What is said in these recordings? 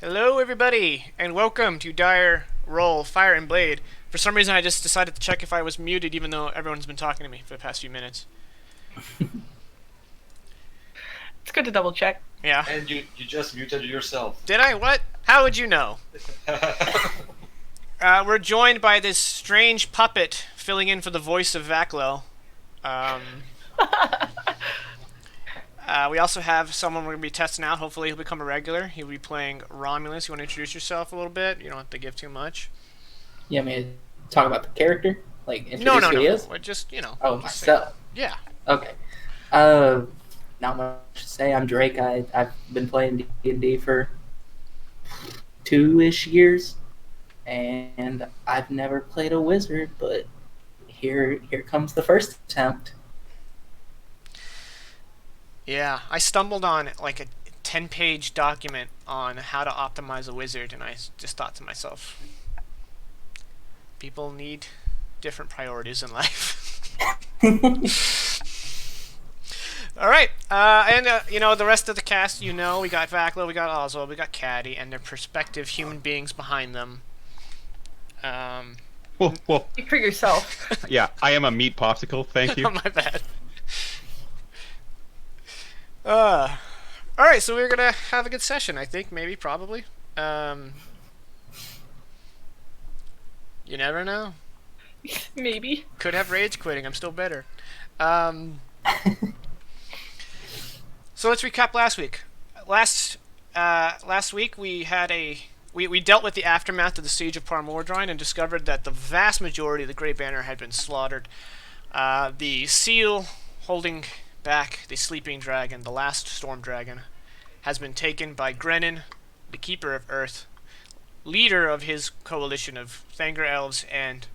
Hello, everybody, and welcome to Dire Roll Fire and Blade. For some reason, I just decided to check if I was muted, even though everyone's been talking to me for the past few minutes. It's good to double check. Yeah. And you just muted yourself. Did I? What? How would you know? We're joined by this strange puppet filling in for the voice of Vaclo. We also have someone we're going to be testing out. Hopefully he'll become a regular. He'll be playing Romulus. You want to introduce yourself a little bit? You don't have to give too much. Yeah, I mean, talk about the character? Like, No, introduce who he no. is? Just, Oh, just say- myself. Yeah. Okay. Not much to say. I'm Drake. I've been playing D&D for 2-ish years, and I've never played a wizard, but here comes the first attempt. Yeah, I stumbled on like a 10-page document on how to optimize a wizard, and I just thought to myself, people need different priorities in life. All right, and the rest of the cast, we got Vaclo, we got Oswald, we got Caddy, and their prospective human beings behind them. Well, Speak for yourself. yeah, I am a meat popsicle, thank you. My bad. Alright, so we're gonna have a good session, I think, maybe, probably. You never know. Maybe. Could have rage quitting, I'm still better. So let's recap last week. Last week we had we dealt with the aftermath of the siege of Parmordrine and discovered that the vast majority of the Great Banner had been slaughtered. The seal holding back the sleeping dragon, the last storm dragon, has been taken by Grennan, the Keeper of Earth, leader of his coalition of Thanger elves and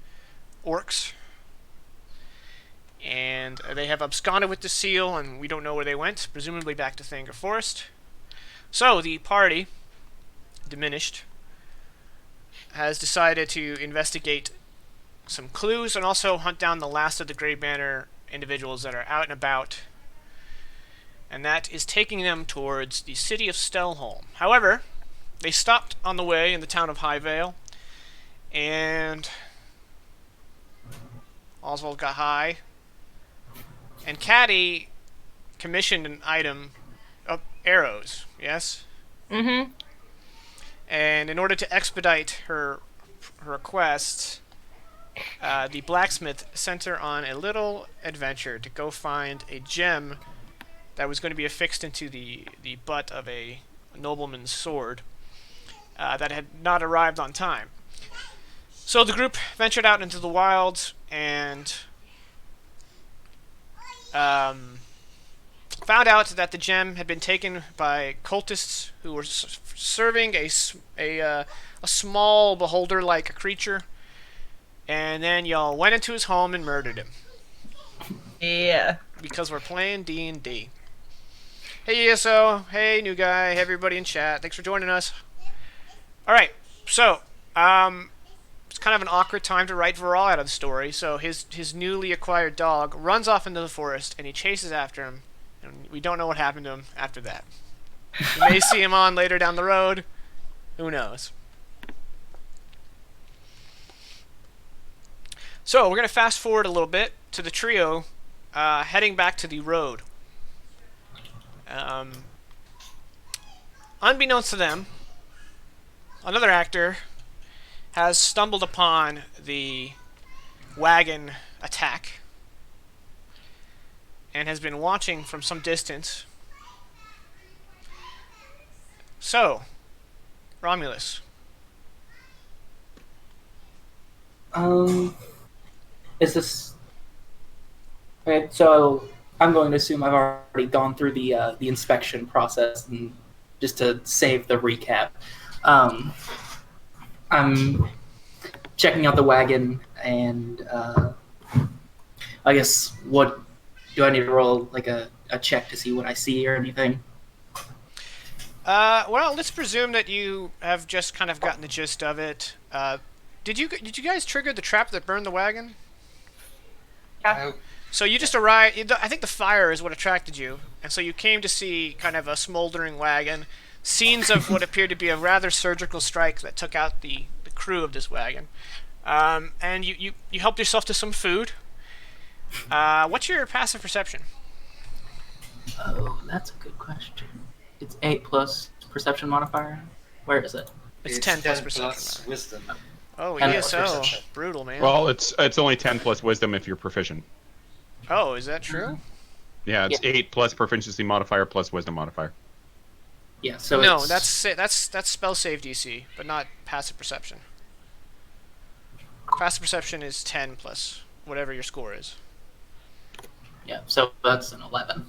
orcs. And they have absconded with the seal, and we don't know where they went, presumably back to Thanger Forest. So the party, diminished, has decided to investigate some clues and also hunt down the last of the Grey Banner individuals that are out and about, and that is taking them towards the city of Stelholm. However, they stopped on the way in the town of Highvale, and Oswald got high, and Caddy commissioned an item of arrows, yes? Mm-hmm. And in order to expedite her requests, the blacksmith sent her on a little adventure to go find a gem that was going to be affixed into the butt of a nobleman's sword that had not arrived on time. So the group ventured out into the wilds and found out that the gem had been taken by cultists who were serving a small beholder-like creature, and then y'all went into his home and murdered him. Yeah. Because we're playing D&D. Hey ESO, hey new guy, hey everybody in chat, thanks for joining us. Alright, so, it's kind of an awkward time to write Viral out of the story, so his newly acquired dog runs off into the forest, and he chases after him, and we don't know what happened to him after that. You may see him on later down the road, who knows. So, we're going to fast forward a little bit to the trio heading back to the road. Unbeknownst to them, another actor has stumbled upon the wagon attack and has been watching from some distance. So, Romulus. Is this... Okay, so I'm going to assume I've already gone through the inspection process, and just to save the recap. I'm checking out the wagon, and I guess, what do I need to roll, like a check to see what I see or anything? Well, let's presume that you have just kind of gotten the gist of it. Did you guys trigger the trap that burned the wagon? Yeah. So you just arrived. I think the fire is what attracted you, and so you came to see kind of a smoldering wagon. scenes of what appeared to be a rather surgical strike that took out the crew of this wagon. And you helped yourself to some food. What's your passive perception? Oh, that's a good question. It's 8 plus perception modifier. Where is it? It's 10 plus 10 perception. plus wisdom. Oh, And ESO. perception. Brutal, man. Well, it's only 10 plus wisdom if you're proficient. Oh, is that true? Yeah, it's 8 plus proficiency modifier plus wisdom modifier. Yeah, so No, it's... that's spell save DC, but not passive perception. Passive perception is 10 plus whatever your score is. Yeah, so that's an 11.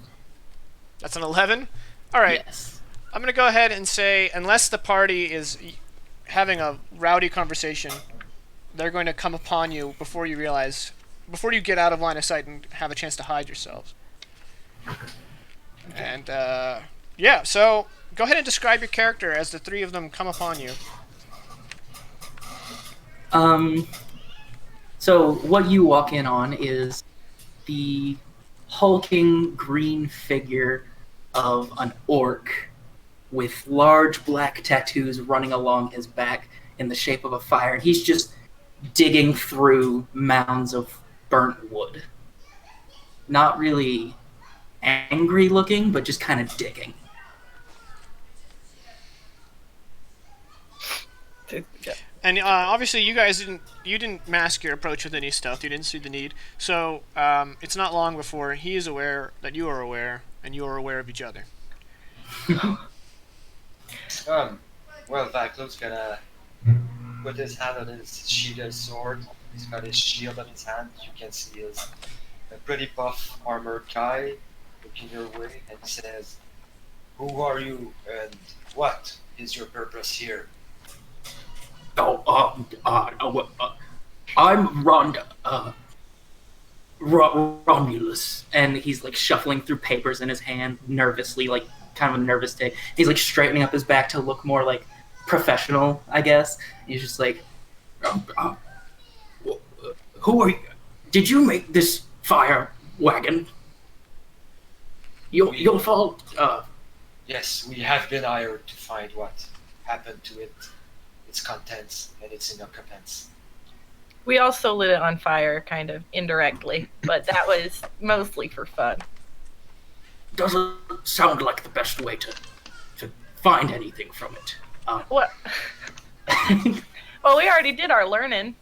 That's an 11? Alright, Yes. I'm going to go ahead and say, unless the party is having a rowdy conversation, they're going to come upon you before you get out of line of sight and have a chance to hide yourselves. And, yeah, so go ahead and describe your character as the three of them come upon you. So what you walk in on is the hulking green figure of an orc with large black tattoos running along his back in the shape of a fire. And he's just digging through mounds of burnt wood. Not really angry looking, but just kind of digging. And obviously, you guys didn't mask your approach with any stealth. You didn't see the need. So it's not long before he is aware that you are aware, and you are aware of each other. Well, Vaclo's gonna put his hand on his shielded sword. He's got his shield on his hand. You can see his a pretty buff armored guy looking your way, and he says, "Who are you, and what is your purpose here?" I'm Romulus, and he's like shuffling through papers in his hand nervously, like kind of a nervous tick. He's like straightening up his back to look more like professional, I guess. He's just like, who are you? Did you make this fire wagon? Your fault. Yes, we have been hired to find what happened to it, its contents, and its occupants. We also lit it on fire, kind of indirectly, but that was mostly for fun. Doesn't sound like the best way to find anything from it. What? Well, we already did our learning.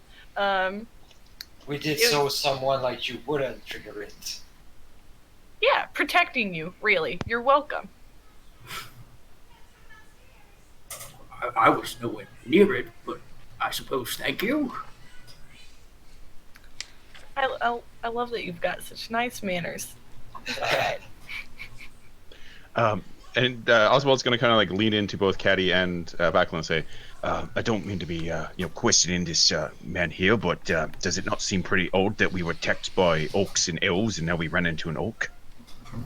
We did It- so someone like you wouldn't trigger it. Yeah, protecting you, really. You're welcome. I was nowhere near it, but I suppose thank you. I love that you've got such nice manners. Alright. And Oswald's going to kind of like lean into both Caddy and Backlund and say, I don't mean to be questioning this man here, but does it not seem pretty odd that we were attacked by orcs and elves and now we ran into an orc?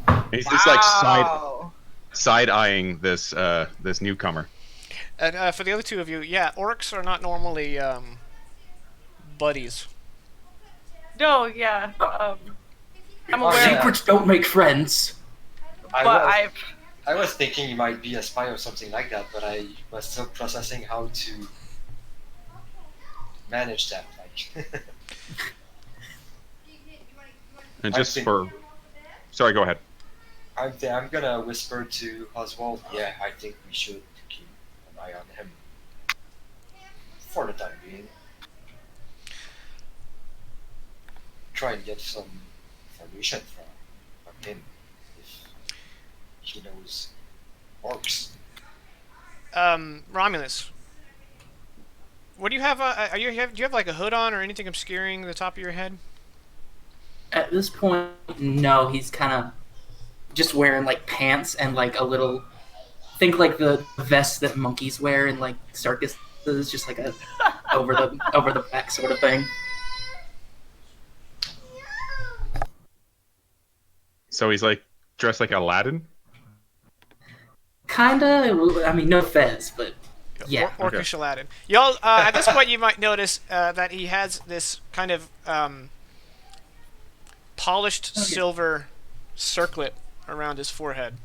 And he's just like side-eyeing this newcomer. And for the other two of you, yeah, orcs are not normally buddies. No, yeah. I'm Oh, aware, yeah. Secrets don't make friends. I was thinking he might be a spy or something like that, but I was still processing how to manage that. Like, And just I think- for... Sorry, go ahead. I'm gonna whisper to Oswald. Yeah, I think we should keep an eye on him for the time being. Try and get some information from him if he knows orcs. Romulus, what do you have? Do you have like a hood on or anything obscuring the top of your head? At this point, no, he's kind of just wearing like pants and like a little, think like the vest that monkeys wear in like circuses, just like a over the back sort of thing. So he's like dressed like Aladdin? Kinda. I mean, no fez, but yeah. Orcish Aladdin. Y'all, at this point, you might notice that he has this kind of polished silver circlet around his forehead.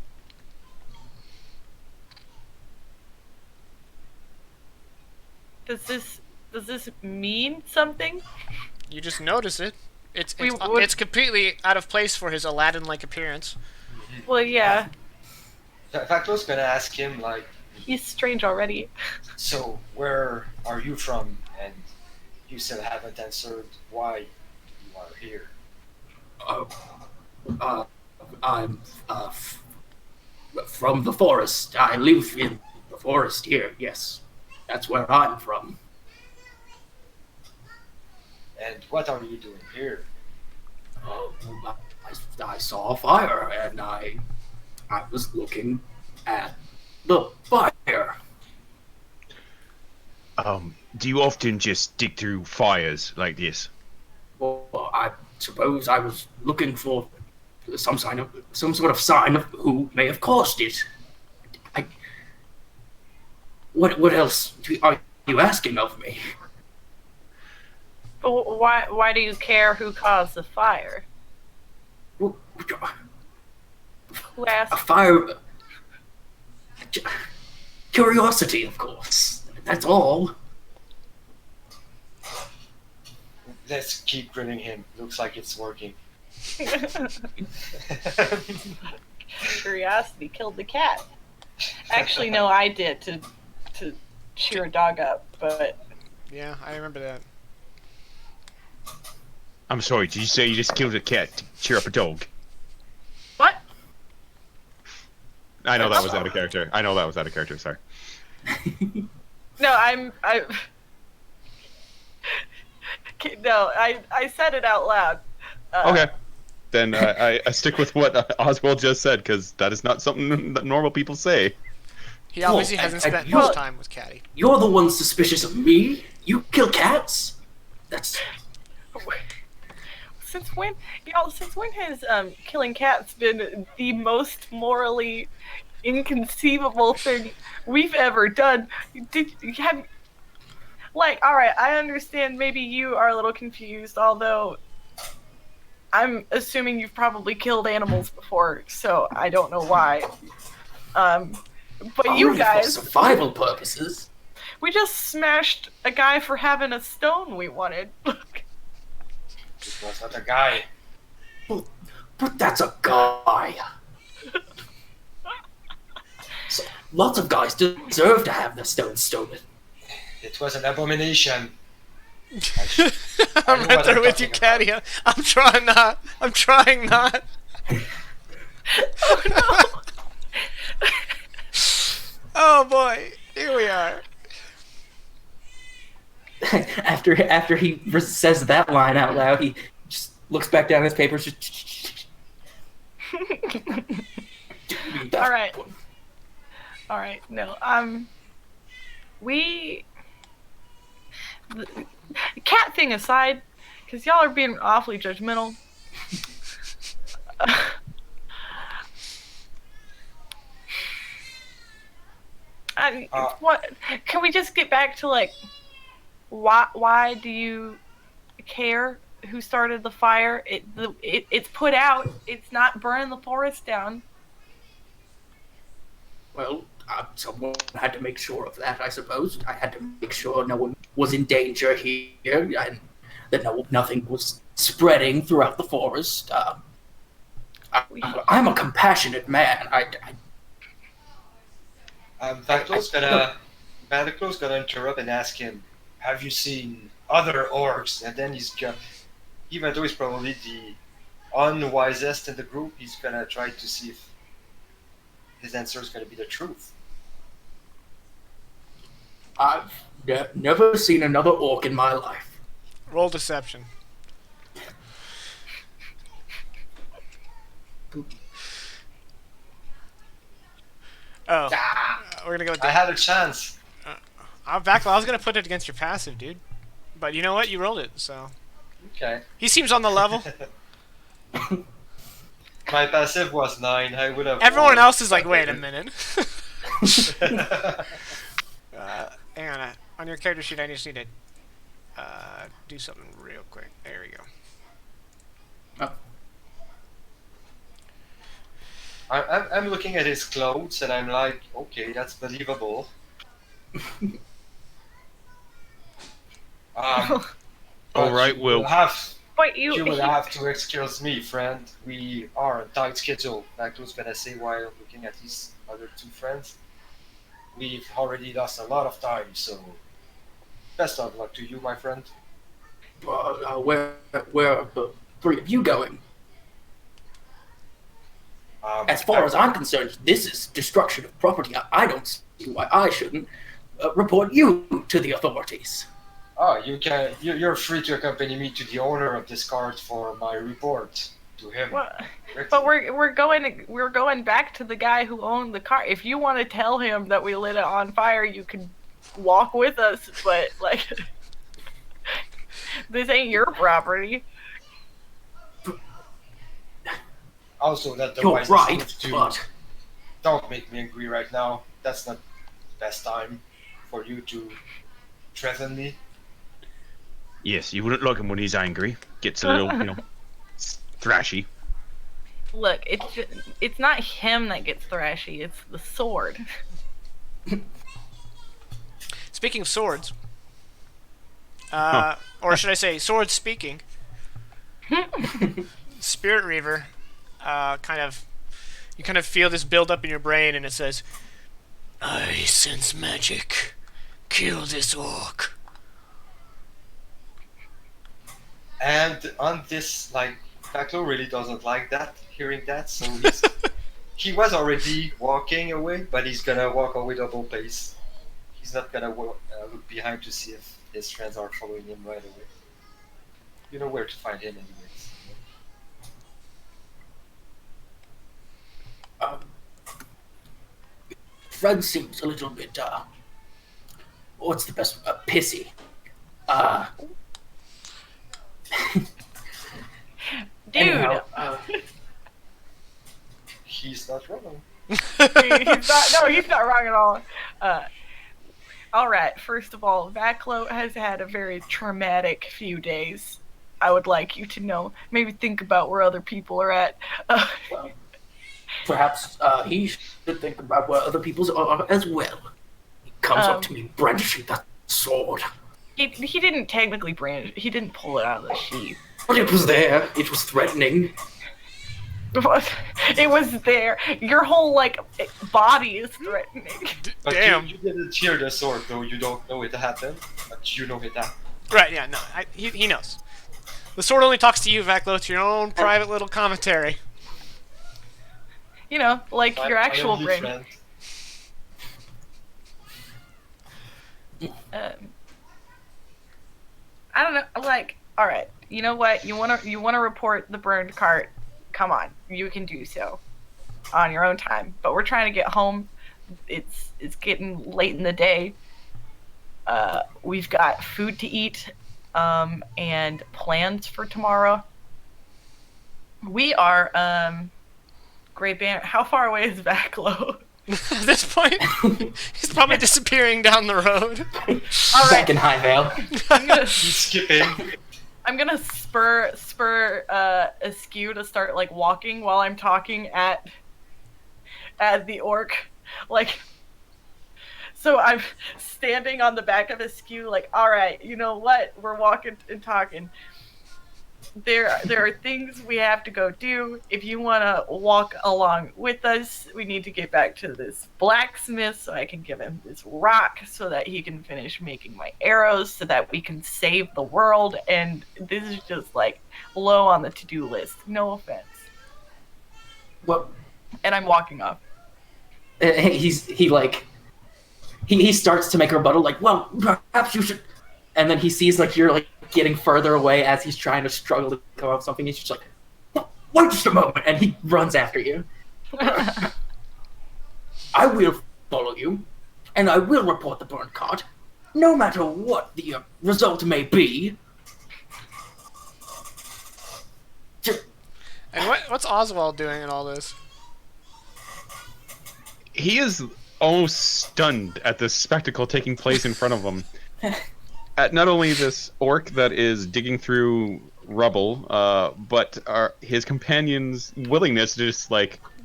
Does this mean something? You just notice it. It's We it's, would- it's completely out of place for his Aladdin-like appearance. Well, yeah, Vaclo's gonna ask him like, he's strange already. so where are you from? And you still haven't answered why you are here. Uh, I'm from the forest. I live in the forest here. Yes, that's where I'm from. And what are you doing here? I saw a fire and I was looking at the fire. Do you often just dig through fires like this? Well, I suppose I was looking for some sort of sign of who may have caused it. What else are you asking of me? But why do you care who caused the fire? Well, Who a asked? fire. Curiosity, of course. That's all. Let's keep grilling him. Looks like it's working. Curiosity killed the cat. Actually, no, I did to cheer a dog up, but Yeah, I remember that. I'm sorry, did you say you just killed a cat to cheer up a dog? what? I know that was out of character. Sorry. No, no, I said it out loud. Okay. Then I stick with what Oswald just said, because that is not something that normal people say. He obviously hasn't and spent you- much time with Caddy. You're the one suspicious of me? You kill cats? That's. Since when has killing cats been the most morally inconceivable thing we've ever done? Did you have like, all right, I understand maybe you are a little confused, although I'm assuming you've probably killed animals before, so I don't know why. But you only guys, for survival purposes. we just smashed a guy for having a stone we wanted. It was not a guy. But that's a guy. So, lots of guys deserve to have their stones stolen. It was an abomination. I'm know right what there I'm with you, talking Caddy. I'm trying not. I'm trying not. Oh no! Oh boy, here we are. after he says that line out loud, he just looks back down at his papers. Just... All right. All right. No. We. The cat thing aside, because y'all are being awfully judgmental. What? Can we just get back to like, why do you care who started the fire? It's put out. It's not burning the forest down. Well, someone had to make sure of that, I suppose. I had to make sure no one was in danger here, and that nothing was spreading throughout the forest. I'm a compassionate man. Vaclo's gonna interrupt and ask him, "Have you seen other orcs?" And then even though he's probably the unwisest in the group, he's gonna try to see if his answer is gonna be the truth. I've never seen another orc in my life. Roll deception. Oh, we're gonna go. I had a chance. I'm back. I was gonna put it against your passive, dude. But you know what? You rolled it, so Okay. he seems on the level. My passive was 9. I would have. Everyone won. else is like, wait a minute. Hang on. On your character sheet, I just need to do something real quick. There we go. I'm looking at his clothes and I'm like, okay, that's believable. But All right, you well, will have But you will have to excuse me, friend. We are on tight schedule. Like was gonna say while looking at his other two friends. We've already lost a lot of time, so best of luck to you, my friend. Where are the three of you going? As far as I'm concerned, this is destruction of property. I don't see why I shouldn't report you to the authorities. Oh, you can. You're free to accompany me to the owner of this cart for my report to him. What? But we're going back to the guy who owned the car. If you want to tell him that we lit it on fire, you can walk with us. But like, this ain't your property. Also, that the You're wisest right, move to but don't make me angry right now. That's not the best time for you to threaten me. yes, you wouldn't like him when he's angry. Gets a little, thrashy. Look, it's not him that gets thrashy. It's the sword. Speaking of swords, or should I say, swords speaking. Spirit Reaver, you kind of feel this build up in your brain, and it says, "I sense magic. Kill this orc." And on this, like, Baclo really doesn't like that, hearing that, so he was already walking away, but he's gonna walk away double pace. He's not gonna look behind to see if his friends are following him right away. You know where to find him anyways. Fred seems a little bit, what's the best, pissy. Dude, Anyhow, He's not wrong. he's not wrong at all. All right, first of all, Vaclo has had a very traumatic few days. I would like you to know. Maybe think about where other people are at. well, perhaps he should think about where other people's are as well. He comes up to me brandishing that sword. He didn't technically brandish. He didn't pull it out of the sheath. But it was there. It was threatening. It was there. Your whole body is threatening. But Damn. You didn't hear the sword, though. You don't know it happened, but you know it happened. Right? Yeah. No. He knows. The sword only talks to you, Vaclo. It's your own private little commentary. You know, like your actual only brain. friend. I don't know. All right. You know what? You wanna report the burned cart? Come on, you can do so on your own time. But we're trying to get home. It's getting late in the day. We've got food to eat, and plans for tomorrow. We are Great Banner. How far away is Vaclo? At this point, he's probably disappearing down the road. All right. Back in High Vale. He's skipping. I'm gonna spur Askew to start walking while I'm talking at the orc, so I'm standing on the back of Askew, all right, you know what? We're walking and talking. There are things we have to go do. If you want to walk along with us, we need to get back to this blacksmith so I can give him this rock so that he can finish making my arrows so that we can save the world. And this is just low on the to-do list. No offense. Well, And I'm walking off. he starts to make a rebuttal, well, perhaps you should. And then he sees you're getting further away as he's trying to struggle to come up with something. He's just wait just a moment, and he runs after you. I will follow you, and I will report the burn cart, no matter what the result may be. And what's Oswald doing in all this? He is almost stunned at the spectacle taking place in front of him. At not only this orc that is digging through rubble, but his companion's willingness to just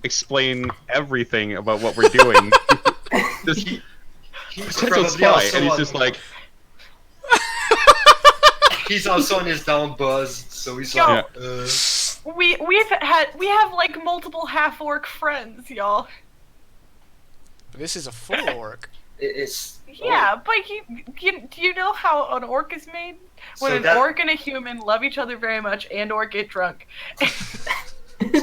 explain everything about what we're doing. Just He's potential probably spy, also and he's on- just he's also on his down buzz, so he's Yo. like, we have like multiple half-orc friends, y'all. This is a full orc. it's Yeah, but do you know how an orc is made? When So an that- orc and a human love each other very much and/or get drunk.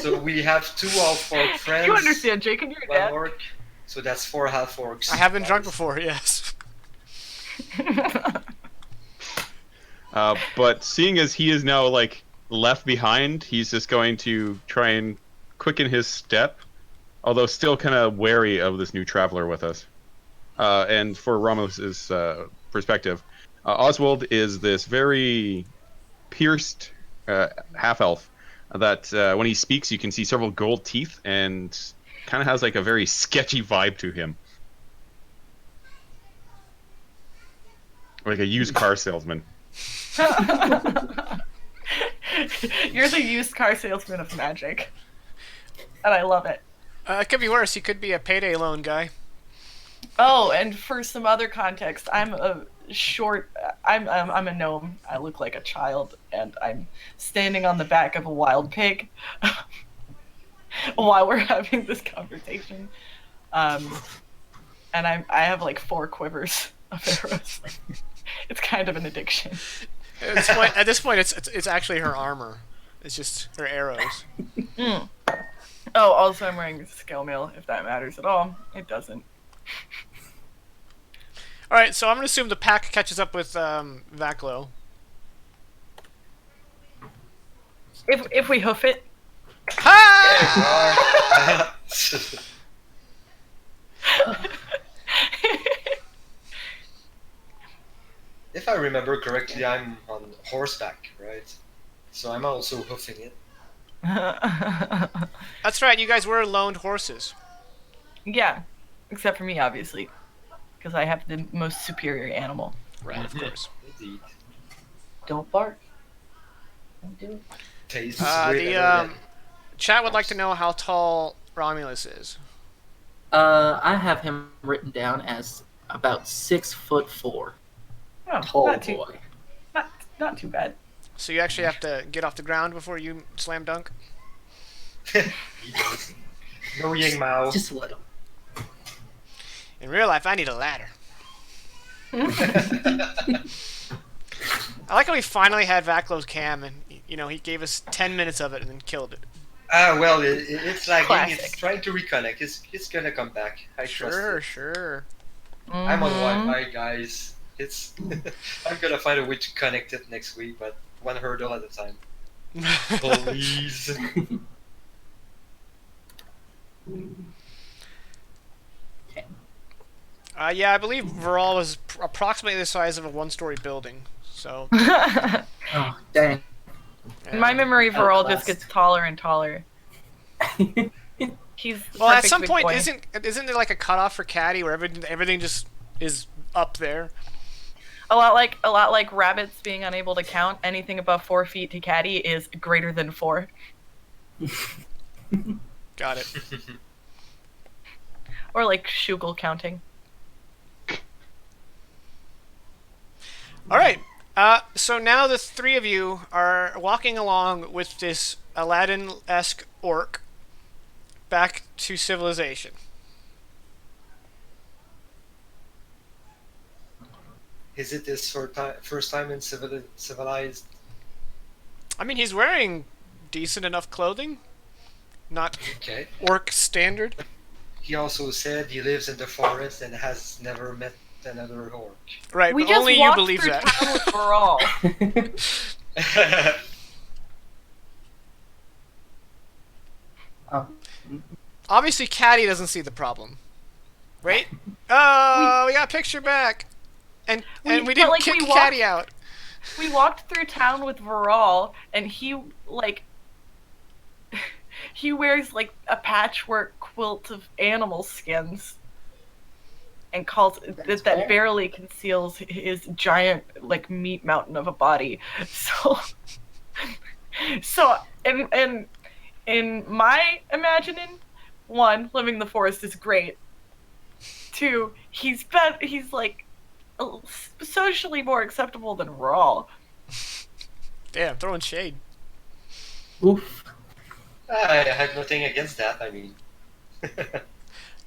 So we have 2 half-orc friends. You understand, Jaken? You're a 1 dad. orc. So that's 4 half-orcs. I have been drunk before, yes. But seeing as he is now like left behind, he's just going to try and quicken his step, although still kind of wary of this new traveler with us. And for Ramos's perspective, Oswald is this very pierced half-elf that when he speaks, you can see several gold teeth and kind of has like a very sketchy vibe to him. Like a used car salesman. You're the used car salesman of magic. And I love it. It could be worse. He could be a payday loan guy. Oh, and for some other context, I'm a gnome. I look like a child, and I'm standing on the back of a wild pig while we're having this conversation. And I have like 4 quivers of arrows. It's kind of an addiction. At this point, it's actually her armor. It's just her arrows. Mm. Oh, also I'm wearing scale mail, if that matters at all. It doesn't. Alright, so I'm going to assume the pack catches up with Vaclo. If we hoof it. Ha! If I remember correctly, I'm on horseback, right? So I'm also hoofing it. That's right, you guys were loaned horses. Yeah, except for me, obviously, because I have the most superior animal. Right, of course. Indeed. Don't bark. Don't do it. Tastes way The better than- chat would like to know how tall Romulus is. I have him written down as about 6'4". Oh, Tall not too, boy. not too bad. So you actually have to get off the ground before you slam dunk? He does. No Ying Mao. Just a little. In real life, I need a ladder. I like how we finally had Vaclo's cam, and he gave us 10 minutes of it and then killed it. Well, it's lagging. Classic. It's trying to reconnect. It's gonna come back. I trust it. Sure. I'm on Mhm. Wi-Fi, guys. It's. I'm gonna find a way to connect it next week, but 1 hurdle at a time. Please. Yeah, I believe Viral was approximately the size of a 1-story building. So. Oh, dang. Yeah. My memory of Verl Outlast. just gets taller and taller. He's the Well, at perfect some big point, boy. isn't there like a cutoff for Caddy where everything just is up there? A lot like rabbits being unable to count. Anything above 4 feet to Caddy is greater than 4. Got it. Or like Shugel counting. All right. So now the 3 of you are walking along with this Aladdin-esque orc back to civilization. Is it his first time in civilized? I mean, he's wearing decent enough clothing. Not Okay. orc standard. He also said he lives in the forest and has never met another orc. Right, We but just only you walked believe through that. town with Verl. Oh. Obviously, Caddy doesn't see the problem. Right? Oh, we got a picture back. And we but, didn't like, kick we walked- Caddy out. We walked through town with Verl, and he he wears like a patchwork quilt of animal skins, and calls That's that fair. barely conceals his giant like meat mountain of a body. So in my imagining, 1, living in the forest is great. 2, he's like socially more acceptable than Raw. Damn, throwing shade. Oof. I had nothing against that. I mean,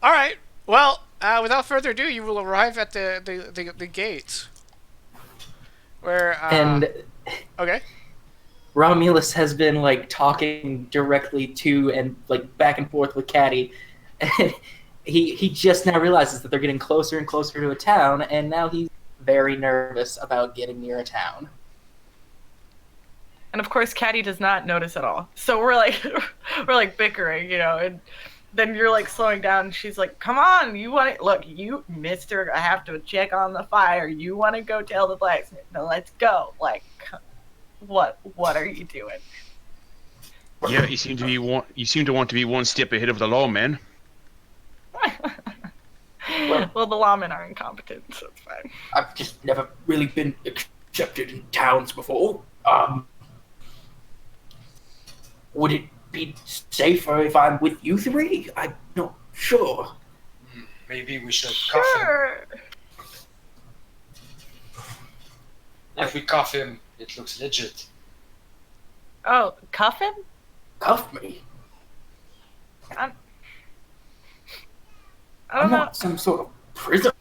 All right. Well, without further ado, you will arrive at the gates. Where And okay. Romulus has been like talking directly to and like back and forth with Caddy. he just now realizes that they're getting closer and closer to a town, and now he's very nervous about getting near a town. And of course, Caddy does not notice at all. So we're like bickering, you know, and then you're like slowing down. And she's like, "Come on, you want to look, you, Mister? I have to check on the fire. You want to go tell the blacksmith? No, let's go. Like, what are you doing?" Yeah, you seem to want to be one step ahead of the law, man. Well, the lawmen are incompetent, so it's fine. I've just never really been accepted in towns before. Would it be safer if I'm with you three? I'm not sure. maybe we should cuff him. Sure. If we cuff him, it looks legit. Oh, cuff him? Cuff me. I I'm don't know. not some sort of prisoner.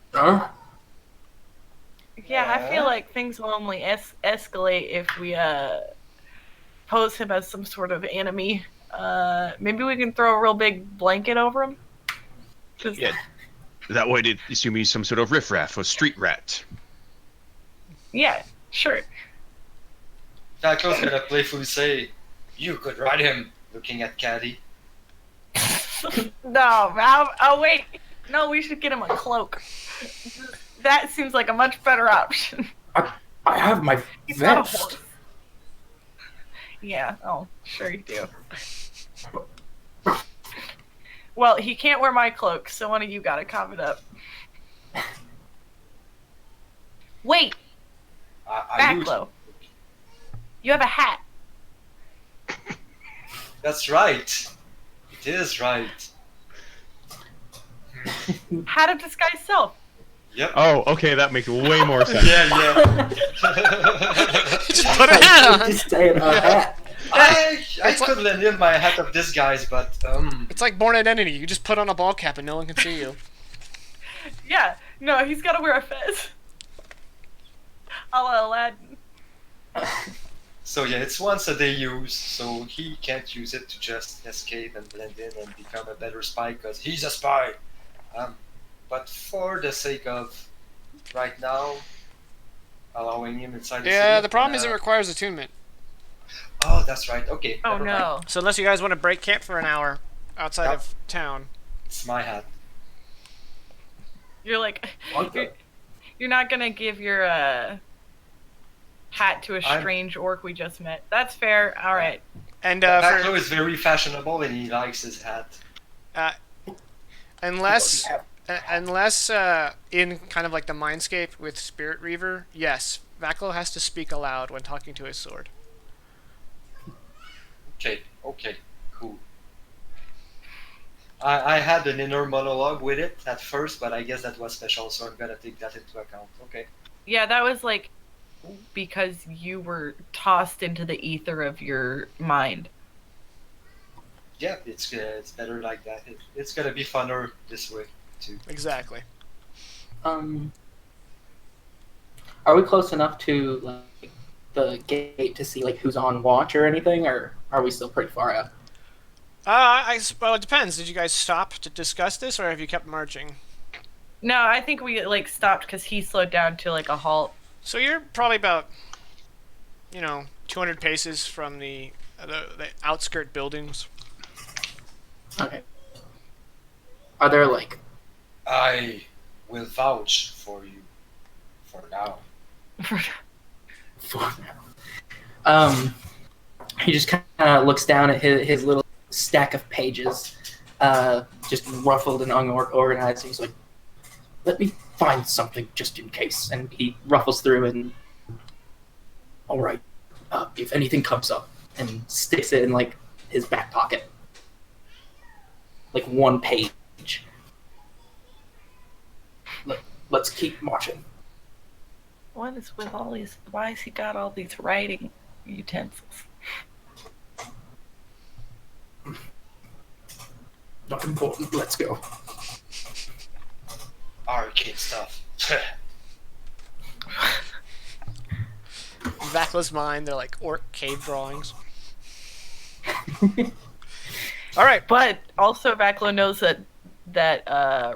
Yeah, I feel like things will only escalate if we pose him as some sort of enemy. Maybe we can throw a real big blanket over him. Yeah. That way they'd assume he's some sort of riffraff or street rat. Yeah, sure. Taco's gonna playfully say, "You could ride him," looking at Caddy. No, oh wait. No, we should get him a cloak. That seems like a much better option. I have my He's not a vest. horse. Yeah, oh, sure you do. Well, he can't wear my cloak, so one of you gotta cover it up. Wait, I use- Backlow. You have a hat. That's right. It is right. Hat of disguise self. Yep. Oh, okay, that makes way more sense. Yeah. Just put a hat on. Just stay in a hat. I could lend in my hat of disguise, but It's like Born Identity. You just put on a ball cap and no one can see you. Yeah, no, he's gotta wear a fez. A la Aladdin. So yeah, it's once a day use, so he can't use it to just escape and blend in and become a better spy because he's a spy. But for the sake of right now, allowing him inside the city. Yeah, the problem is it requires attunement. Oh, that's right. Okay. Oh never mind. no. So unless you guys want to break camp for an hour outside Yep. of town. It's my hat. You're like, What the- you're not gonna give your hat to a I'm- strange orc we just met. That's fair. All right. And Backlow is very fashionable and he likes his hat. unless in kind of like the Mindscape with Spirit Reaver, yes, Vaklo has to speak aloud when talking to his sword. Okay, cool. I had an inner monologue with it at first, but I guess that was special, so I'm gonna take that into account. Okay. Yeah, that was like because you were tossed into the ether of your mind. Yeah, it's better like that. It's gonna be funner this way too. Exactly. Are we close enough to like the gate to see like who's on watch or anything, or are we still pretty far out? Well, it depends. Did you guys stop to discuss this, or have you kept marching? No, I think we like stopped because he slowed down to like a halt. So you're probably about, 200 paces from the outskirt buildings. Okay. Are there like I will vouch for you for now. four now? He just kind of looks down at his little stack of pages, just ruffled and unorganized. He's like, "Let me find something just in case." And he ruffles through and, "All right, if anything comes up," and sticks it in like his back pocket, like one page. Let's keep marching. What is with all these? Why has he got all these writing utensils? Not important. Let's go. Arcade stuff. Vacla's mind, they're like orc cave drawings. All right. But also, Vacla knows that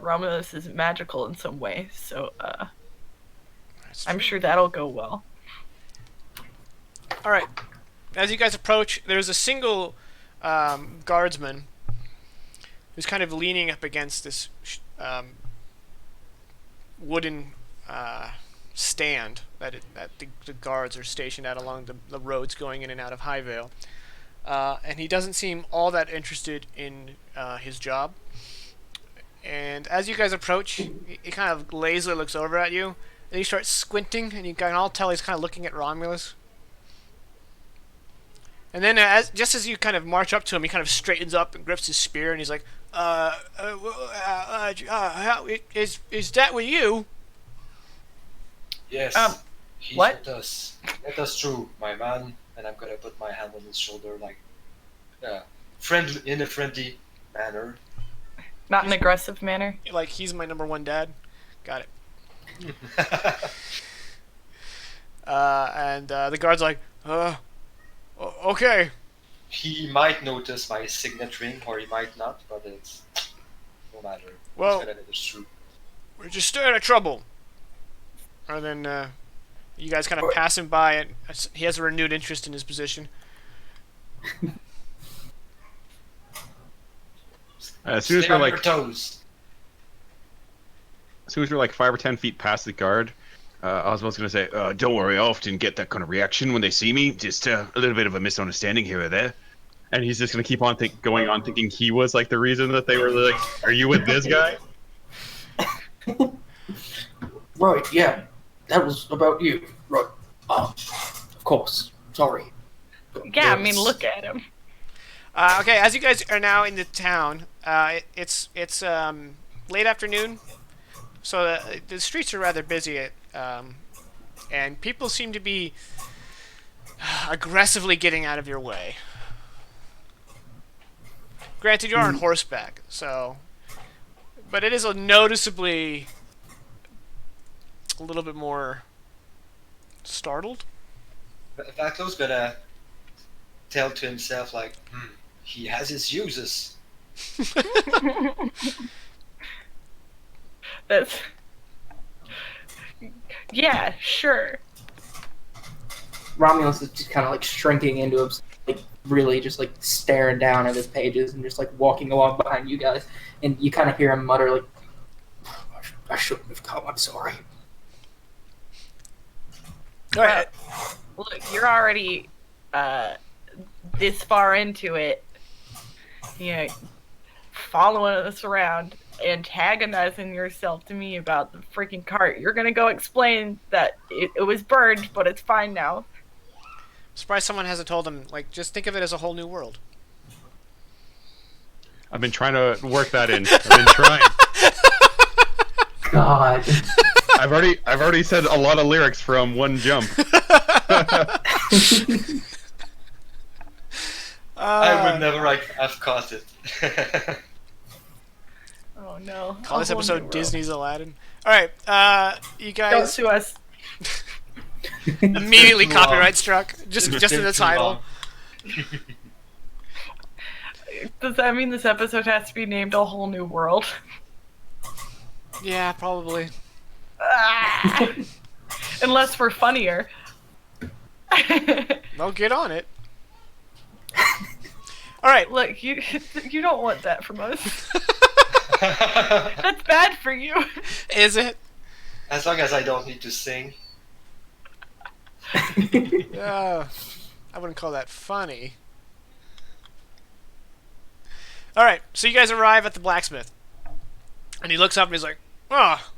Romulus is magical in some way, so That's I'm true. sure that'll go well. All right. As you guys approach, there's a single guardsman who's kind of leaning up against this wooden stand that the guards are stationed at along the roads going in and out of Highvale. And he doesn't seem all that interested in his job. And as you guys approach, he kind of lazily looks over at you, and he starts squinting, and you can all tell he's kind of looking at Romulus. And then, just as you kind of march up to him, he kind of straightens up and grips his spear, and he's like, is that with you? Yes. He's what? with us. Let us through, my man. And I'm gonna put my hand on his shoulder, like, friendly, in a friendly manner. Not an aggressive manner. Like, he's my number one dad. Got it. And the guard's like, okay. He might notice my signet ring, or he might not, but it's no matter. Well- He's gonna let us through. We're just stirring of trouble. And then you guys kind of pass him by, and he has a renewed interest in his position. As soon as Stay we're on like, your toes. as soon as we're like 5 or 10 feet past the guard, Oswald's gonna say, "Don't worry, I often get that kind of reaction when they see me. Just a little bit of a misunderstanding here or there." And he's just gonna keep on going on thinking he was like the reason that they were like, "Are you with this guy?" Right, yeah. That was about you. Right. Of course. Sorry. Yeah, I mean, look at him. Okay, as you guys are now in the town, it's late afternoon, so the streets are rather busy, and people seem to be aggressively getting out of your way. Granted, you are on horseback, so, but it is a noticeably a little bit more startled. Vaclo's gonna tell to himself, like, he has his uses. That's. Yeah, sure. Romulus is just kind of like shrinking into himself, like really just like staring down at his pages and just like walking along behind you guys. And you kind of hear him mutter like, I shouldn't have come, I'm sorry. All right. Look, you're already this far into it. You know, following us around, antagonizing yourself to me about the freaking cart. You're gonna go explain that it was burned, but it's fine now. Surprised someone hasn't told him. Like, just think of it as a whole new world. I've been trying to work that in. I've been trying. God. I've already said a lot of lyrics from one jump. I would never have caught it. Oh no! Call this A whole new episode world. Disney's Aladdin. All right, you Don't guys sue us. immediately Too long. copyright struck. Just in the Too title. long. Does that mean this episode has to be named A Whole New World? Yeah, probably. Ah! Unless we're funnier. Well, get on it. All right. Look, you don't want that from us. That's bad for you. Is it? As long as I don't need to sing. I wouldn't call that funny. All right, so you guys arrive at the blacksmith, and he looks up and he's like, "Ah,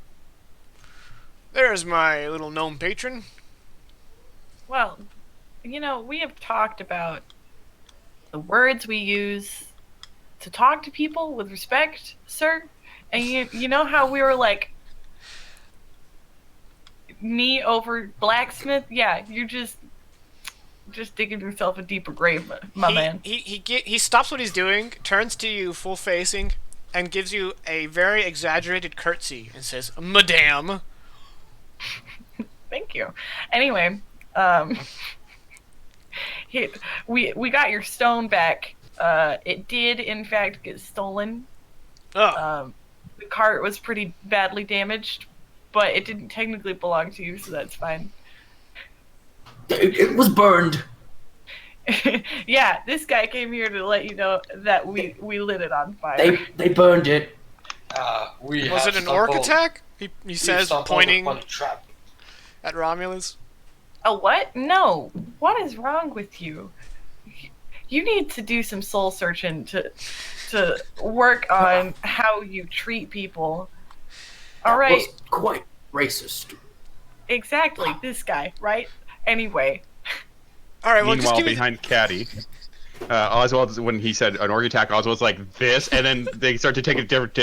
there's my little gnome patron." Well, you know, we have talked about the words we use to talk to people with respect, sir. And you know how we were like, me over blacksmith, yeah, you're just digging yourself a deeper grave, my man. He stops what he's doing, turns to you full facing, and gives you a very exaggerated curtsy and says, "Madame." Thank you. Anyway, we got your stone back. It did in fact get stolen. Oh, The cart was pretty badly damaged, but it didn't technically belong to you, so that's fine. It was burned. Yeah, this guy came here to let you know that we lit it on fire. They burned it. We was have it an orc stumbled- attack? He we says, stumbled pointing upon a trap. at Romulus. A what? No. What is wrong with you? You need to do some soul searching to work on how you treat people. All That right. was quite racist. Exactly. This guy, right? Anyway. All right. Well, just Meanwhile, give me. behind Caddy, Oswald, when he said an orc attack, Oswald's like this, and then they start to take a different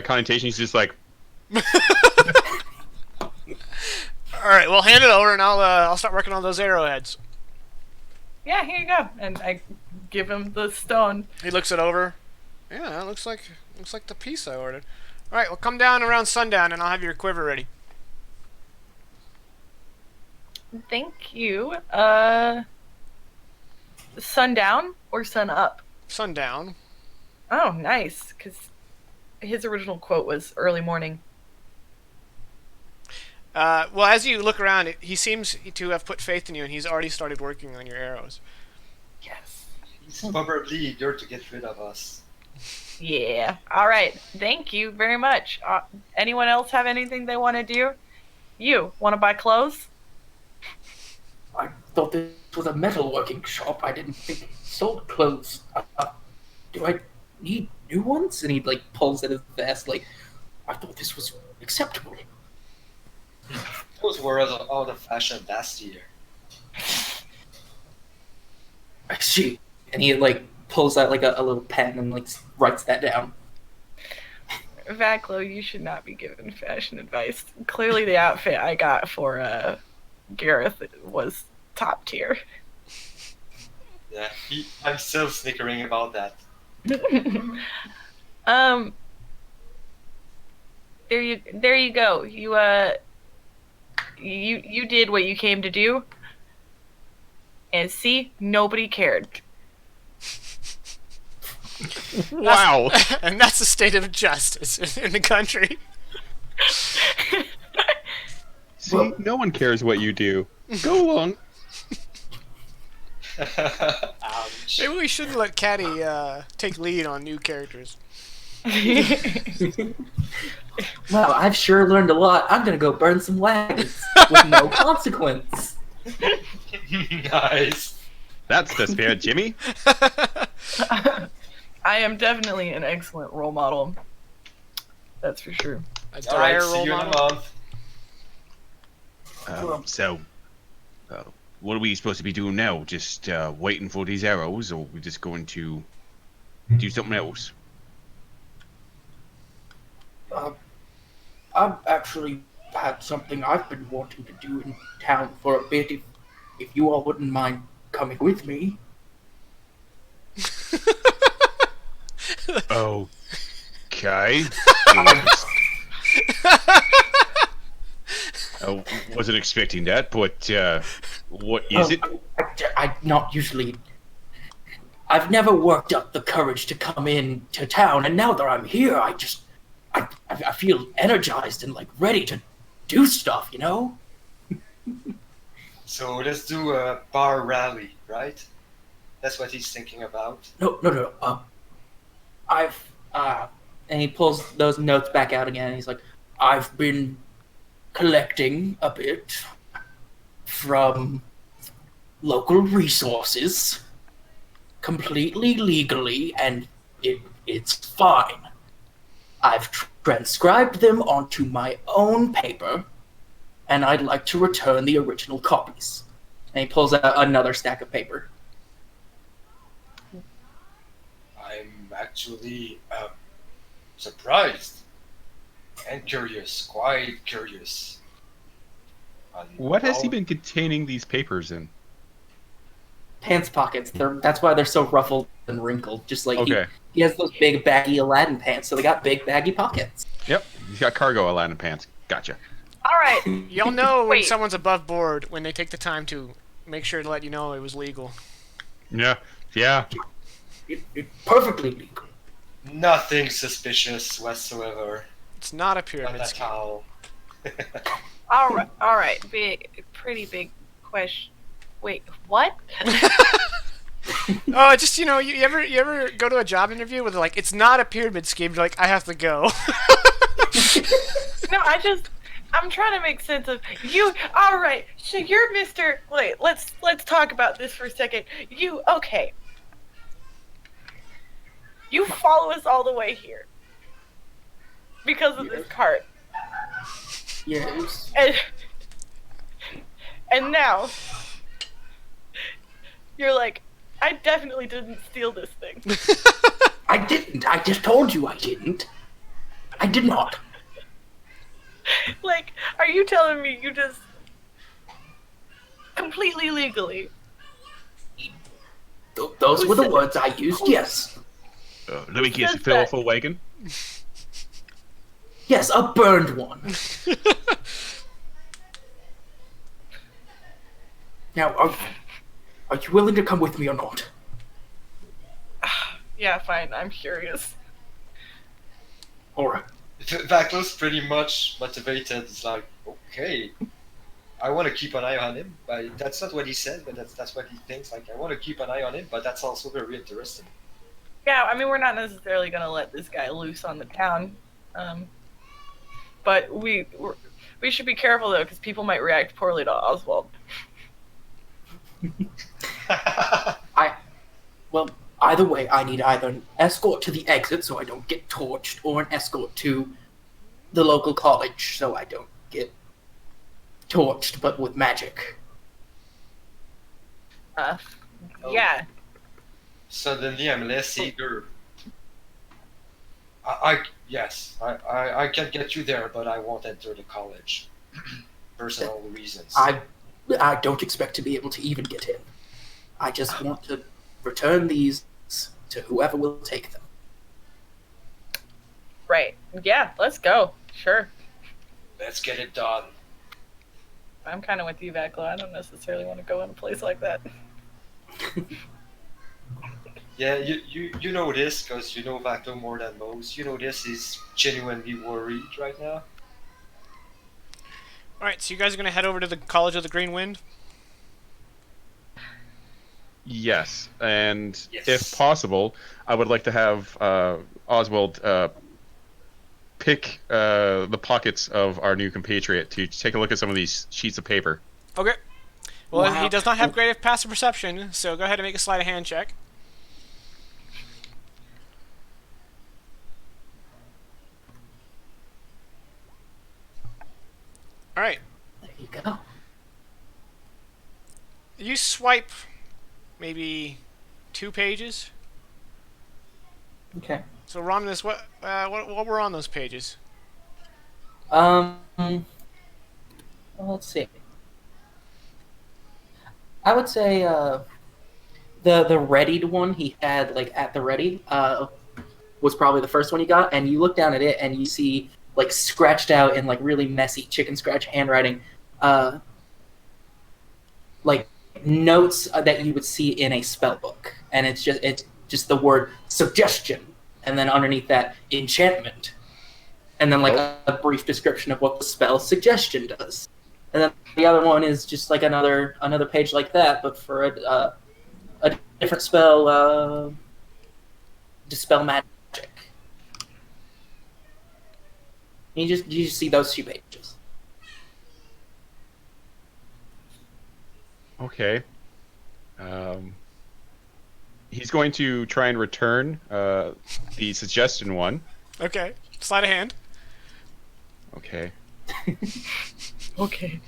connotation. He's just like, All right. Well, hand it over, and I'll start working on those arrowheads. Yeah, here you go. And I give him the stone. He looks it over. Yeah, that looks like the piece I ordered. All right. Well, come down around sundown, and I'll have your quiver ready. Thank you. Sundown or sun up? Sundown. Oh, nice. Because his original quote was early morning. Well, as you look around, he seems to have put faith in you, and he's already started working on your arrows. Yes. He's probably eager to get rid of us. Yeah. All right. Thank you very much. Anyone else have anything they want to do? You want to buy clothes? I thought this was a metalworking shop. I didn't think it sold clothes. Do I need new ones? And he pulls at his vest. I thought this was acceptable. Those were out of fashion last year. I see. And he pulls out a little pen and writes that down. Vaclo, you should not be given fashion advice. Clearly, the outfit I got for Gareth was top tier. Yeah, I'm still snickering about that. There you go. You did what you came to do, and see, nobody cared. wow. And that's the state of justice in the country. See, no one cares what you do. Go along. Ouch. Maybe we shouldn't let Caddy take lead on new characters. Wow, I've sure learned a lot. I'm gonna go burn some wagons with no consequence. Nice. That's the spirit, Jimmy. I am definitely an excellent role model. That's for sure. A All right, dire see role you in a model. month. So, what are we supposed to be doing now? Just waiting for these arrows, or are we just going to do something else? I've actually had something I've been wanting to do in town for a bit. If you all wouldn't mind coming with me. Okay. I wasn't expecting that, but what is it? I not usually. I've never worked up the courage to come in to town, and now that I'm here, I feel energized and ready to do stuff, you know? So let's do a bar rally, right? That's what he's thinking about. No. And he pulls those notes back out again, and he's like, I've been collecting a bit from local resources, completely legally, and it's fine. I've transcribed them onto my own paper, and I'd like to return the original copies. And he pulls out another stack of paper. I'm actually surprised and curious, quite curious. What has he been containing these papers in? Pants pockets. That's why they're so ruffled and wrinkled. Just like Okay. he has those big baggy Aladdin pants, so they got big baggy pockets. Yep. He's got cargo Aladdin pants. Gotcha. All right. You'll know when Wait. someone's above board when they take the time to make sure to let you know it was legal. Yeah. Yeah. It's perfectly legal. Nothing suspicious whatsoever. It's not a Not pyramid at scheme. all. All right. Pretty big question. Wait, what? Oh, just you ever go to a job interview where they're like, it's not a pyramid scheme. You're like, I have to go. No, I'm trying to make sense of you. All right, so you're Mr. Wait, let's talk about this for a second. Okay? You follow us all the way here because of this cart, Yes. and now you're like, I definitely didn't steal this thing. I didn't. I just told you I didn't. I did not. Like, are you telling me you just completely legally? Those Who were the said- words I used. Yes. Let me guess. You says fell that? off a wagon? Yes, a burned one. Now, are you willing to come with me or not? Yeah, fine. I'm curious. All right. Vacla's pretty much motivated. It's like, okay, I want to keep an eye on him. But that's not what he said, but that's what he thinks. Like, I want to keep an eye on him, but that's also very interesting. Yeah, I mean, we're not necessarily gonna let this guy loose on the town, but we should be careful though, because people might react poorly to Oswald. Well, either way, I need either an escort to the exit so I don't get torched, or an escort to the local college so I don't get torched, but with magic. Oh. Yeah. Suddenly, I'm less eager. Yes, I can get you there, but I won't enter the college. Personal reasons. I don't expect to be able to even get in. I just want to return these to whoever will take them. Right. Yeah. Let's go. Sure. Let's get it done. I'm kind of with you, Vacla. I don't necessarily want to go in a place like that. Yeah, you know this because you know Vacla more than most. You know this is genuinely worried right now. Alright, so you guys are going to head over to the College of the Green Wind? Yes. And Yes. if possible, I would like to have Oswald pick the pockets of our new compatriot to take a look at some of these sheets of paper. Okay. Well, Wow. he does not have great passive perception, so go ahead and make a sleight of hand check. Alright. There you go. You swipe maybe 2 pages. Okay. So Romulus, what were on those pages? Well, let's see. I would say the readied one he had like at the ready was probably the first one he got, and you look down at it and you see like scratched out in like really messy chicken scratch handwriting, like notes that you would see in a spell book, and it's just the word suggestion, and then underneath that enchantment, and then like a brief description of what the spell suggestion does. And then the other one is just like another page like that, but for a different spell, dispel magic. You just see those 2 pages. Okay. He's going to try and return the suggestion one. Okay. Sleight of hand. Okay. Okay.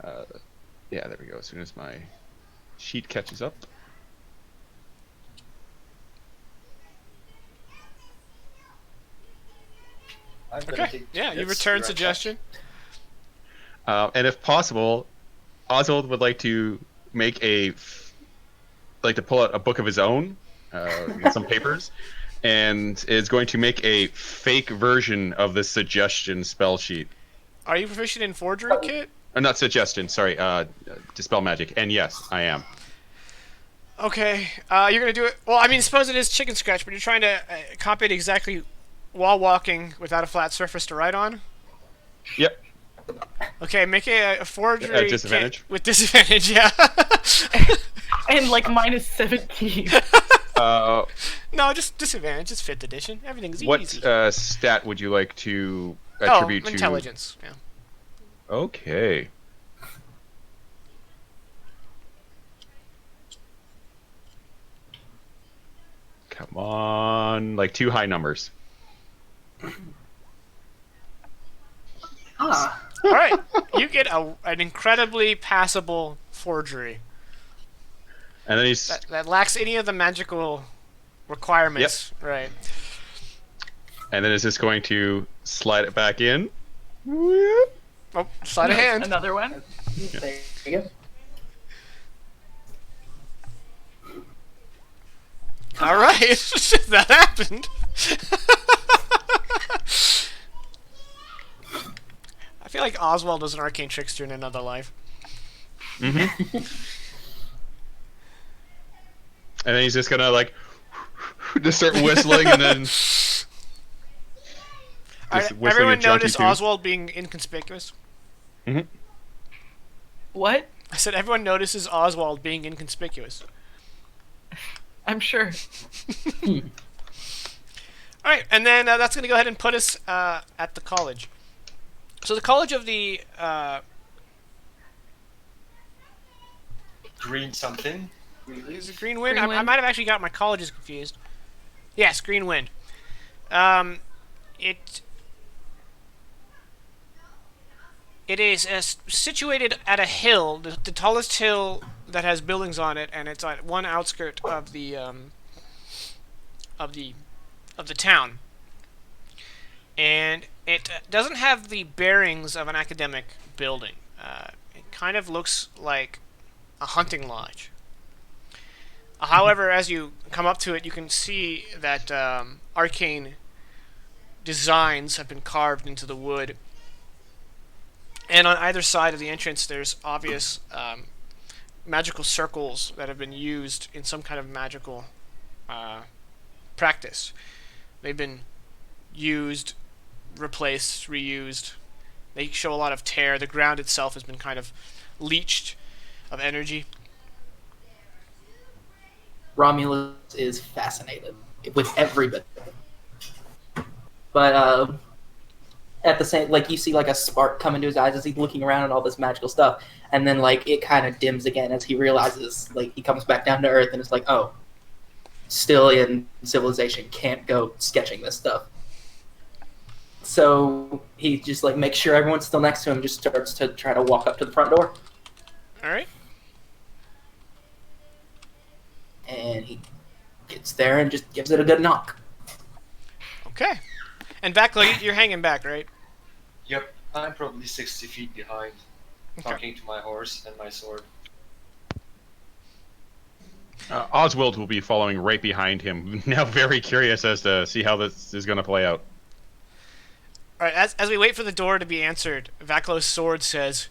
Yeah, there we go. As soon as my sheet catches up. I'm gonna Okay. take Yeah, you this return right suggestion. And if possible, Oswald would like to make to pull out a book of his own, with some papers, and is going to make a fake version of the suggestion spell sheet. Are you proficient in forgery, Kit? Not suggestion, sorry, dispel magic. And yes, I am. Okay, you're gonna do it. Well, I mean, suppose it is chicken scratch, but you're trying to copy it exactly while walking without a flat surface to write on. Yep. Okay, make a forgery disadvantage? with disadvantage. Yeah. And like minus 17. No, just disadvantage. It's 5th edition. Everything's What easy. stat would you like to attribute to? Intelligence. Yeah. Okay. Come on, like 2 high numbers. Ah, All right, you get an incredibly passable forgery And then he's that lacks any of the magical requirements. Yep. Right. And then is this going to slide it back in? Oh, slide a hand. Another one. there you go. All right, that happened. I feel like Oswald was an arcane trickster in another life. Mm-hmm. And then he's just gonna like just start whistling, and then everyone notice Oswald being inconspicuous. Mm-hmm. What? I said everyone notices Oswald being inconspicuous. I'm sure. All right, and then that's going to go ahead and put us at the college. So the college of the Green something. is it Green Wind? Green I Wind? might have actually got my colleges confused. Yes, Green Wind. It is situated at a hill, the tallest hill that has buildings on it, and it's at one outskirt of the town. And it doesn't have the bearings of an academic building. It kind of looks like a hunting lodge. However, as you come up to it, you can see that arcane designs have been carved into the wood. And on either side of the entrance, there's obvious magical circles that have been used in some kind of magical practice. They've been used, replaced, reused. They show a lot of tear. The ground itself has been kind of leached of energy. Romulus is fascinated with every bit. But at the same, like, you see like a spark come into his eyes as he's looking around at all this magical stuff, and then like it kind of dims again as he realizes, like, he comes back down to earth and it's like, oh, still in civilization, can't go sketching this stuff. So he just like makes sure everyone's still next to him, just starts to try to walk up to the front door. All right. And he gets there and just gives it a good knock. Okay. And Vakla, you're hanging back, right? Yep, I'm probably 60 feet behind, talking to my horse and my sword. Oswald will be following right behind him, now very curious as to see how this is going to play out. All right. As we wait for the door to be answered, Vakla's sword says,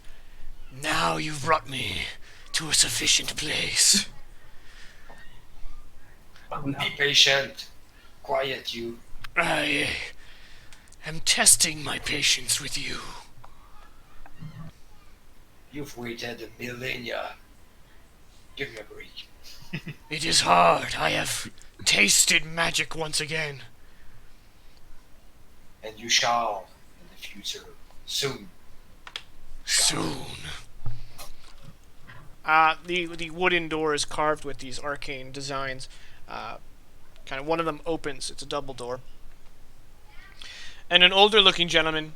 "Now you've brought me to a sufficient place." Oh no. Be patient. Quiet, you. I am testing my patience with you. You've waited a millennia. Give me a break. It is hard. I have tasted magic once again. And you shall in the future. Soon. Soon. The wooden door is carved with these arcane designs. Kind of one of them opens. It's a double door. And an older-looking gentleman,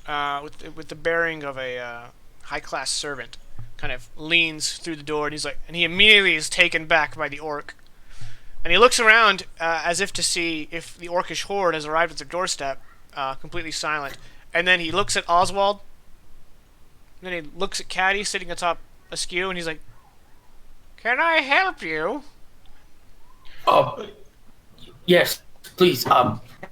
with the bearing of a high-class servant, kind of leans through the door, and he immediately is taken back by the orc. And he looks around as if to see if the orcish horde has arrived at their doorstep, completely silent. And then he looks at Oswald, then he looks at Caddy sitting atop askew, and he's like, "Can I help you?" Yes, please.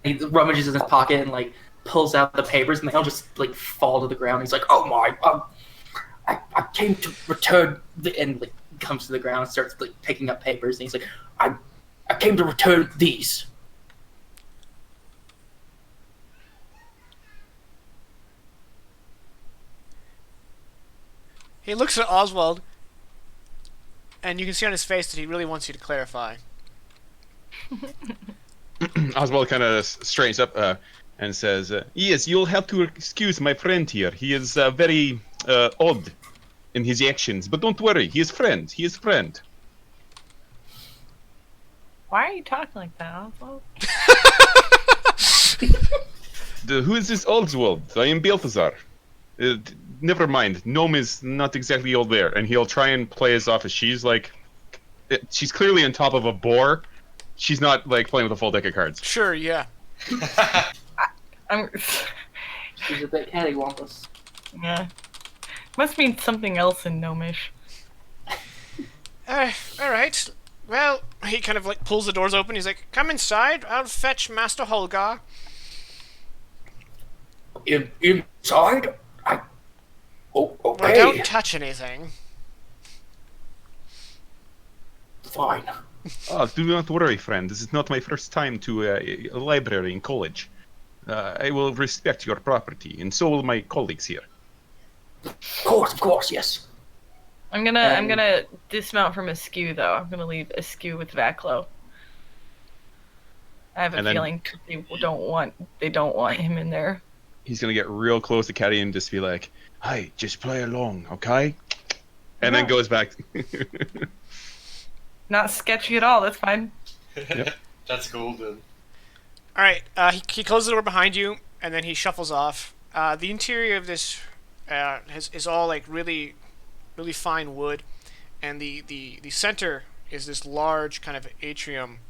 He rummages in his pocket and like pulls out the papers, and they all just like fall to the ground. He's like, "Oh my! I came to return the," and like comes to the ground and starts like picking up papers, and he's like, I came to return these." He looks at Oswald, and you can see on his face that he really wants you to clarify. Oswald kind of straightens up and says, "Yes, you'll have to excuse my friend here. He is very odd in his actions, but don't worry, he is friend. He is friend." Why are you talking like that, Oswald? Who is this Oswald? I am Balthazar. Never mind. Gnome is not exactly all there, and he'll try and play as off as she's like, she's clearly on top of a boar. She's not like playing with a full deck of cards. Sure, yeah. I'm. She's a bit cattywampus. Yeah. Must mean something else in Gnomish. All right. Well, he kind of like pulls the doors open. He's like, "Come inside. I'll fetch Master Holgar." Inside? Oh, Well, okay. don't touch anything. Fine. Oh, do not worry, friend. This is not my first time to a library in college. I will respect your property, and so will my colleagues here. Of course, yes. I'm gonna dismount from Askew though. I'm gonna leave Askew with Vaclo. I have a And then- feeling they don't want him in there. He's gonna get real close to Caddy and just be like, "Hey, just play along, okay?" And then Yeah. goes back. Not sketchy at all. That's fine. That's golden. All right. He closes the door behind you, and then he shuffles off. The interior of this is all like really, really fine wood, and the center is this large kind of atrium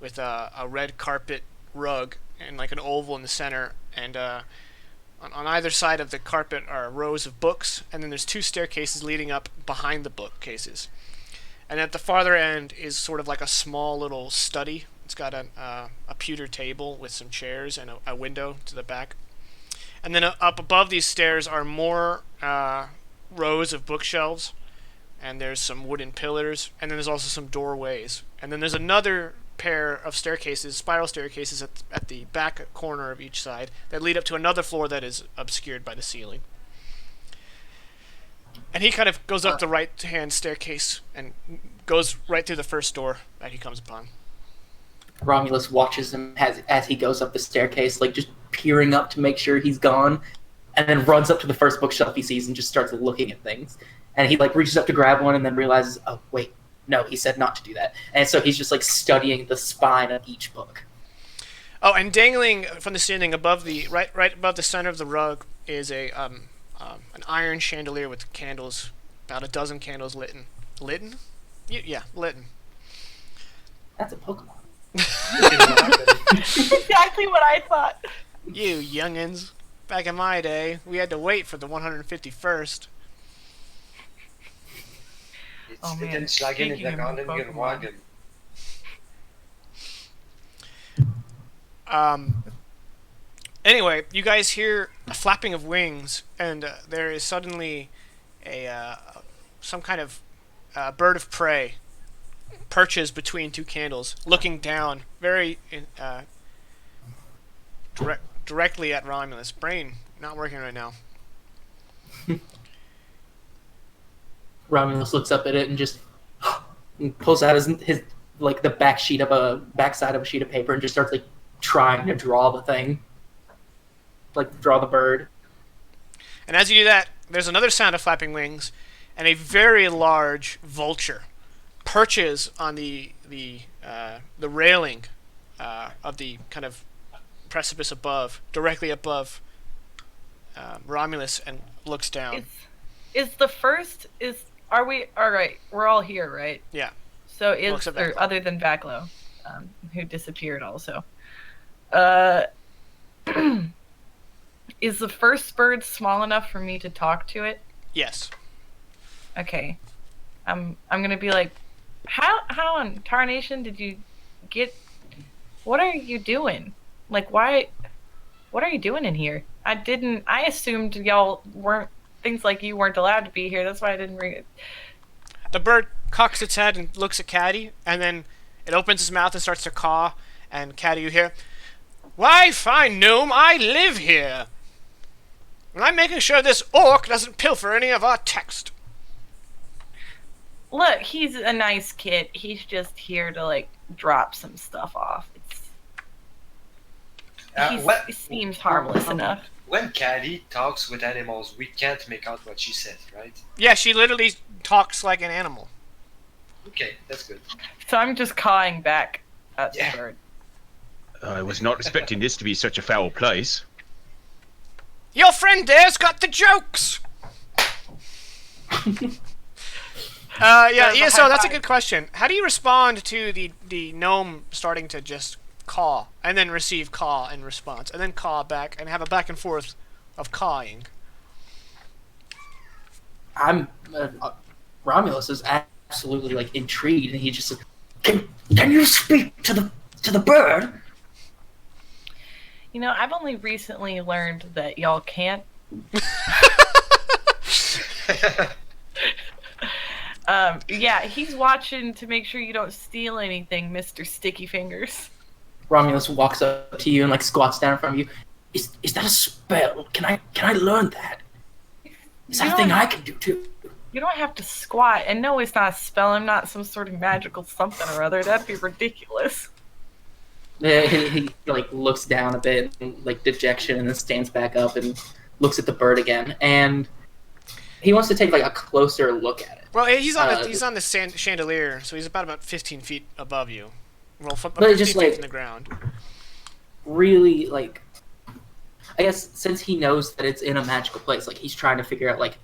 with a red carpet rug and like an oval in the center, and on either side of the carpet are rows of books, and then there's two staircases leading up behind the bookcases. And at the farther end is sort of like a small little study. It's got a pewter table with some chairs and a window to the back. And then up above these stairs are more rows of bookshelves, and there's some wooden pillars, and then there's also some doorways. And then there's another pair of staircases, spiral staircases at the back corner of each side that lead up to another floor that is obscured by the ceiling. And he kind of goes up the right-hand staircase and goes right through the first door that he comes upon. Romulus watches him as he goes up the staircase, like just peering up to make sure he's gone, and then runs up to the first bookshelf he sees and just starts looking at things. And he like reaches up to grab one and then realizes, oh wait, no, he said not to do that. And so he's just like studying the spine of each book. Oh, and dangling from the ceiling above the right above the center of the rug is an iron chandelier with candles, about a dozen candles lit. Yeah, lit. That's a Pokemon. Exactly what I thought. You youngins. Back in my day, we had to wait for the 151st. Oh, man. Den Schlagen in Speaking der of Garden Pokemon. Wagen. Anyway, you guys hear a flapping of wings, and there is suddenly some kind of bird of prey perches between two candles, looking down very directly at Romulus. Brain not working right now. Romulus looks up at it and just and pulls out his like the backside of a sheet of paper and just starts like trying to draw the thing, like draw the bird. And as you do that, there's another sound of flapping wings, and a very large vulture perches on the railing of the kind of precipice above, directly above Romulus, and looks down. Are we all right? We're all here, right? Yeah. So Well, except Vaclo. other than Vaclo, who disappeared also. Is the first bird small enough for me to talk to it? Yes. Okay. I'm gonna be like, how in tarnation did you get? What are you doing? Like, why? What are you doing in here? I assumed y'all weren't, things like you weren't allowed to be here. That's why I didn't bring it. The bird cocks its head and looks at Caddy, and then it opens its mouth and starts to caw. And Caddy, you hear, "Why, fine gnome, I live here. And I'm making sure this orc doesn't pilfer any of our text." Look, he's a nice kid. He's just here to, like, drop some stuff off. He seems harmless enough. When Caddy talks with animals, we can't make out what she says, right? Yeah, she literally talks like an animal. Okay, that's good. So I'm just cawing back at Yeah. the bird. I was not expecting this to be such a foul place. Your friend there's got the jokes. Yeah. So that's a good question. How do you respond to the gnome starting to just caw and then receive caw in response, and then caw back and have a back and forth of cawing? I'm Romulus is absolutely like intrigued, and he just says, "Can you speak to the bird?" You know, I've only recently learned that y'all can't. Yeah, he's watching to make sure you don't steal anything, Mr. Sticky Fingers. Romulus walks up to you and like squats down in front of you. Is that a spell? Can I learn that? Is that a thing I can do too? You don't have to squat. And no, it's not a spell. I'm not some sort of magical something or other. That'd be ridiculous. He like looks down a bit in like dejection, and then stands back up and looks at the bird again. And he wants to take like a closer look at it. Well, he's on the chandelier, so he's about 15 feet above you. Well, But 15 just, feet like- from the ground. Really, like, I guess since he knows that it's in a magical place, like he's trying to figure out like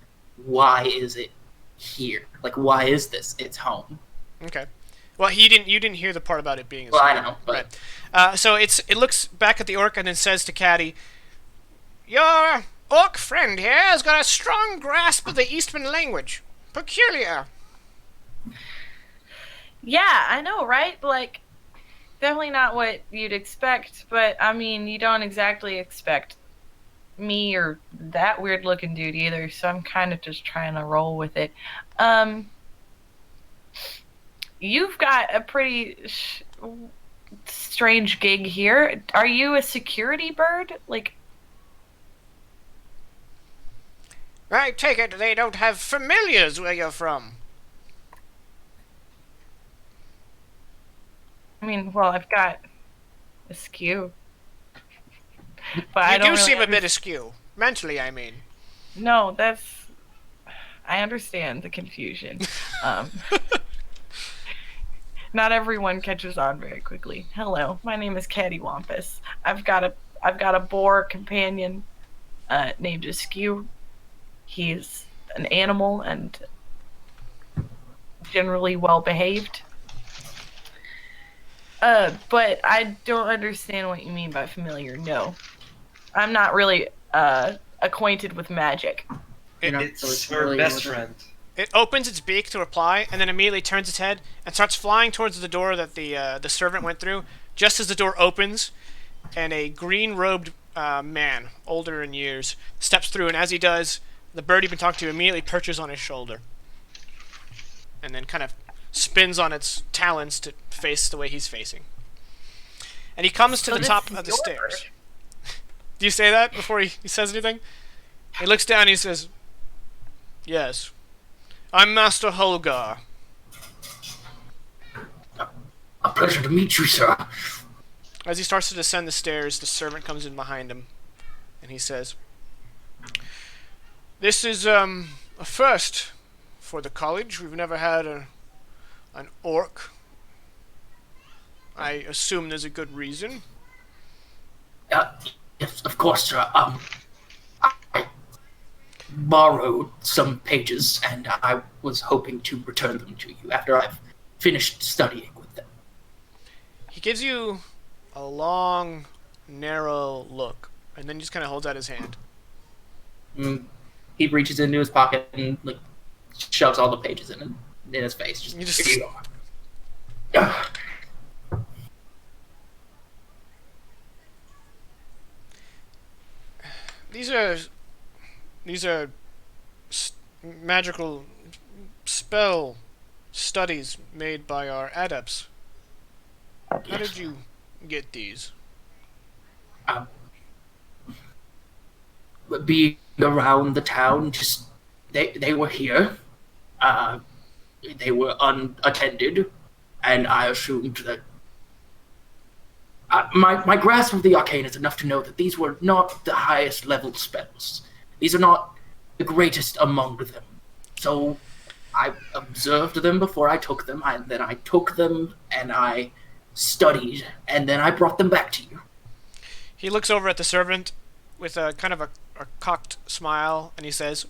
why is it here? Like, why is this its home? Okay. Well, you didn't hear the part about it being. Well, I know, but Right. So it looks back at the orc and then says to Caddy, "Your orc friend here has got a strong grasp of the Eastman language. Peculiar." Yeah, I know, right? Like, definitely not what you'd expect, but I mean, you don't exactly expect me or that weird looking dude either, so I'm kind of just trying to roll with it. You've got a pretty strange gig here. Are you a security bird? Like, I take it they don't have familiars where you're from. I mean, well, I've got a skew. But I You don't do really seem a bit askew. Mentally, I mean. No, I understand the confusion. Not everyone catches on very quickly. Hello, my name is Cattywampus. I've got a boar companion named Askew. He's an animal and generally well behaved. But I don't understand what you mean by familiar. No, I'm not really acquainted with magic. you know, It's so her really best with it. friend. It opens its beak to reply, and then immediately turns its head and starts flying towards the door that the servant went through. Just as the door opens, and a green-robed man, older in years, steps through, and as he does, the bird you've been talking to immediately perches on his shoulder, and then kind of spins on its talons to face the way he's facing. And he comes to So the this top is of the your stairs. Do you say that before he says anything? He looks down and he says, "Yes. I'm Master Holgar." A pleasure to meet you, sir. As he starts to descend the stairs, the servant comes in behind him, and he says, "This is a first for the college. We've never had an orc. I assume there's a good reason." Yes, of course, sir. I borrowed some pages, and I was hoping to return them to you after I've finished studying with them. He gives you a long, narrow look, and then just kind of holds out his hand. he reaches into his pocket and like shoves all the pages in his face. You just- Here you are. These are magical spell studies made by our adepts. How did you get these? Being around the town, just they were here. They were unattended, and I assumed that my grasp of the arcane is enough to know that these were not the highest level spells. These are not the greatest among them. So I observed them before I took them, and then I took them and I studied, and then I brought them back to you. He looks over at the servant with a kind of a cocked smile, and he says,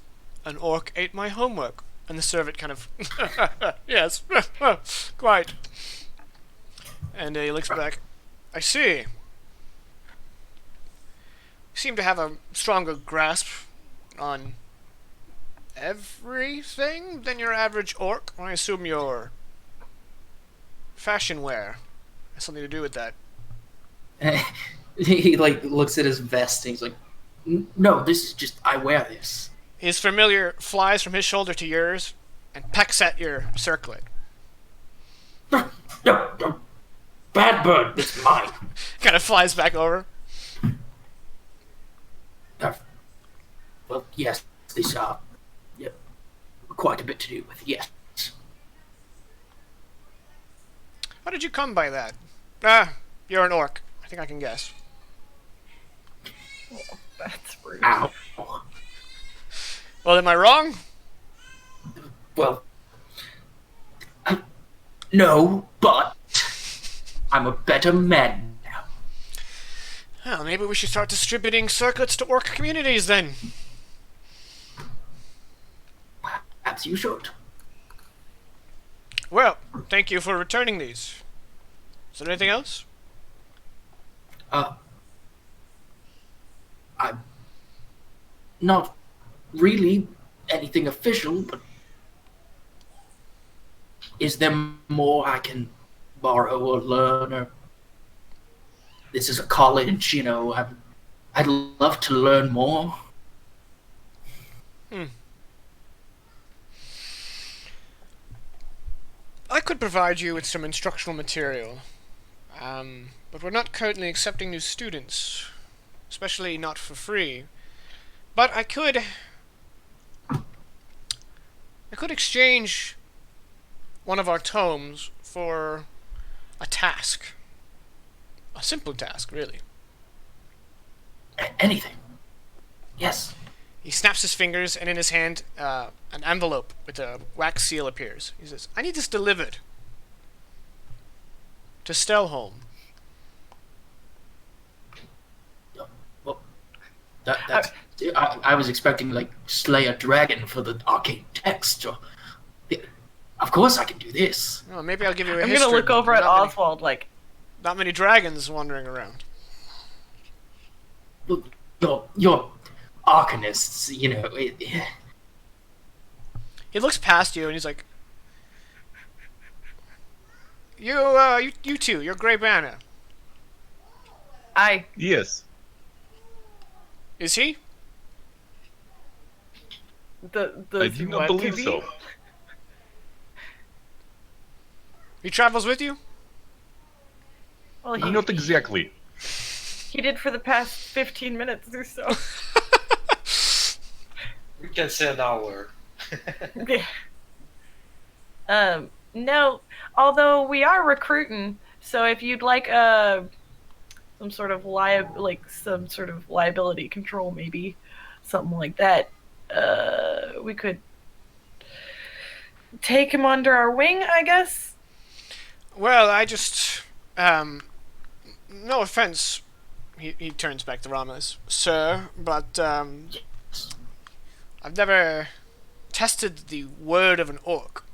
"An orc ate my homework." And the servant kind of, yes, quite. And he looks back. I see. You seem to have a stronger grasp on everything than your average orc. I assume your fashion wear has something to do with that. He like looks at his vest and he's like, "No, this is just I wear this." His familiar flies from his shoulder to yours and pecks at your circlet. No, bad bird, it's mine. Kind of flies back over. Well, yes, this quite a bit to do with. Yes. How did you come by that? You're an orc. I think I can guess. Oh, that's rude. Ow. Well, am I wrong? Well, no, but I'm a better man now. Well, maybe we should start distributing circlets to orc communities then. Perhaps you should. Well, thank you for returning these. Is there anything else? I'm not really anything official, but is there more I can borrow or learn? Or this is a college, you know. I'd love to learn more. I could provide you with some instructional material, but we're not currently accepting new students, especially not for free. But I could exchange one of our tomes for a task. A simple task, really. Anything. Yes. He snaps his fingers, and in his hand, an envelope with a wax seal appears. He says, "I need this delivered to Stelholm." Well, that's. I was expecting like slay a dragon for the arcane text, or of course I can do this. Oh, maybe I'll give you a I'm history gonna look book. over at Not many- Oswald like, Not many dragons wandering around. Your arcanists, you know. He looks past you and he's like, You two, you're Grey Banner. Yes. Is he? I do not believe so. He travels with you? Well, Not exactly. he did for the past 15 minutes or so. We can say an hour. No, although we are recruiting, so if you'd like some sort of liability control, maybe something like that, we could take him under our wing, I guess. Well, I just, no offense, he turns back to Ramos, sir, but, I've never tested the word of an orc.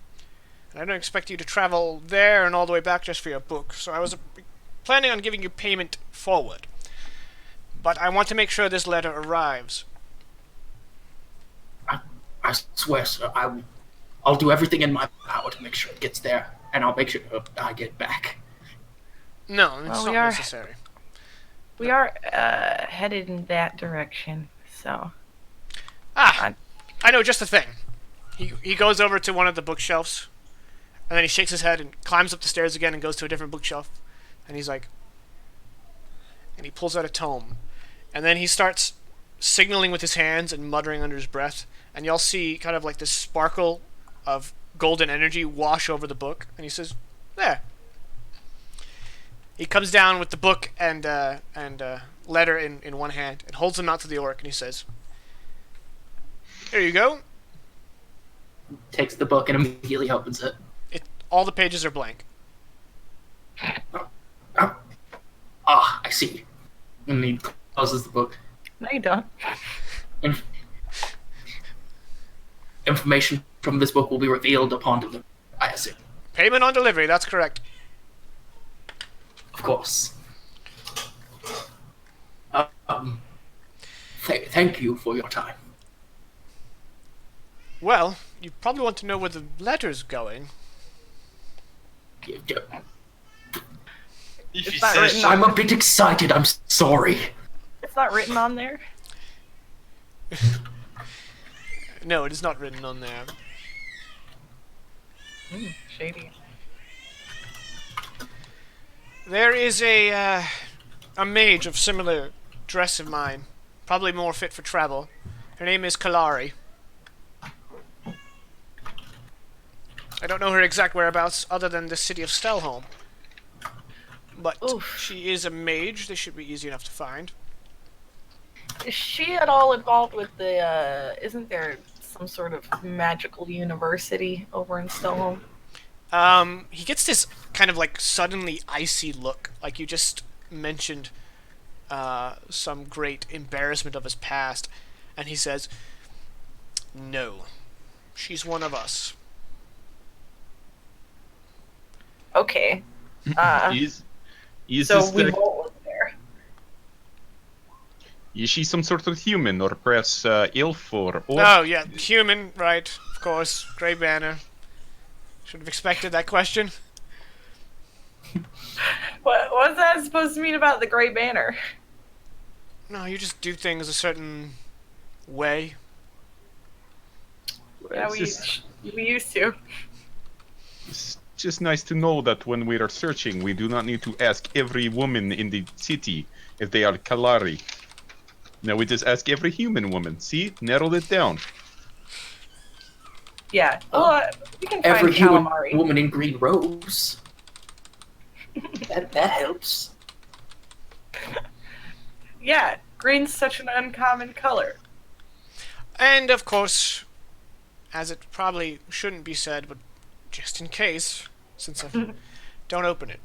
And I don't expect you to travel there and all the way back just for your book, so I was planning on giving you payment forward. But I want to make sure this letter arrives. I swear, sir, I'll do everything in my power to make sure it gets there, and I'll make sure I get back. No, it's Well, not necessary. We are headed in that direction, so... I know just the thing. He goes over to one of the bookshelves, and then he shakes his head and climbs up the stairs again and goes to a different bookshelf, and he's like... And he pulls out a tome, and then he starts signaling with his hands and muttering under his breath, and y'all see kind of like this sparkle of golden energy wash over the book, and he says, "There." He comes down with the book and letter in one hand and holds them out to the orc, and he says, "Here you go." Takes the book and immediately opens it. All the pages are blank. I see. And he closes the book. No, you don't. Information from this book will be revealed upon delivery, I assume. Payment on delivery, that's correct. Of course. Thank you for your time. Well, you probably want to know where the letter's going. If he It's not says written on- I'm a bit excited, I'm sorry. It's not written on there. No, it is not written on there. Shady. There is a mage of similar dress of mine, probably more fit for travel. Her name is Kalari. I don't know her exact whereabouts other than the city of Stelholm. But Oof. she is a mage. They should be easy enough to find. Is she at all involved with the, isn't there some sort of magical university over in Stelholm? He gets this kind of like suddenly icy look, like you just mentioned some great embarrassment of his past, and he says, "No, she's one of us." Okay. Is So this we the, won't look there. is she some sort of human or perhaps elf or orc? Oh yeah, human, right? Of course, Grey Banner. Should have expected that question. What's that supposed to mean about the Grey Banner? No, you just do things a certain way. Yeah, It's we used to. It's just nice to know that when we are searching, we do not need to ask every woman in the city if they are Kalari. Now we just ask every human woman. See? Narrowed it down. Yeah. Well, we can find Every human calamari. woman in green robes. that helps. Yeah, green's such an uncommon color. And of course, as it probably shouldn't be said, but just in case, since don't open it.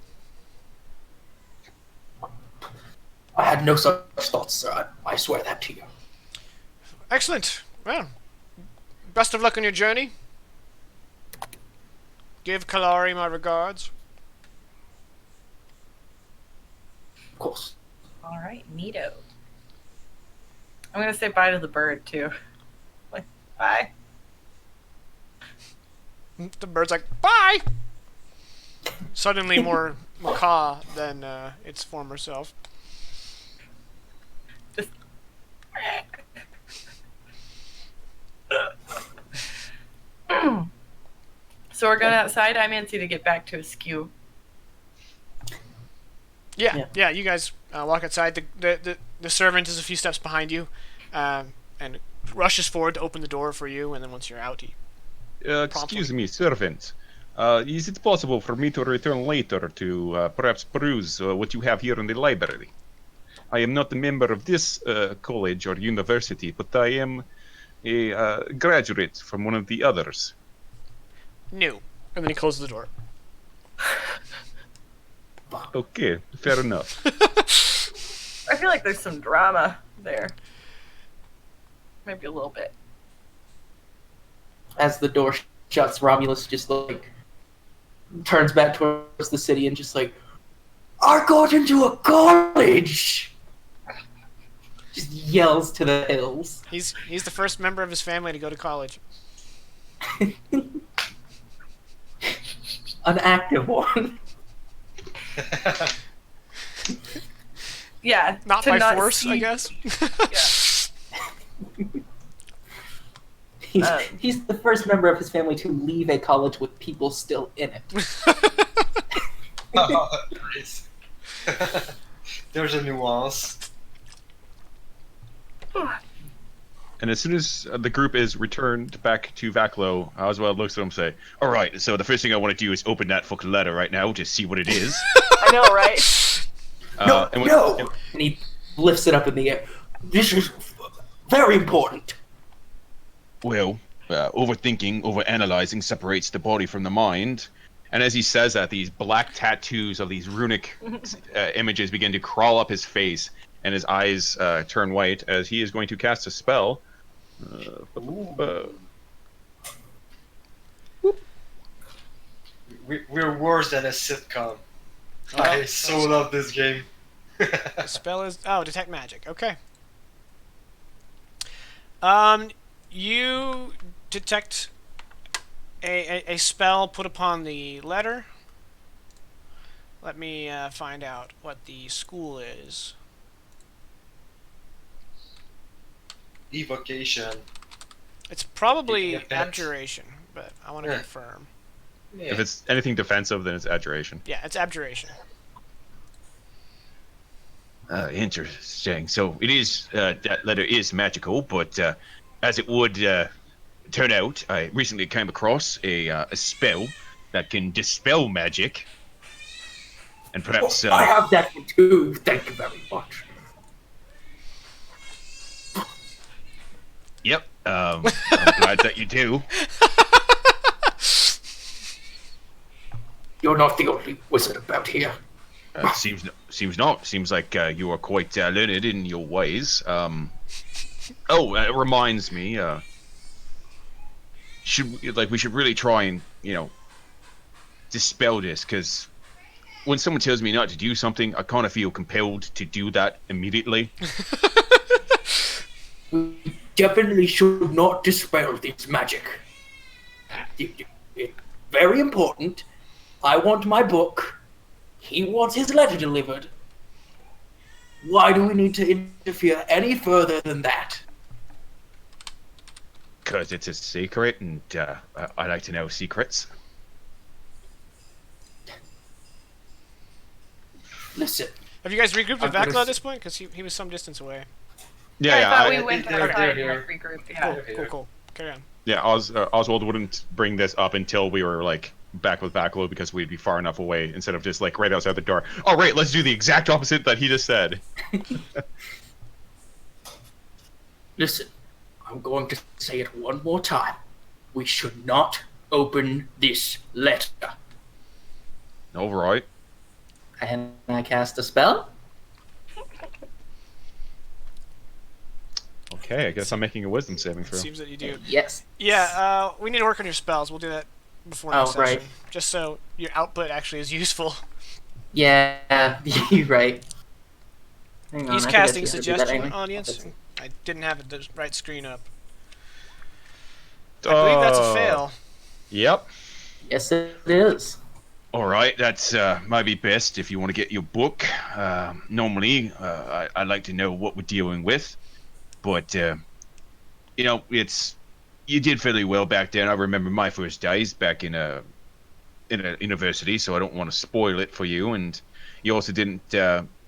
I had no such thoughts, sir. I swear that to you. Excellent. Well, best of luck on your journey. Give Kalari my regards. Of course. All right, neato. I'm gonna say bye to the bird too. Like, bye. The bird's like, "Bye!" Suddenly more macaw than its former self. Just. So we're going outside. I'm antsy to get back to Askew. Yeah. You guys walk outside. The servant is a few steps behind you, and rushes forward to open the door for you. And then once you're out, he Excuse me, servant. Is it possible for me to return later to perhaps peruse what you have here in the library? I am not a member of this college or university, but I am a graduate from one of the others. no. And then he closes the door. Okay, fair enough. I feel like there's some drama there. Maybe a little bit. As the door shuts, Romulus just like turns back towards the city and just like, I got into a college. just yells to the hills. He's the first member of his family to go to college. An active one. Yeah. Not to by force, see- I guess. He's the first member of his family to leave a college with people still in it. Oh, nice. There's a nuance. And as soon as the group is returned back to Vaclo, Oswald looks at him and say, "All right, so the first thing I want to do is open that fucking letter right now to see what it is." I know, right? No! And he lifts it up in the air. This is very important. Well, overthinking, overanalyzing separates the body from the mind. And as he says that, these black tattoos of these runic images begin to crawl up his face, and his eyes turn white as he is going to cast a spell. We're worse than a sitcom. Oh, I so love this game. The spell is detect magic. Okay. You detect a spell put upon the letter. Let me find out what the school is. Evocation. It's probably Yeah, abjuration, but I want to Yeah. confirm. Yeah. If it's anything defensive, then it's adjuration. Yeah, it's abjuration. Interesting. So it is, that letter is magical, but as it would turn out, I recently came across a spell that can dispel magic. And perhaps... I have that one too. Thank you very much. Yep. I'm glad that you do. You're not the only wizard about here. Seems not. Seems like you are quite learned in your ways. It reminds me. We should really try and dispel this, because when someone tells me not to do something, I kind of feel compelled to do that immediately. We definitely should not dispel this magic. It's very important. I want my book. He wants his letter delivered. Why do we need to interfere any further than that? Because it's a secret, and I like to know secrets. Listen, Have you guys regrouped with I'm gonna Vaclav at s- this point? Because he was some distance away. I thought we I- went they're outside here. and like regrouped. Yeah. Cool. Carry on. Yeah, Oswald wouldn't bring this up until we were back with Backlow, because we'd be far enough away instead of just right outside the door. All right, let's do the exact opposite that he just said. listen. I'm going to say it one more time. We should not open this letter. All right. And I cast a spell? Okay, I guess I'm making a wisdom saving It throw. seems that you do. Yes. Yeah, we need to work on your spells. We'll do that before next Oh, right. session. Just so your output actually is useful. Yeah, you're right. Hang on, He's I think I casting should do that suggestion, anyway. audience. I didn't have the right screen up. I believe that's a fail. Yep. Yes, it is. All right, that's might be best if you want to get your book. Normally, I like to know what we're dealing with, but it's you did fairly well back then. I remember my first days back in a university, so I don't want to spoil it for you. And you also didn't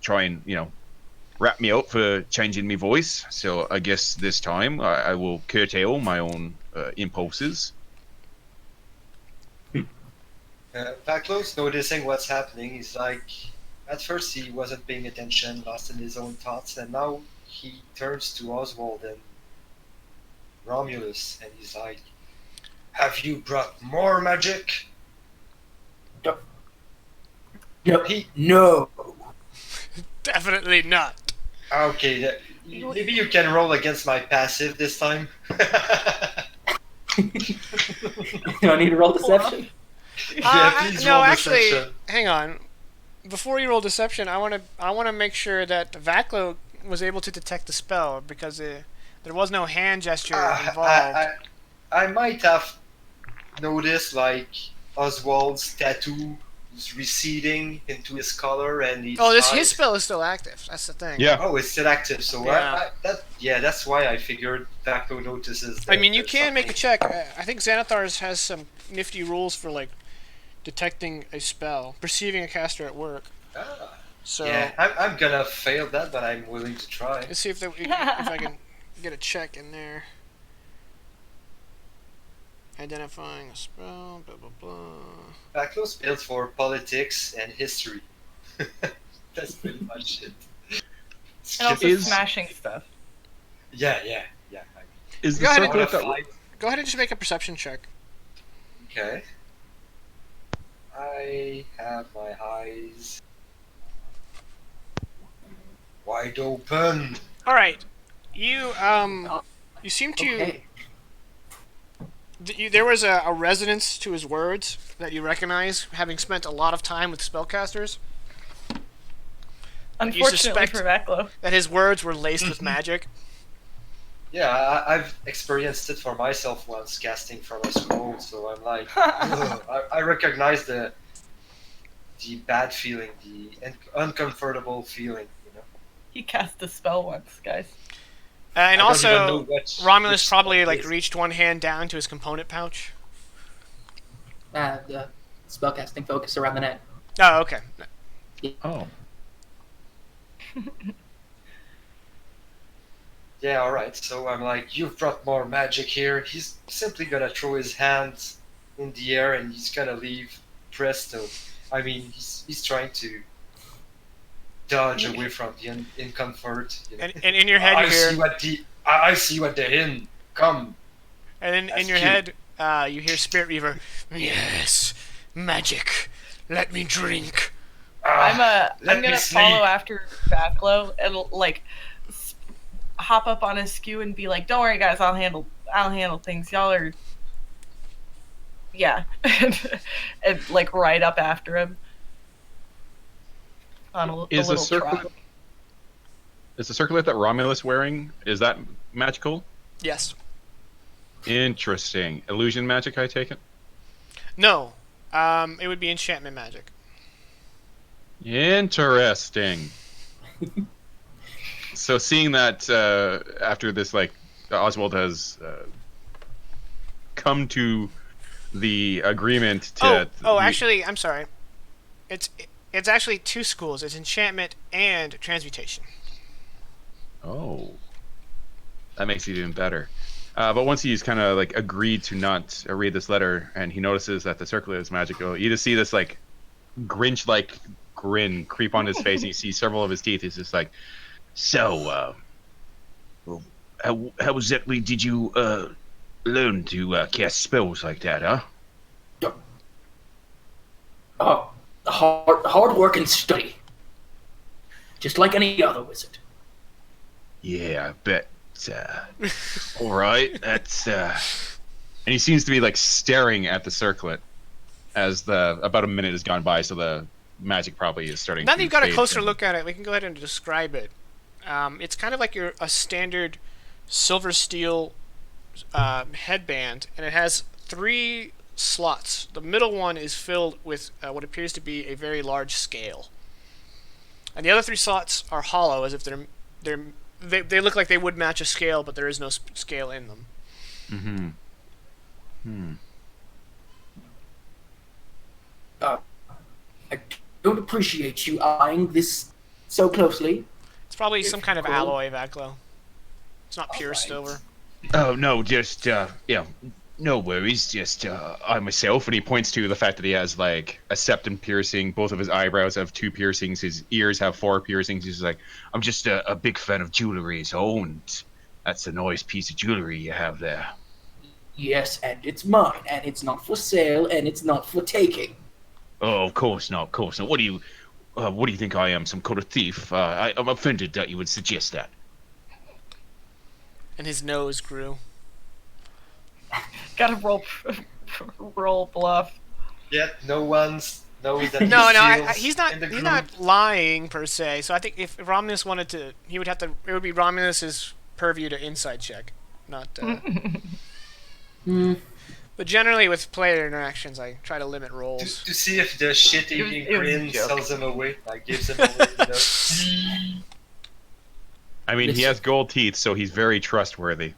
try and wrap me out for changing my voice. So I guess this time I will curtail my own impulses. Vaclo's noticing what's happening. He's like, at first he wasn't paying attention, lost in his own thoughts, and now he turns to Oswald and Romulus, and he's like, "Have you brought more magic?" No. He- No. Definitely not. Okay, maybe you can roll against my passive this time. Do I need to roll deception? Please no, roll actually, deception. hang on. Before you roll deception, I want to make sure that Vaclo was able to detect the spell because there was no hand gesture Ah, involved. I might have noticed like Oswald's tattoo is receding into his collar and his Oh, his eyes. spell is still active. That's the thing. Yeah. Oh, it's still active. So Yeah. that's why I figured Vaclo notices. I That mean, you there's can make a something- check. I think Xanathar's has some nifty rules for like detecting a spell, perceiving a caster at work. Ah, So yeah, I'm gonna fail that, but I'm willing to try. let's see if I can get a check in there. Identifying a spell, blah blah blah. Vaclo's built for politics and history. That's pretty much it. And also Is- smashing stuff. Yeah. Is the Go ahead I and- wanna circlet that fight. Go ahead and just make a perception check. Okay. I have my eyes wide open. All right, you seem to. Okay. There was a resonance to his words that you recognize, having spent a lot of time with spellcasters. Unfortunately suspect- for Vaclo. That his words were laced with magic. Yeah, I've experienced it for myself once casting from a scroll, so I'm like, ugh. I recognize the bad feeling, the uncomfortable feeling, you know. He cast a spell once, guys. And I don't even know also, which Romulus probably spell it like is. reached one hand down to his component pouch. The spellcasting focus around the neck. Oh, okay. Oh. Yeah, alright, so I'm like, you've brought more magic here. He's simply gonna throw his hands in the air and he's gonna leave presto. I mean, he's trying to dodge away from the incomfort. You know? And in your head you hear, I see what they're in. Come. and in That's your cute. head, you hear Spirit Reaver. Yes, magic. Let me drink. I'm let me gonna sleep. follow after Vaclo and like hop up on his skew and be like, "Don't worry, guys. I'll handle things. Y'all are." Yeah, and like ride up after him on a Is the little circlet trot. is the circlet that Romulus wearing, is that magical? Yes. Interesting. Illusion magic, I take it? No. It would be enchantment magic. Interesting. So seeing that after this, like, Oswald has come to the agreement to... Actually, I'm sorry. It's actually two schools. It's enchantment and transmutation. Oh. That makes it even better. But once he's kind of, like, agreed to not read this letter, and he notices that the circlet is magical, you just see this, like, Grinch-like grin creep on his face, and you see several of his teeth. He's just like, so, how exactly did you learn to cast spells like that, huh? Hard work and study. Just like any other wizard. Yeah, I bet. All right, that's. And he seems to be like staring at the circlet as about a minute has gone by, so the magic probably is starting. Now to that you've got a fade closer from- look at it, we can go ahead and describe it. It's kind of like a standard silver steel headband, and it has 3 slots. The middle one is filled with what appears to be a very large scale, and the other 3 slots are hollow, as if they look like they would match a scale, but there is no scale in them. Mm-hmm. Hmm. I don't appreciate you eyeing this so closely. It's probably some kind of Cool. alloy, Vaclo. It's not pure Alright. silver. Oh no, just yeah, no worries. Just I myself, and he points to the fact that he has like a septum piercing. Both of his eyebrows have 2 piercings. His ears have 4 piercings. He's like, I'm just a big fan of jewelry, so and that's a nice piece of jewelry you have there. Yes, and it's mine, and it's not for sale, and it's not for taking. Oh, of course not, of course not. What do you think I am, some kind of thief? I'm offended that you would suggest that. And his nose grew. Gotta roll bluff. Yet no one's knows that No, he's he's in the he's group. not lying per se. So I think if Romulus wanted to, he would have to. It would be Romulus's purview to inside check, not. Hmm. But generally, with player interactions, I try to limit To, rolls. to see if the shit-eating It was a grin joke. sells him away, like gives him away, you know. I mean, he Listen. has gold teeth, so he's very trustworthy.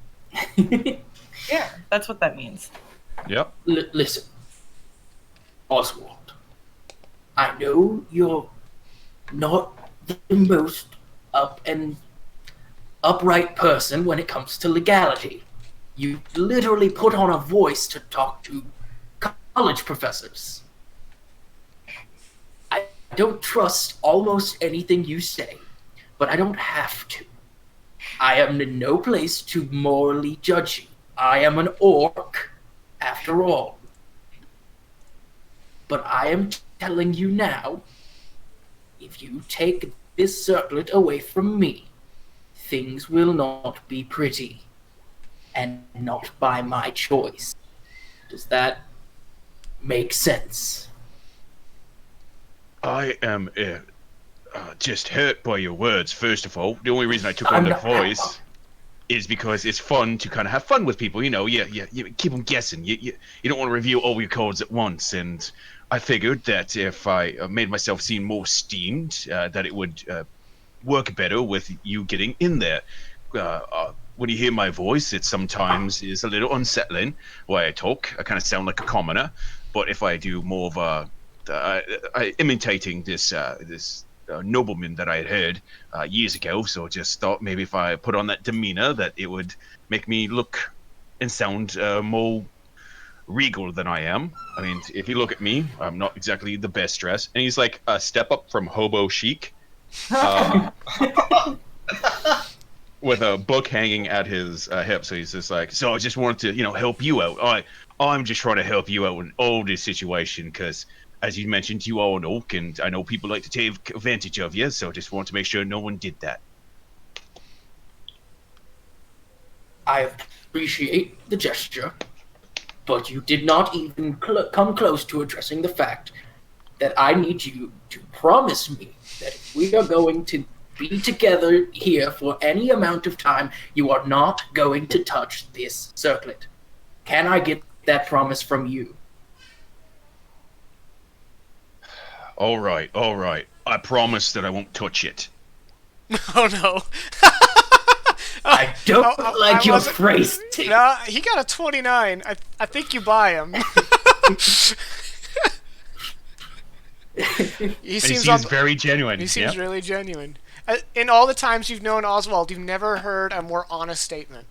Yeah, that's what that means. Yep. Listen, Oswald. I know you're not the most upright person when it comes to legality. You literally put on a voice to talk to college professors. I don't trust almost anything you say, but I don't have to. I am in no place to morally judge you. I am an orc, after all. But I am telling you now, if you take this circlet away from me, things will not be pretty. And not by my choice. Does that make sense? I am just hurt by your words, first of all. The only reason I took on the voice is because it's fun to kind of have fun with people. You know, you keep them guessing. You don't want to review all your cards at once. And I figured that if I made myself seem more steamed, that it would work better with you getting in there. When you hear my voice, it sometimes is a little unsettling the way I talk. I kind of sound like a commoner. But if I do more of imitating this nobleman that I had heard years ago, so I just thought maybe if I put on that demeanor, that it would make me look and sound more regal than I am. I mean, if you look at me, I'm not exactly the best dressed. And he's like a step up from hobo chic. With a book hanging at his hip, so he's just like, so I just wanted to, help you out. I'm just trying to help you out in all this situation, because as you mentioned, you are an orc, and I know people like to take advantage of you, so I just want to make sure no one did that. I appreciate the gesture, but you did not even come close to addressing the fact that I need you to promise me that if we are going to be together here for any amount of time, you are not going to touch this circlet. Can I get that promise from you? All right. I promise that I won't touch it. Oh no. I don't like your wasn't- phrase. No, he got a 29. I think you buy him. He He seems seems very genuine. He seems Yep. really genuine. In all the times you've known Oswald, you've never heard a more honest statement.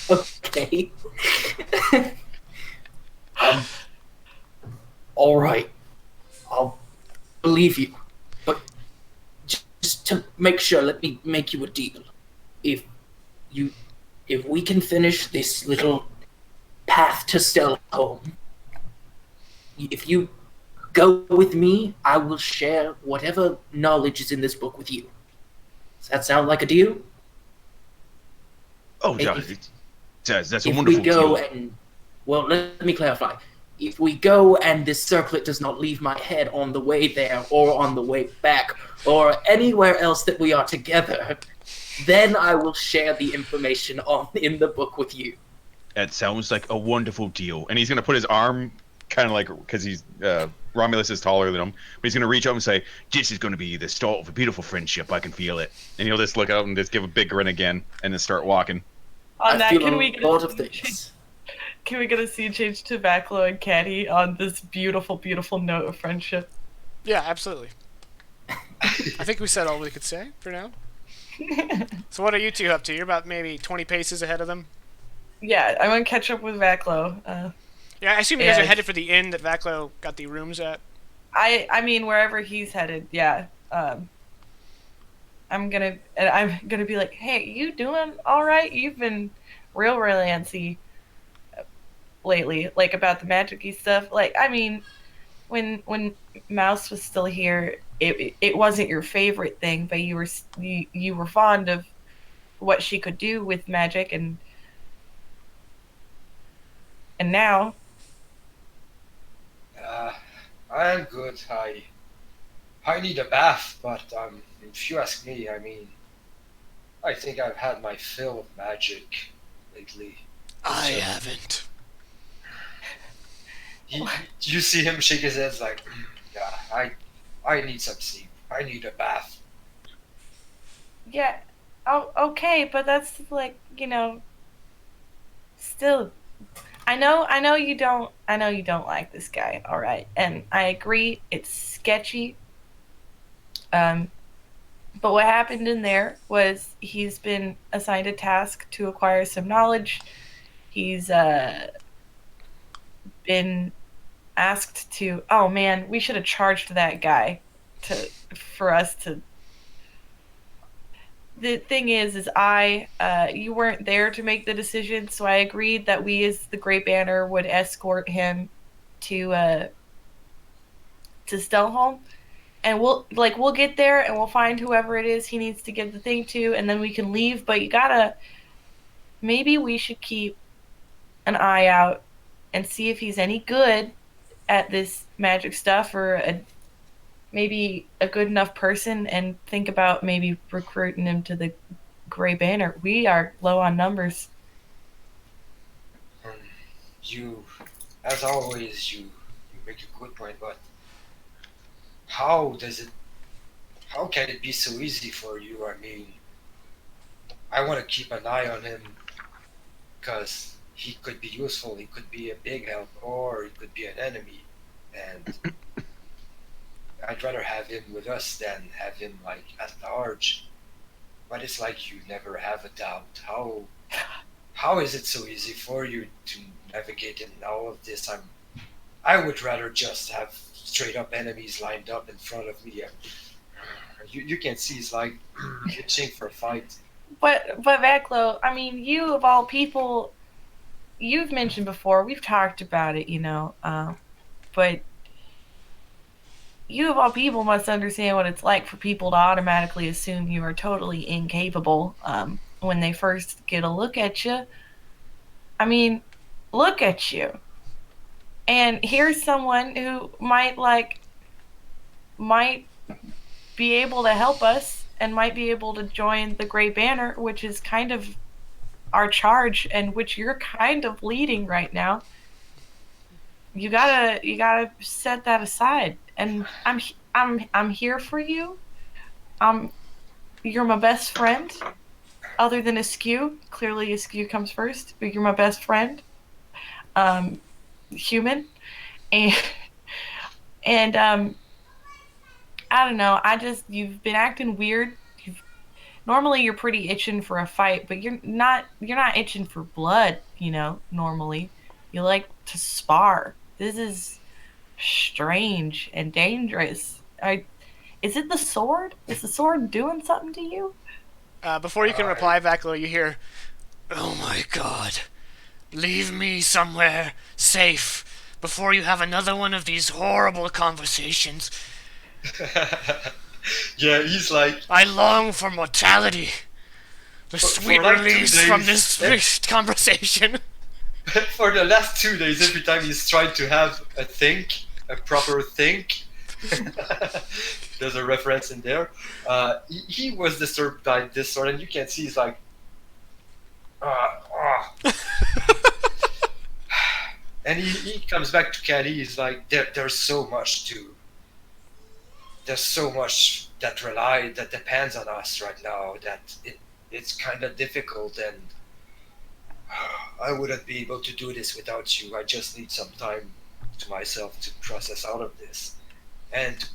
Okay. All right. I'll believe you. But just to make sure, let me make you a deal. If we can finish this little path to Stelholm, if you go with me, I will share whatever knowledge is in this book with you. Does that sound like a deal? Oh, If- that's a If wonderful we go deal. and, well, let me clarify. If we go and this circlet does not leave my head on the way there or on the way back or anywhere else that we are together, then I will share the information in the book with you. That sounds like a wonderful deal. And he's gonna put his arm kind of like, because he's Romulus is taller than him, but he's gonna reach up and say, "This is gonna be the start of a beautiful friendship. I can feel it." And he'll just look out and just give a big grin again, and then start walking. On I that, feel can a we get lot of things. Can we get a scene change to Vaklo and Caddy on this beautiful, beautiful note of friendship? Yeah, absolutely. I think we said all we could say for now. So what are you two up to? You're about maybe 20 paces ahead of them? Yeah, I want to catch up with Vaklo. Yeah, I assume you guys are Yeah. headed for the inn that Vaklo got the rooms at. I mean, wherever he's headed, yeah. I'm gonna be like, hey, you doing all right? You've been real antsy lately, like about the magic-y stuff. Like, I mean, when Mouse was still here, it wasn't your favorite thing, but you were fond of what she could do with magic, and now. I'm good. I need a bath, but if you ask me, I mean, I think I've had my fill of magic lately. I So- haven't. You see him shake his head like, yeah, I need some sleep. I need a bath. Yeah. Oh, okay, but that's like, still. I know you don't. I know you don't like this guy. All right, and I agree. It's sketchy. Um, but what happened in there was he's been assigned a task to acquire some knowledge. He's been asked to. Oh man, we should have charged that guy for us to. The thing is I you weren't there to make the decision, so I agreed that we as the Great Banner would escort him to Stelholm, and we'll get there and we'll find whoever it is he needs to give the thing to, and then we can leave. But you gotta, maybe we should keep an eye out and see if he's any good at this magic stuff, or maybe a good enough person, and think about maybe recruiting him to the Grey Banner. We are low on numbers. Um, you, as always, you make a good point, but how does it? How can it be so easy for you? I mean, I want to keep an eye on him because he could be useful. He could be a big help, or he could be an enemy, and I'd rather have him with us than have him like at large. But it's like you never have a doubt. How is it so easy for you to navigate in all of this? I would rather just have straight up enemies lined up in front of me. You can see he's like itching for a fight. But Vaclo, I mean, you of all people, you've mentioned before. We've talked about it, but you of all people must understand what it's like for people to automatically assume you are totally incapable when they first get a look at you. I mean, look at you. And here's someone who might be able to help us and might be able to join the Great Banner, which is kind of our charge and which you're kind of leading right now. You gotta set that aside. And I'm here for you. You're my best friend. Other than Askew, clearly Askew comes first, but you're my best friend. Human. And I don't know. You've been acting weird. Normally you're pretty itching for a fight, but you're not itching for blood, normally. You like to spar. This is strange and dangerous. Is it the sword? Is the sword doing something to you? Before you can reply, Vaclo, you hear, "Oh my god. Leave me somewhere safe before you have another one of these horrible conversations. Yeah, he's like, I long for mortality. The sweet like 2 release days, from this conversation." for the last 2 days, every time he's trying to have a proper think, there's a reference in there. He was disturbed by this sort, and you can see he's like, and he comes back to Caddy. He's like, there's so much that depends on us right now that it's kind of difficult, and I wouldn't be able to do this without you. I just need some time to myself to process out of this. And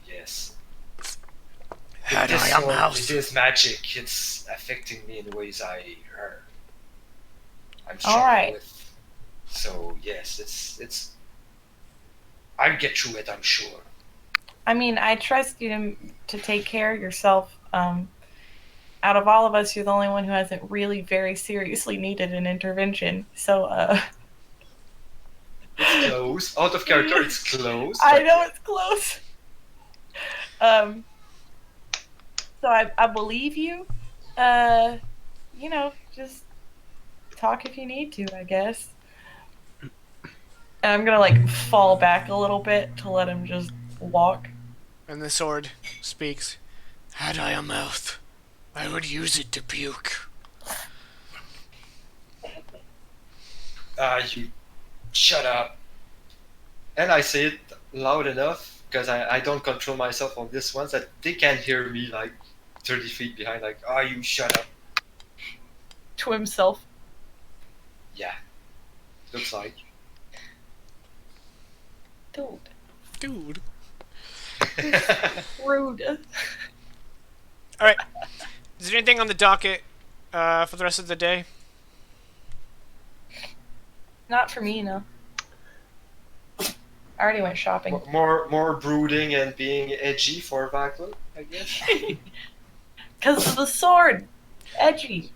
yes, And this I am sword, house. it is magic. It's affecting me in ways I'm All struggling right. with. So yes, it's. I'll get through it, I'm sure. I mean, I trust you to take care of yourself. Out of all of us, you're the only one who hasn't really very seriously needed an intervention. So, It's close. Out of character, it's close. I know it's close. So I believe you. Just talk if you need to, I guess. And I'm gonna like fall back a little bit to let him just walk. And the sword speaks. Had I a mouth, I would use it to puke. You shut up. And I say it loud enough because I don't control myself on this one that they can hear me like 30 feet behind. Like, you shut up. To himself. Yeah, looks like. Dude. Dude. Rude. Alright. Is there anything on the docket for the rest of the day? Not for me, no. I already went shopping. More brooding and being edgy for Vaklo, I guess. Because of the sword. Edgy.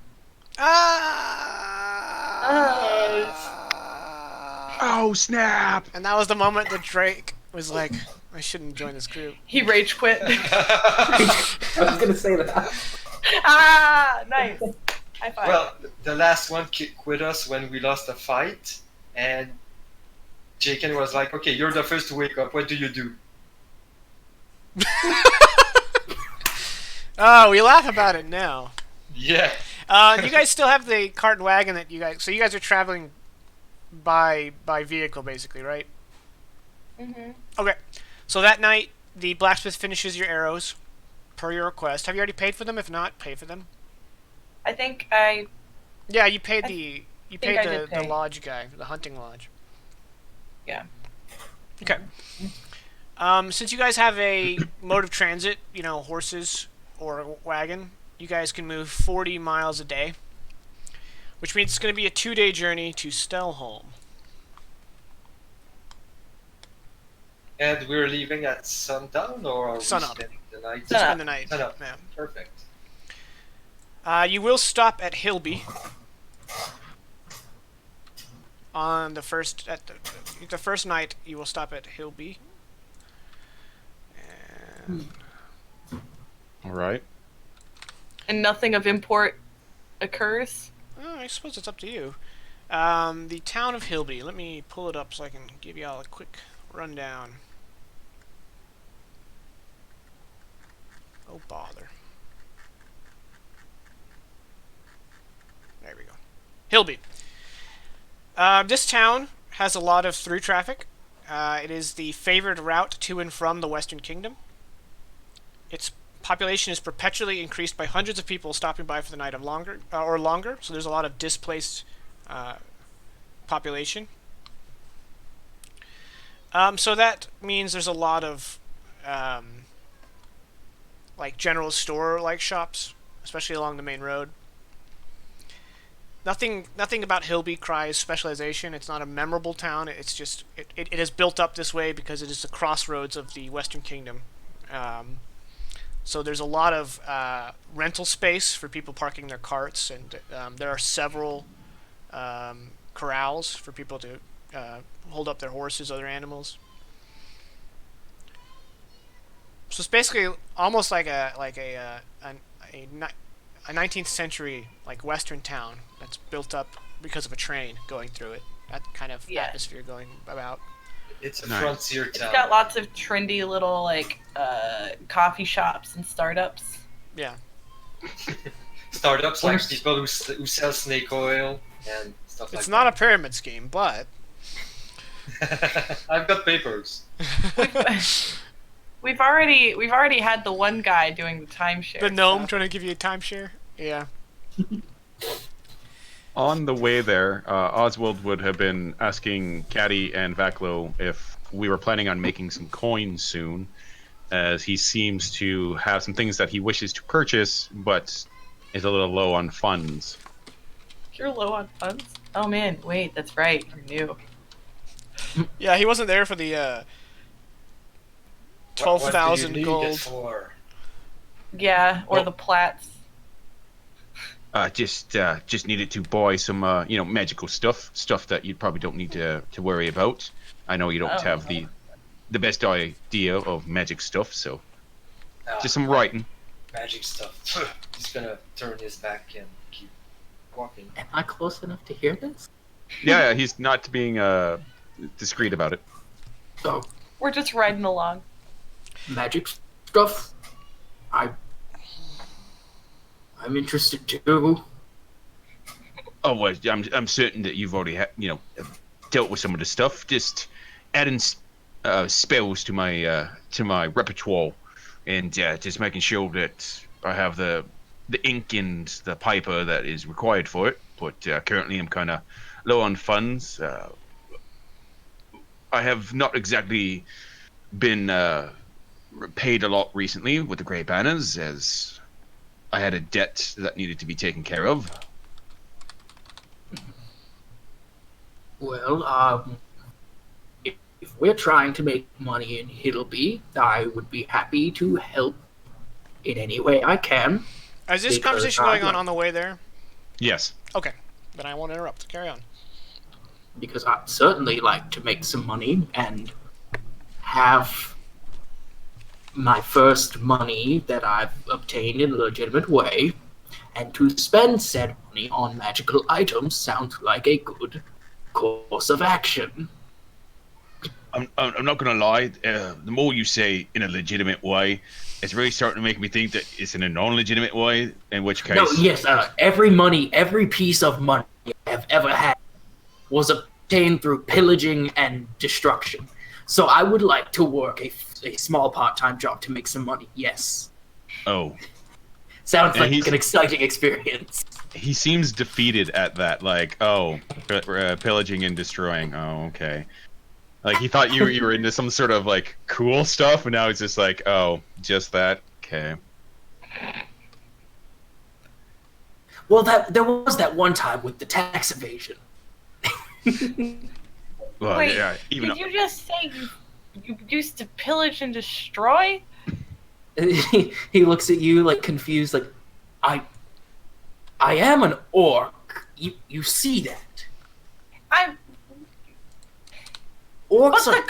Oh snap! And that was the moment that Drake was like, I shouldn't join this group. He rage quit. I was gonna say that. Nice. High five. Well, the last one quit us when we lost a fight, and Jaken was like, okay, you're the first to wake up, what do you do? Oh, we laugh about it now. Yeah. You guys still have the cart and wagon that you guys... So you guys are traveling by vehicle, basically, right? Mm-hmm. Okay. So that night, the blacksmith finishes your arrows, per your request. Have you already paid for them? If not, pay for them. I think I... Yeah, you paid I the... You think paid I the did pay. lodge guy, the hunting lodge. Yeah. Okay. Since you guys have a mode of transit, you know, horses or a wagon, you guys can move 40 miles a day, which means it's going to be a 2-day journey to Stelholm. And we're leaving at sundown, or are Sun we up. spending the night? Sun up. Spend the night. Sun up. Yeah. Perfect. You will stop at Hilby on the first the first night. You will stop at Hilby. And All right. And nothing of import occurs? I suppose it's up to you. The town of Hilby. Let me pull it up so I can give you all a quick rundown. Oh bother. There we go. Hilby. This town has a lot of through traffic. It is the favored route to and from the Western Kingdom. Its population is perpetually increased by hundreds of people stopping by for the night of longer. So there's a lot of displaced population. So that means there's a lot of like general store like shops, especially along the main road. Nothing about Hilby cries specialization. It's not a memorable town. It's just it is built up this way because it is the crossroads of the Western Kingdom. So there's a lot of rental space for people parking their carts, and there are several corrals for people to hold up their horses, other animals. So it's basically almost like a 19th century like Western town that's built up because of a train going through it. That kind of atmosphere going about. It's a Nice. frontier It's town. got lots of trendy little like coffee shops and startups. Yeah. Startups like people who sell snake oil and stuff like It's not a pyramid scheme, but that. I've got papers. We've already had the one guy doing the timeshare. the gnome so- trying to give you a timeshare. Yeah. On the way there, Oswald would have been asking Caddy and Vaklo if we were planning on making some coins soon, as he seems to have some things that he wishes to purchase, but is a little low on funds. You're low on funds? Oh man, wait, that's right. You're new. Yeah, he wasn't there for the What 12,000 do you need gold. it for? Yeah, or Well- the plats. Just needed to buy some, magical stuff that you probably don't need to worry about. I know you don't Oh. have the best idea of magic stuff, so just some Ah, writing. magic stuff. He's gonna turn his back and keep walking. Am I close enough to hear this? Yeah, he's not being discreet about it. So, We're just riding along. magic stuff. I'm interested too. Oh, well, I'm certain that you've already dealt with some of the stuff. Just adding spells to my repertoire, and just making sure that I have the ink and the paper that is required for it. But currently, I'm kind of low on funds. I have not exactly been paid a lot recently with the Grey Banners, as I had a debt that needed to be taken care of. Well, if we're trying to make money in Hiddleby, I would be happy to help in any way I can. Is this conversation going on the way there? Yes. Okay. Then I won't interrupt. Carry on. Because I'd certainly like to make some money and have my first money that I've obtained in a legitimate way, and to spend said money on magical items sounds like a good course of action. I'm not gonna lie. The more you say in a legitimate way, it's really starting to make me think that it's in a non-legitimate way. In which case, No, yes, every piece of money I've ever had was obtained through pillaging and destruction. So I would like to work a small part-time job to make some money. Yes. Oh. Sounds like an exciting experience. He seems defeated at that. Like, pillaging and destroying. Oh, okay. Like he thought you were into some sort of like cool stuff, and now it's just like, oh, just that. Okay. Well, there was that one time with the tax evasion. Well, Wait, yeah. did you just say you used to pillage and destroy? He looks at you like confused, like, I am an orc. You see that? Orcs are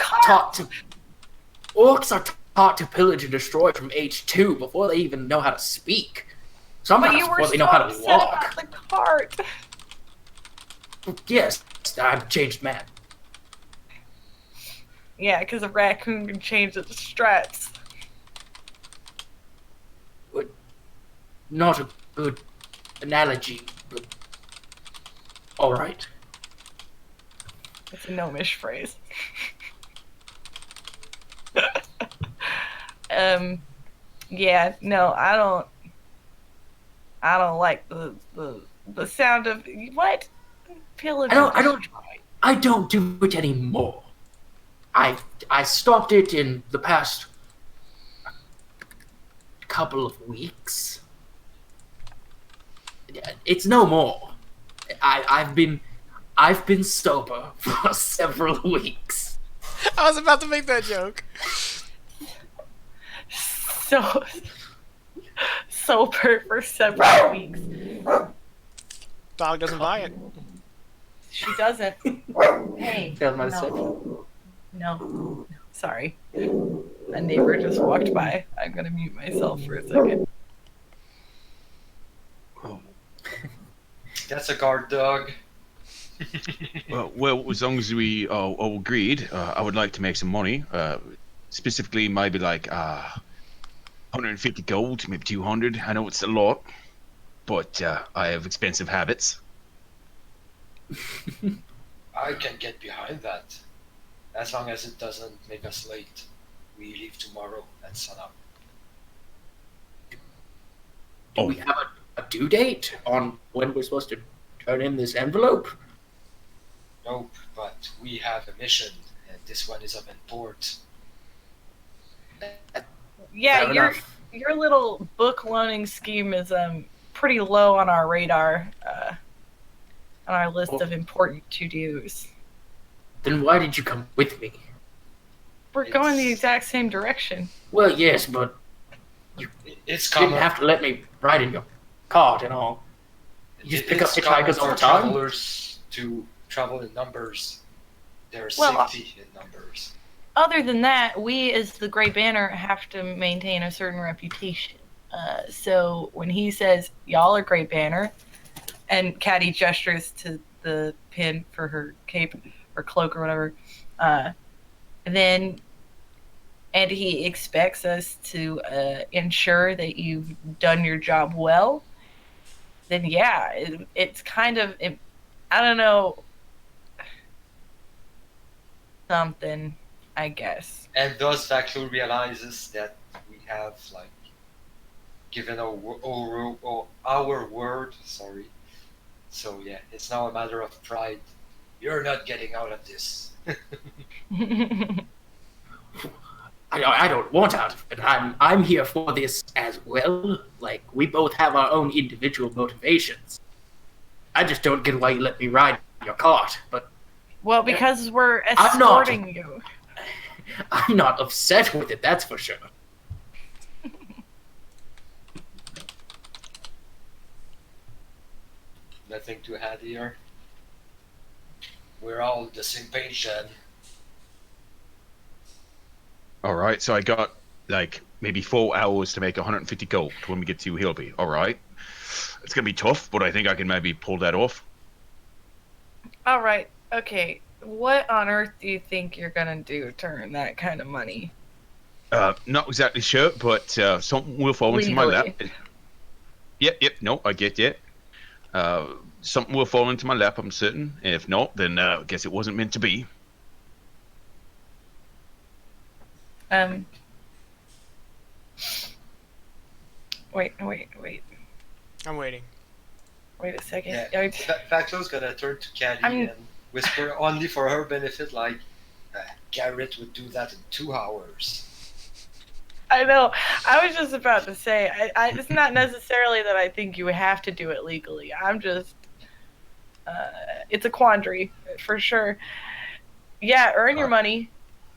taught to pillage and destroy from age 2 before they even know how to speak. Sometimes before they know how to walk. About the cart. Yes, I've changed man. Yeah, because a raccoon can change its strats. Not a good analogy, but all right. It's a gnomish phrase. Yeah, no, I don't like the sound of what? Pillage. I don't do it anymore. I stopped it in the past couple of weeks. It's no more. I've been sober for several weeks. I was about to make that joke. So sober for several weeks. Dog doesn't buy it. She doesn't. Hey. No. Sorry. A neighbor just walked by. I'm gonna mute myself for a second. That's a guard dog. Well, as long as we all agreed, I would like to make some money. Specifically, maybe like 150 gold, maybe 200. I know it's a lot, but I have expensive habits. I can get behind that. As long as it doesn't make us late. We leave tomorrow at sunup. Do we have a due date on when we're supposed to turn in this envelope? Nope, but we have a mission, and this one is up in port. Yeah, your little book loaning scheme is pretty low on our radar, on our list of important to-dos. Then why did you come with me? We're going the exact same direction. Well, yes, but you didn't have to let me ride in your cart and all. You just pick up hitchhikers all the time? Travelers to travel in numbers. There's safety in numbers. Other than that, we as the Grey Banner have to maintain a certain reputation. So when he says, y'all are Grey Banner, and Caddy gestures to the pin for her cape, or cloak or whatever. And then, and he expects us to ensure that you've done your job well. Then yeah, it's kind of, I don't know, something, I guess. And thus Vaclo realizes that we have like given our word. Sorry. So yeah, it's now a matter of pride. You're not getting out of this. I don't want out of it. I'm here for this as well. Like, we both have our own individual motivations. I just don't get why you let me ride your cart, but Well, because we're I'm not. escorting you. I'm not upset with it, that's for sure. Nothing to add here. We're all the same patient. All right, so I got like maybe 4 hours to make 150 gold when we get to Hilby. All right, it's gonna be tough, but I think I can maybe pull that off. All right. Okay. What on earth do you think you're gonna do to earn that kind of money? Not exactly sure, but something will fall into my lap. Legally. Yep, no, I get it. Something will fall into my lap, I'm certain. If not, then I guess it wasn't meant to be. Wait. I'm waiting. Wait a second. Yeah. Vaclo's gonna turn to Caddy and whisper only for her benefit, like, Garrett would do that in 2 hours. I know. I was just about to say, it's not necessarily that I think you have to do it legally. I'm just, it's a quandary for sure. Yeah, earn your money,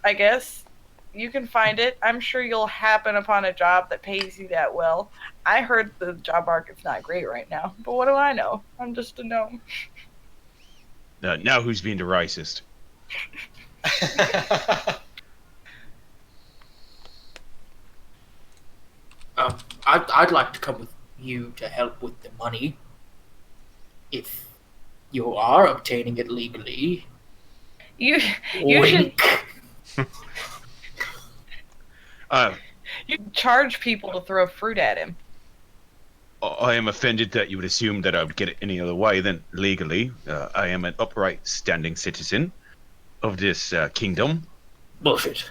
I guess. You can find it. I'm sure you'll happen upon a job that pays you that well. I heard the job market's not great right now, but what do I know? I'm just a gnome. Now who's being the racist? I'd like to come with you to help with the money. If you are obtaining it legally. You should Wink. you charge people to throw fruit at him. I am offended that you would assume that I would get it any other way than legally. I am an upright, standing citizen of this kingdom. Bullshit.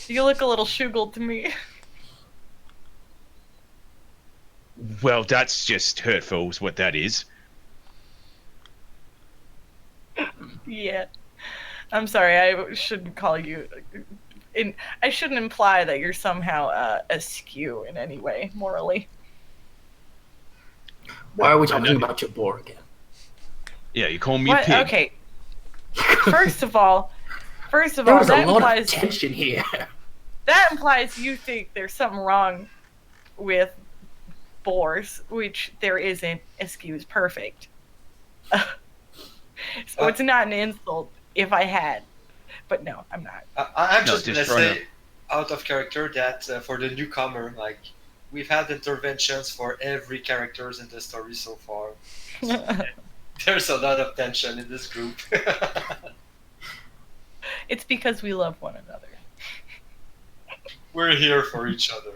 You look a little shuggled to me. Well, that's just hurtful, is what that is. Yeah. I'm sorry, I shouldn't call you... I shouldn't imply that you're somehow askew in any way, morally. Why are we talking about your boar again? Yeah, you call me What? a pig. Okay. First of all, There's that a lot of implies tension here. that implies you think there's something wrong with boars, which there isn't. Askew is perfect. So it's not an insult if I had. But no, I'm not. I'm No, just gonna just trying say, out of character, that for the newcomer, like, we've had interventions for every characters in the story so far. There's a lot of tension in this group. It's because we love one another. We're here for each other.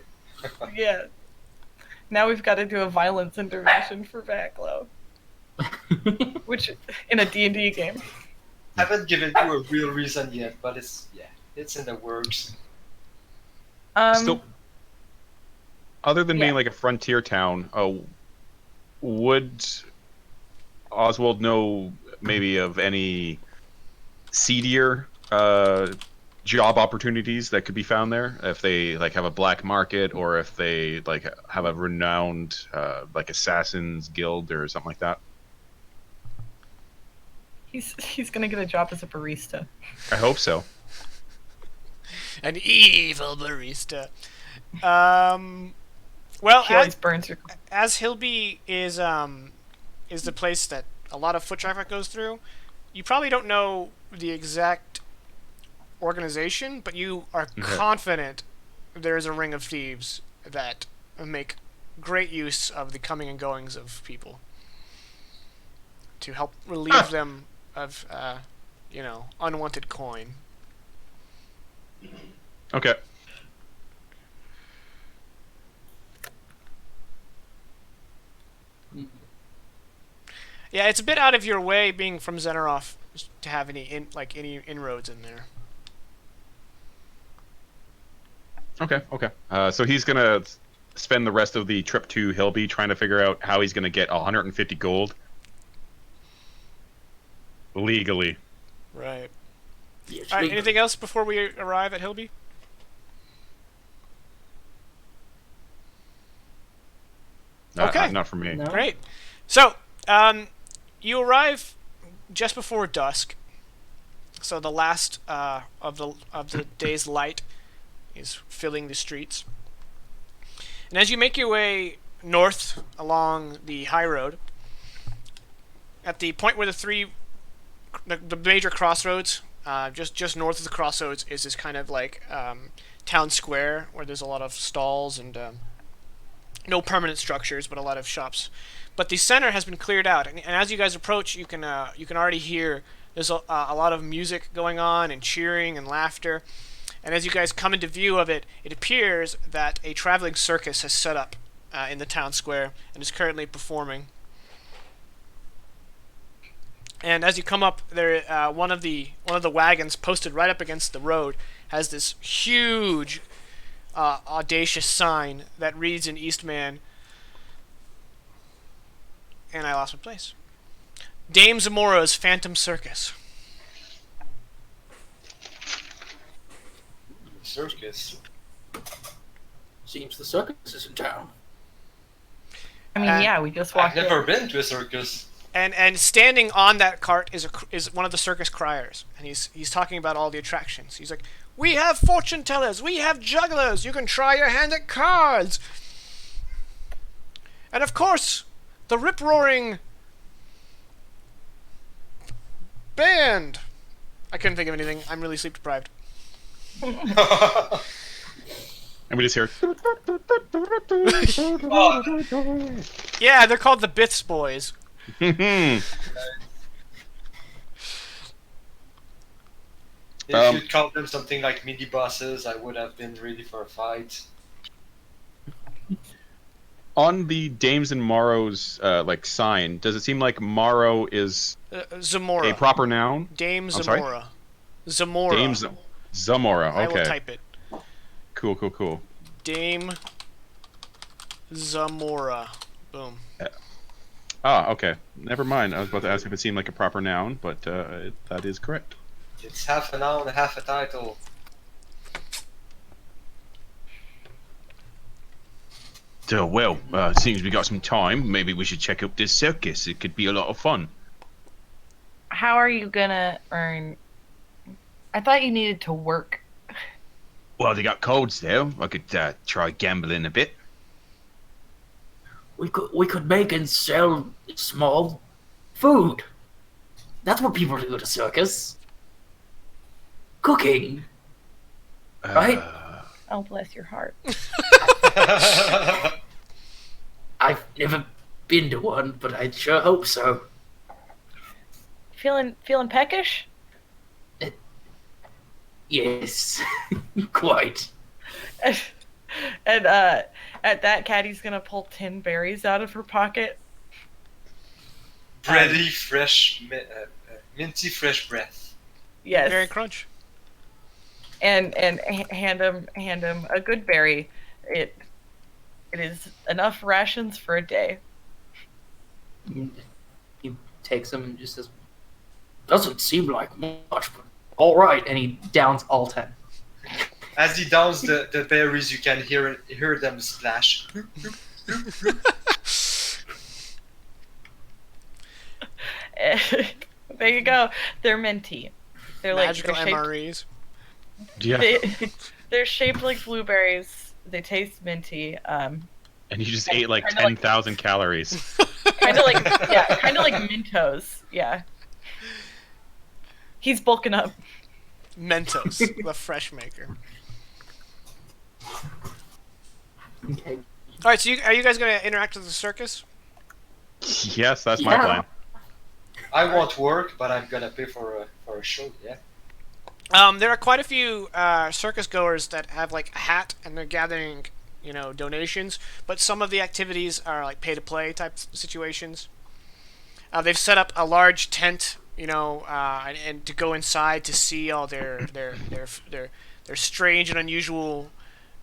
Yeah. Now we've got to do a violence intervention for Vaclo. Which, in a D&D game. Haven't given you a real reason yet, but it's in the works. Still, other than being yeah. like a frontier town, would Oswald know maybe of any seedier job opportunities that could be found there? If they like have a black market, or if they like have a renowned like assassins guild or something like that? He's gonna get a job as a barista. I hope so. An evil barista. Well, He always burns your... as Hilby is the place that a lot of foot traffic goes through, you probably don't know the exact organization, but you are confident there is a ring of thieves that make great use of the coming and goings of people to help relieve them of unwanted coin. Okay. Yeah, it's a bit out of your way, being from Xenorov, to have any inroads in there. Okay. So he's gonna spend the rest of the trip to Hillby trying to figure out how he's gonna get 150 gold legally. Right. Yes, All right. legally. Anything else before we arrive at Hillby? Okay. Not for me. No? Great. So, you arrive just before dusk. So the last of the day's light is filling the streets. And as you make your way north along the high road, at the point where the major crossroads, just north of the crossroads, is this kind of like town square where there's a lot of stalls and no permanent structures, but a lot of shops. But the center has been cleared out, and as you guys approach, you can already hear there's a lot of music going on and cheering and laughter. And as you guys come into view of it, it appears that a traveling circus has set up in the town square and is currently performing. And as you come up, there one of the wagons posted right up against the road has this huge, audacious sign that reads in Eastman. And I lost my place. Dame Zamora's Phantom Circus. Circus. Seems the circus is in town. I mean, yeah, we just I've walked in. never been to a circus. And standing on that cart is one of the circus criers, and he's talking about all the attractions. He's like, "We have fortune tellers, we have jugglers. You can try your hand at cards, and of course, the rip-roaring band." I couldn't think of anything. I'm really sleep deprived. And we just hear. Yeah, they're called the Biths Boys. If you'd call them something like mini bosses, I would have been ready for a fight. On the Dames and Morrow's sign, does it seem like Morrow is Zamora. a proper noun? Dame I'm sorry? Zamora. Zamora. Dame Zamora. I will Okay. type it. Cool. Dame Zamora. Boom. Okay. Never mind. I was about to ask if it seemed like a proper noun, but that is correct. It's half a noun, half a title. So, well, seems we got some time. Maybe we should check out this circus. It could be a lot of fun. How are you gonna earn? I thought you needed to work. Well, they got codes there. I could try gambling a bit. We could make and sell small food. That's what people do at a circus. Cooking. Right? Oh, bless your heart. I've never been to one, but I sure hope so. Feeling peckish? Yes, quite. And at that, Caddy's gonna pull 10 berries out of her pocket. Bready, fresh, minty, fresh breath. Yes. Berry crunch. And hand him a good berry. It is enough rations for a day. He takes them and just says, "Doesn't seem like much, but all right." And he downs all 10. As he downs the berries, you can hear them splash. There you go. They're minty. They're Magical like they're MREs. Yeah. they're shaped like blueberries. They taste minty. And you just ate like Kinda like- 10,000 calories. Kind of like Mentos. Yeah. He's bulking up. Mentos, the fresh maker. Okay. All right, so are you guys going to interact with the circus? Yes, that's my Yeah. plan. I won't work, but I'm gonna pay for a for a show, yeah. There are quite a few circus goers that have like a hat and they're gathering, donations. But some of the activities are like pay to play type situations. They've set up a large tent, and to go inside to see all their strange and unusual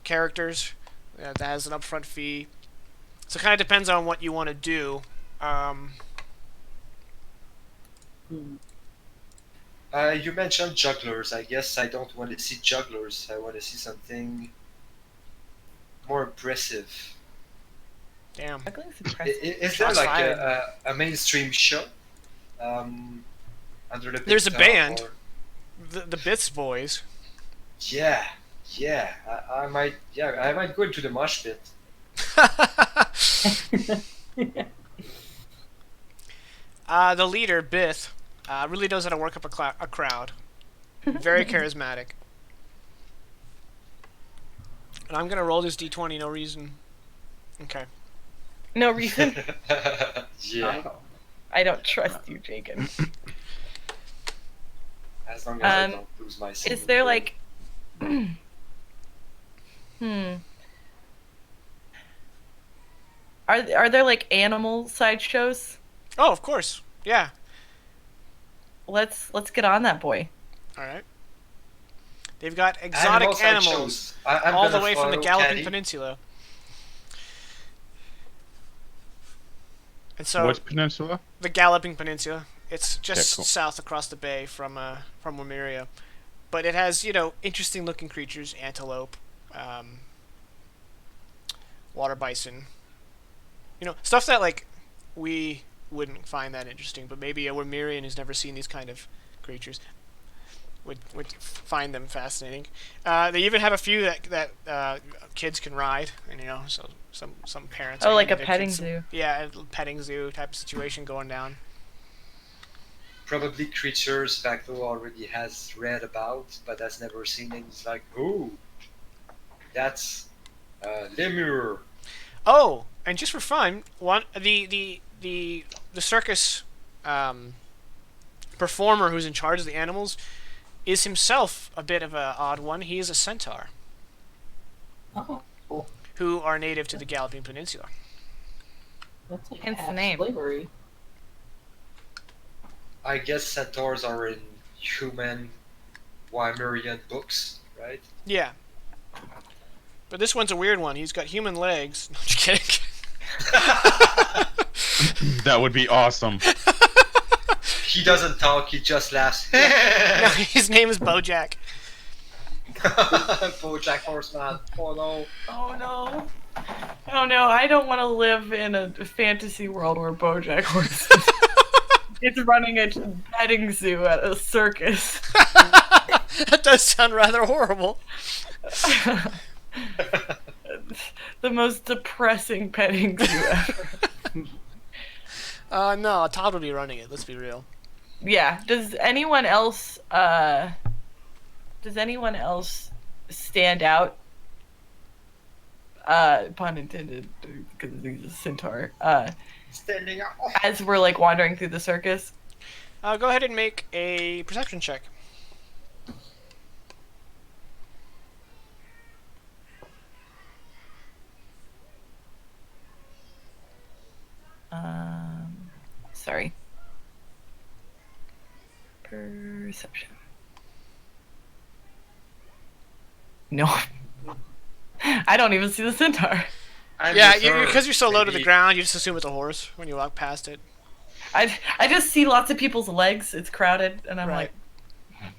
characters. That has an upfront fee. So it kind of depends on what you want to do. You mentioned jugglers. I guess I don't want to see jugglers. I want to see something more impressive. Damn. Juggling's impressive. Is there Shots like fired. a mainstream show under the big There's a top, band. or- The Bits Boys. Yeah, I might go into the mosh pit. The leader, Bith, really knows how to work up a crowd. Very charismatic. And I'm gonna roll this d20, no reason. Okay. No reason. Yeah, I don't trust you, Jaken. as long as I don't lose my. Is there like, Are there like animal sideshows? Oh, of course. Yeah. Let's get on that, boy. All right. They've got exotic animals I'm all the gonna way from the follow Galloping Caddy. Peninsula. And so What peninsula? the Galloping Peninsula. It's just Okay, cool. south across the bay from Wymeria. But it has, interesting looking creatures, antelope, water bison. Stuff that like we wouldn't find that interesting, but maybe a Wymerian who's never seen these kind of creatures would find them fascinating. They even have a few that kids can ride, and so some parents. Oh, are like a handing their petting kids zoo. Yeah, a petting zoo type of situation going down. Probably creatures Vaclo already has read about, but has never seen. And he's like, "Ooh, that's lemur." Oh, and just for fun, the circus performer who's in charge of the animals is himself a bit of an odd one. He is a centaur Oh, cool. who are native to the Galloping Peninsula. That's like Hence the half name. slavery. I guess centaurs are in human Wymerian books, right? Yeah. But this one's a weird one. He's got human legs. No, just kidding. That would be awesome. He doesn't talk. He just laughs. No, his name is Bojack. BoJack Horseman. Oh no. Oh no. Oh no, I don't want to live in a fantasy world where BoJack Horseman is running a petting zoo at a circus. That does sound rather horrible. The most depressing petting zoo ever. No, Todd would be running it. Let's be real. Yeah. Does anyone else stand out? Pun intended, because he's a centaur. Standing up. As we're like wandering through the circus. Go ahead and make a perception check. Sorry. Perception. No. I don't even see the centaur. Yeah, because you're so low to the ground, you just assume it's a horse when you walk past it. I just see lots of people's legs. It's crowded, and I'm Right. like,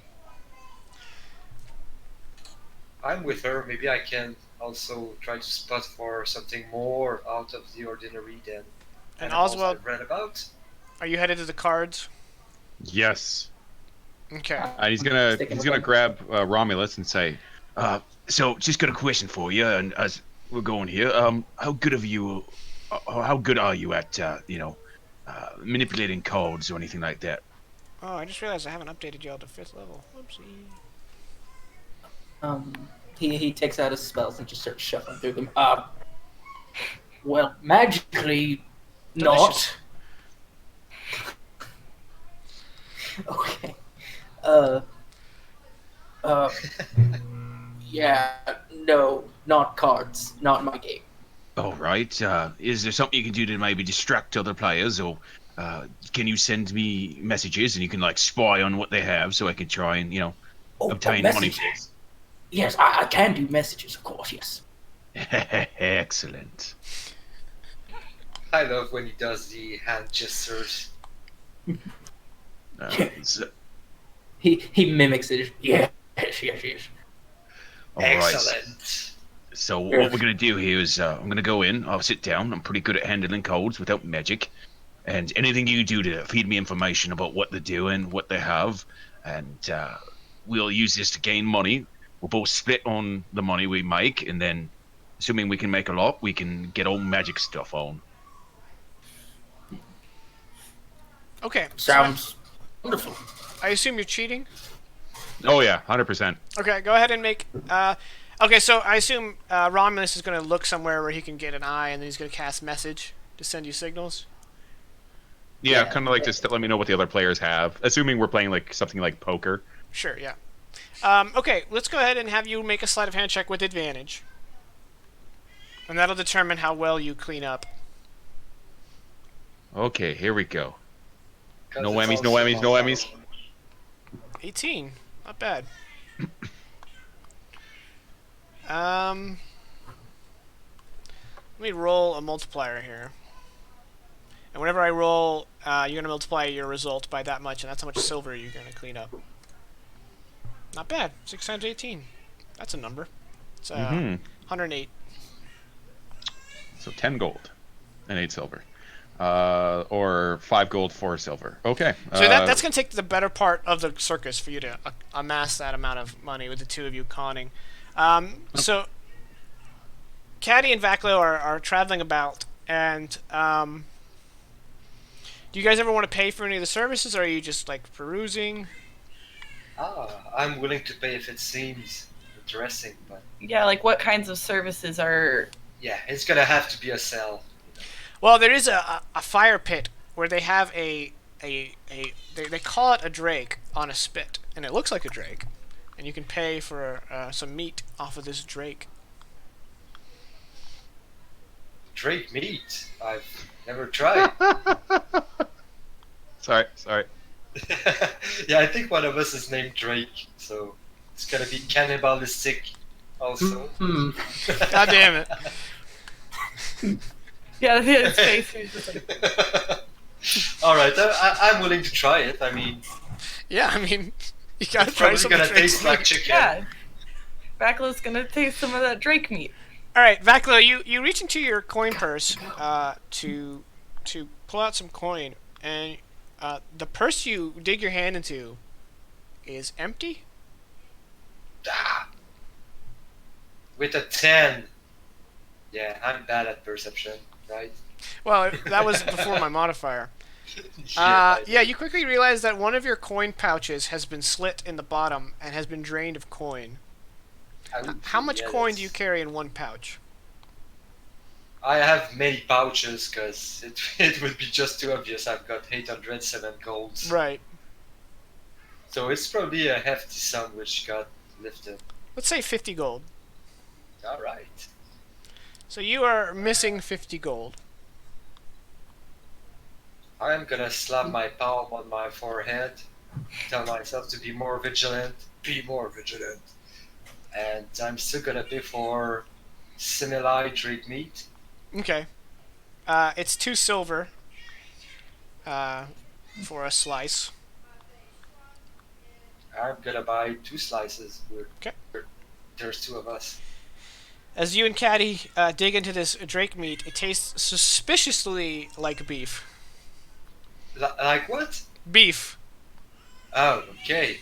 I'm with her. Maybe I can also try to spot for something more out of the ordinary than And animals Oswald, I've read about. are you headed to the cards? Yes. Okay. And he's gonna Sticking with gonna him. grab Romulus and say, "So, just got a question for you, and as we're going here, how good are you at manipulating cards or anything like that?" Oh, I just realized I haven't updated y'all to 5th level. Whoopsie. He takes out his spells and just starts shuffling through them. Well, magically, Delicious. not. Okay. Uh, uh, yeah, no, not cards, not my game. All right. Is there something you can do to maybe distract other players, or can you send me messages and you can like spy on what they have so I can try and obtain money for messages. this? Yes, I can do messages, of course, yes. Excellent. I love when he does the hand gestures. So, He mimics it. Yes, yes, yes. all right. Excellent. So what we're gonna do here is I'm gonna go in. I'll sit down. I'm pretty good at handling codes without magic, and anything you do to feed me information about what they're doing, what they have, and we'll use this to gain money. We'll both split on the money we make, and then, assuming we can make a lot, we can get all magic stuff on. Okay. Sounds wonderful. I assume you're cheating. Oh yeah, 100%. Okay, go ahead and make. Okay, so I assume Romulus is going to look somewhere where he can get an eye, and then he's going to cast message to send you signals. Yeah, Yeah. kind of like just to let me know what the other players have. Assuming we're playing like something like poker. Sure, yeah. Okay, let's go ahead and have you make a sleight of hand check with advantage. And that'll determine how well you clean up. Okay, here we go. 'Cause No it's whammies, no also whammies, no whammies. 18. Not bad. Let me roll a multiplier here. And whenever I roll, you're going to multiply your result by that much, and that's how much silver you're going to clean up. Not bad. 6 times 18. That's a number. It's 108. So 10 gold and 8 silver. Or 5 gold, 4 silver. Okay. So that's going to take the better part of the circus for you to amass that amount of money with the two of you conning. So, Caddy and Vaklo are traveling about, and do you guys ever want to pay for any of the services, or are you just like perusing? I'm willing to pay if it seems interesting, but Yeah, like what kinds of services are? yeah, it's gonna have to be a cell. Well, there is a fire pit where they have they call it a drake on a spit, and it looks like a drake, and you can pay for some meat off of this drake. Drake meat. I've never tried. Sorry. Yeah, I think one of us is named Drake, so it's gonna be cannibalistic also. God damn it! Yeah, his face is just like, Alright, I'm willing to try it. I mean, Yeah, I mean, you gotta it's try probably something. gonna taste like chicken. yeah. Vaklo's gonna taste some of that Drake meat. All right, Vaklo, you reach into your coin purse to pull out some coin, and the purse you dig your hand into is empty. Ah. With a 10. Yeah, I'm bad at perception, right? Well, that was before my modifier. I Yeah, you quickly realize that one of your coin pouches has been slit in the bottom and has been drained of coin. How much coin do you carry in one pouch? I have many pouches because it would be just too obvious. I've got 807 golds. Right. So it's probably a hefty sum which got lifted. Let's say 50 gold. Alright. So you are missing 50 gold. I'm gonna slap my palm on my forehead, tell myself to be more vigilant, and I'm still gonna pay for simili Drake meat. Okay. It's 2 silver for a slice. I'm gonna buy 2 slices. Okay. There's 2 of us. As you and Caddy dig into this drake meat, it tastes suspiciously like beef. Like what? Beef. Oh, okay.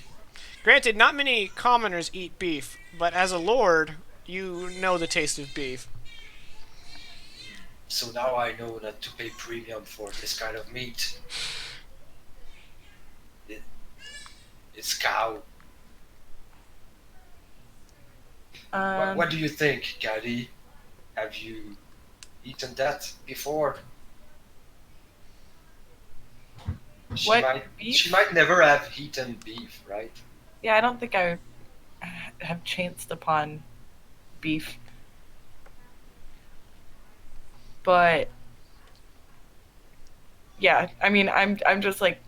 Granted, not many commoners eat beef, but as a lord, you know the taste of beef. So now I know not to pay premium for this kind of meat. It's cow. What do you think, Caddy? Have you eaten that before? She What, might. beef? She might never have eaten beef, right? Yeah, I don't think I have chanced upon beef. But yeah, I mean, I'm just like,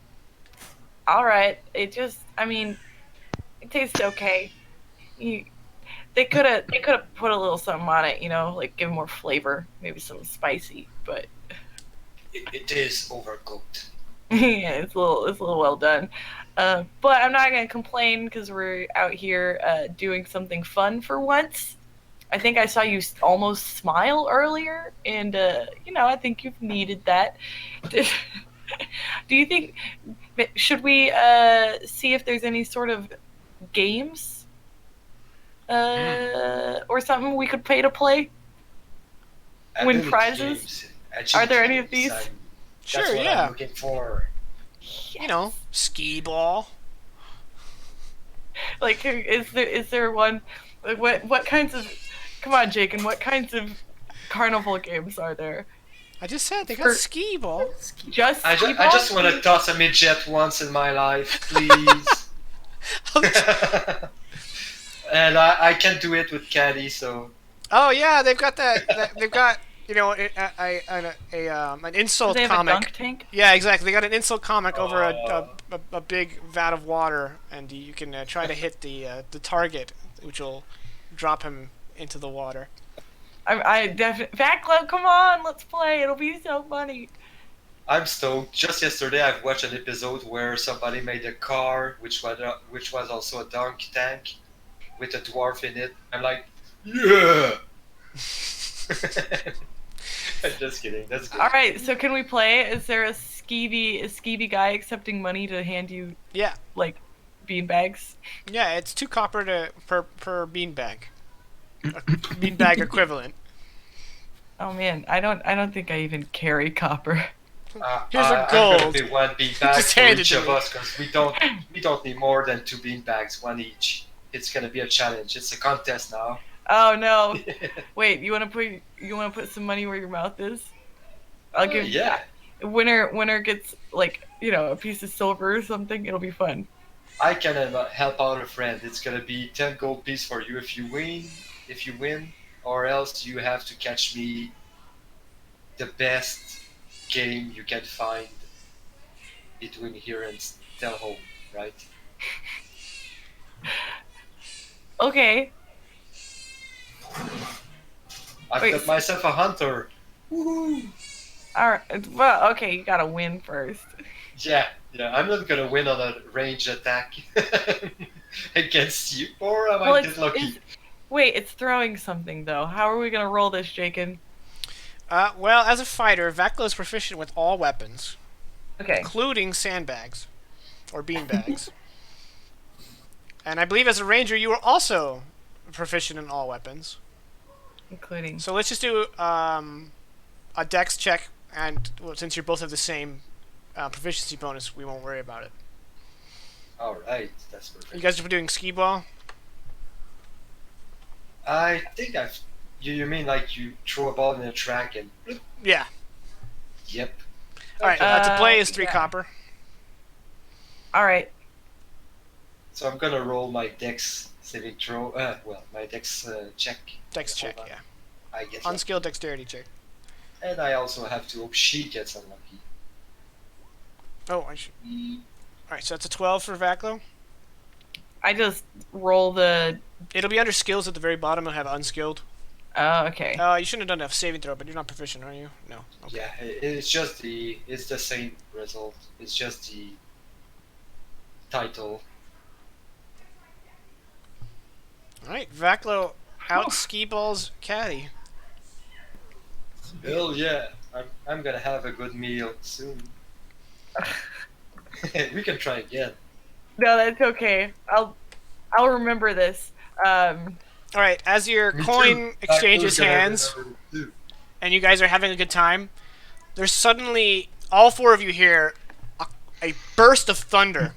all right. It tastes okay. You, they could have put a little something on it, like give more flavor, maybe some spicy. But It is overcooked. yeah, it's a little well done. But I'm not gonna complain because we're out here doing something fun for once. I think I saw you almost smile earlier, and I think you've needed that. Do you think should we see if there's any sort of games or something we could pay to play? Win Ability prizes? games, Are there agility any of games, these? That's Sure, what yeah. I'm looking for. You know, skee ball. Like, is there one? Like, what kinds of? Come on, Jaken. What kinds of carnival games are there? I just said they got For- skee ball. Just I skee-ball? just want to toss a midget once in my life, please. And I can do it with Caddy, so Oh yeah, they've got they've got an Do insult they have a comic. dunk tank? Yeah, exactly. They got an insult comic over Oh. a big vat of water, and you can try to hit the target, which will drop him into the water. I definitely. Fat Club, come on, let's play. It'll be so funny. I'm stoked. Just yesterday, I've watched an episode where somebody made a car, which was also a dunk tank, with a dwarf in it. I'm like, yeah. I'm just kidding. That's good. All right, so can we play? Is there a skeevy guy accepting money to hand you Yeah, like beanbags? yeah. It's 2 copper per beanbag. A beanbag equivalent. Oh man, I don't think I even carry copper. Here's a I'm gold. gonna pay one beanbag Just for hand it each to of me. us because we don't need more than 2 beanbags, one each. It's gonna be a challenge. It's a contest now. Oh no! Wait, you want to put some money where your mouth is? I'll give Yeah, winner gets like a piece of silver or something. It'll be fun. I can help out a friend. It's gonna be 10 gold piece for you if you win, or else you have to catch me the best game you can find between here and Home, right? Okay. I've Wait, got myself a hunter. Woohoo! All right. Well, okay, you gotta win first. Yeah, I'm not gonna win on a range attack against you, or I might get lucky. Wait, it's throwing something though. How are we gonna roll this, Jaken? Well, as a fighter, Vacla is proficient with all weapons, Okay. including sandbags or beanbags. And I believe as a ranger, you are also proficient in all weapons. Including. So let's just do a dex check, and since you both have the same proficiency bonus, we won't worry about it. Alright, that's perfect. You guys are doing skee ball? I think you mean like you throw a ball in a track and. Yeah. Yep. Alright, to play is 3 yeah. copper. All right. So I'm gonna roll my dex saving throw. My dex check. Dex check, Hold on. yeah. I get lucky. Unskilled dexterity check. And I also have to hope she gets unlucky. Oh, I should. Alright, so that's a 12 for Vaclo. I just roll the. It'll be under skills at the very bottom. It'll have unskilled. Oh, okay. You shouldn't have done a saving throw, but you're not proficient, are you? No. Okay. Yeah, it's the same result. It's just the title. Alright, Vaclo out ski balls caddy. Hell yeah, I'm gonna have a good meal soon. We can try again. No, that's okay. I'll remember this. Alright, as your Me coin too. exchanges I was gonna hands, remember it too. and you guys are having a good time, there's suddenly, all 4 of you hear a burst of thunder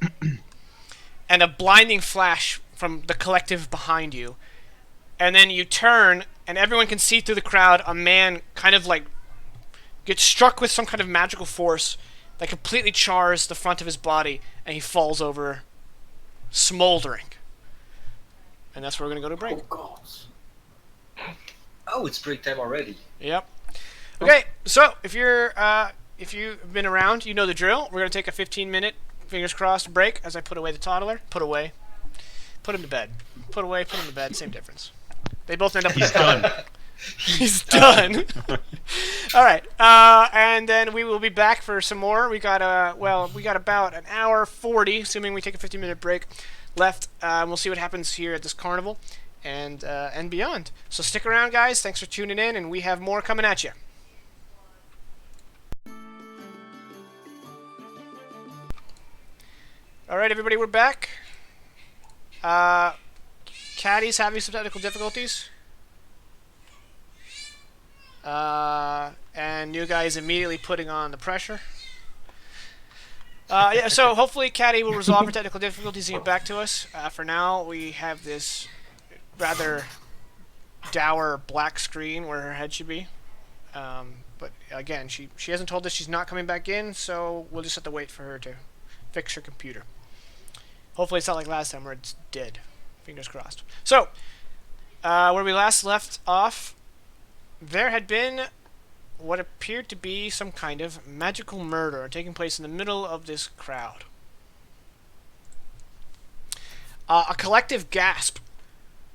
and a blinding flash from the collective behind you. And then you turn, and everyone can see through the crowd a man kind of like gets struck with some kind of magical force that completely chars the front of his body, and he falls over, smoldering. And that's where we're gonna go to break. Oh God. Oh, it's break time already. Yep. Okay, so if you've been around, you know the drill. We're gonna take a 15-minute, fingers crossed, break as I put away the toddler. Put away. Put him to bed. Put away. Put him to bed. Same difference. They both end up. He's done. He's done. All right, and then we will be back for some more. We got about an hour 40, assuming we take a 15-minute break left. We'll see what happens here at this carnival and beyond. So stick around, guys. Thanks for tuning in, and we have more coming at you. All right, everybody, we're back. Caddy's having some technical difficulties. And new guy is immediately putting on the pressure. Yeah, so hopefully Caddy will resolve her technical difficulties and get back to us. For now, we have this rather dour black screen where her head should be. But again, she hasn't told us she's not coming back in, so we'll just have to wait for her to fix her computer. Hopefully it's not like last time where it's dead. Fingers crossed. So, where we last left off, there had been what appeared to be some kind of magical murder taking place in the middle of this crowd. A collective gasp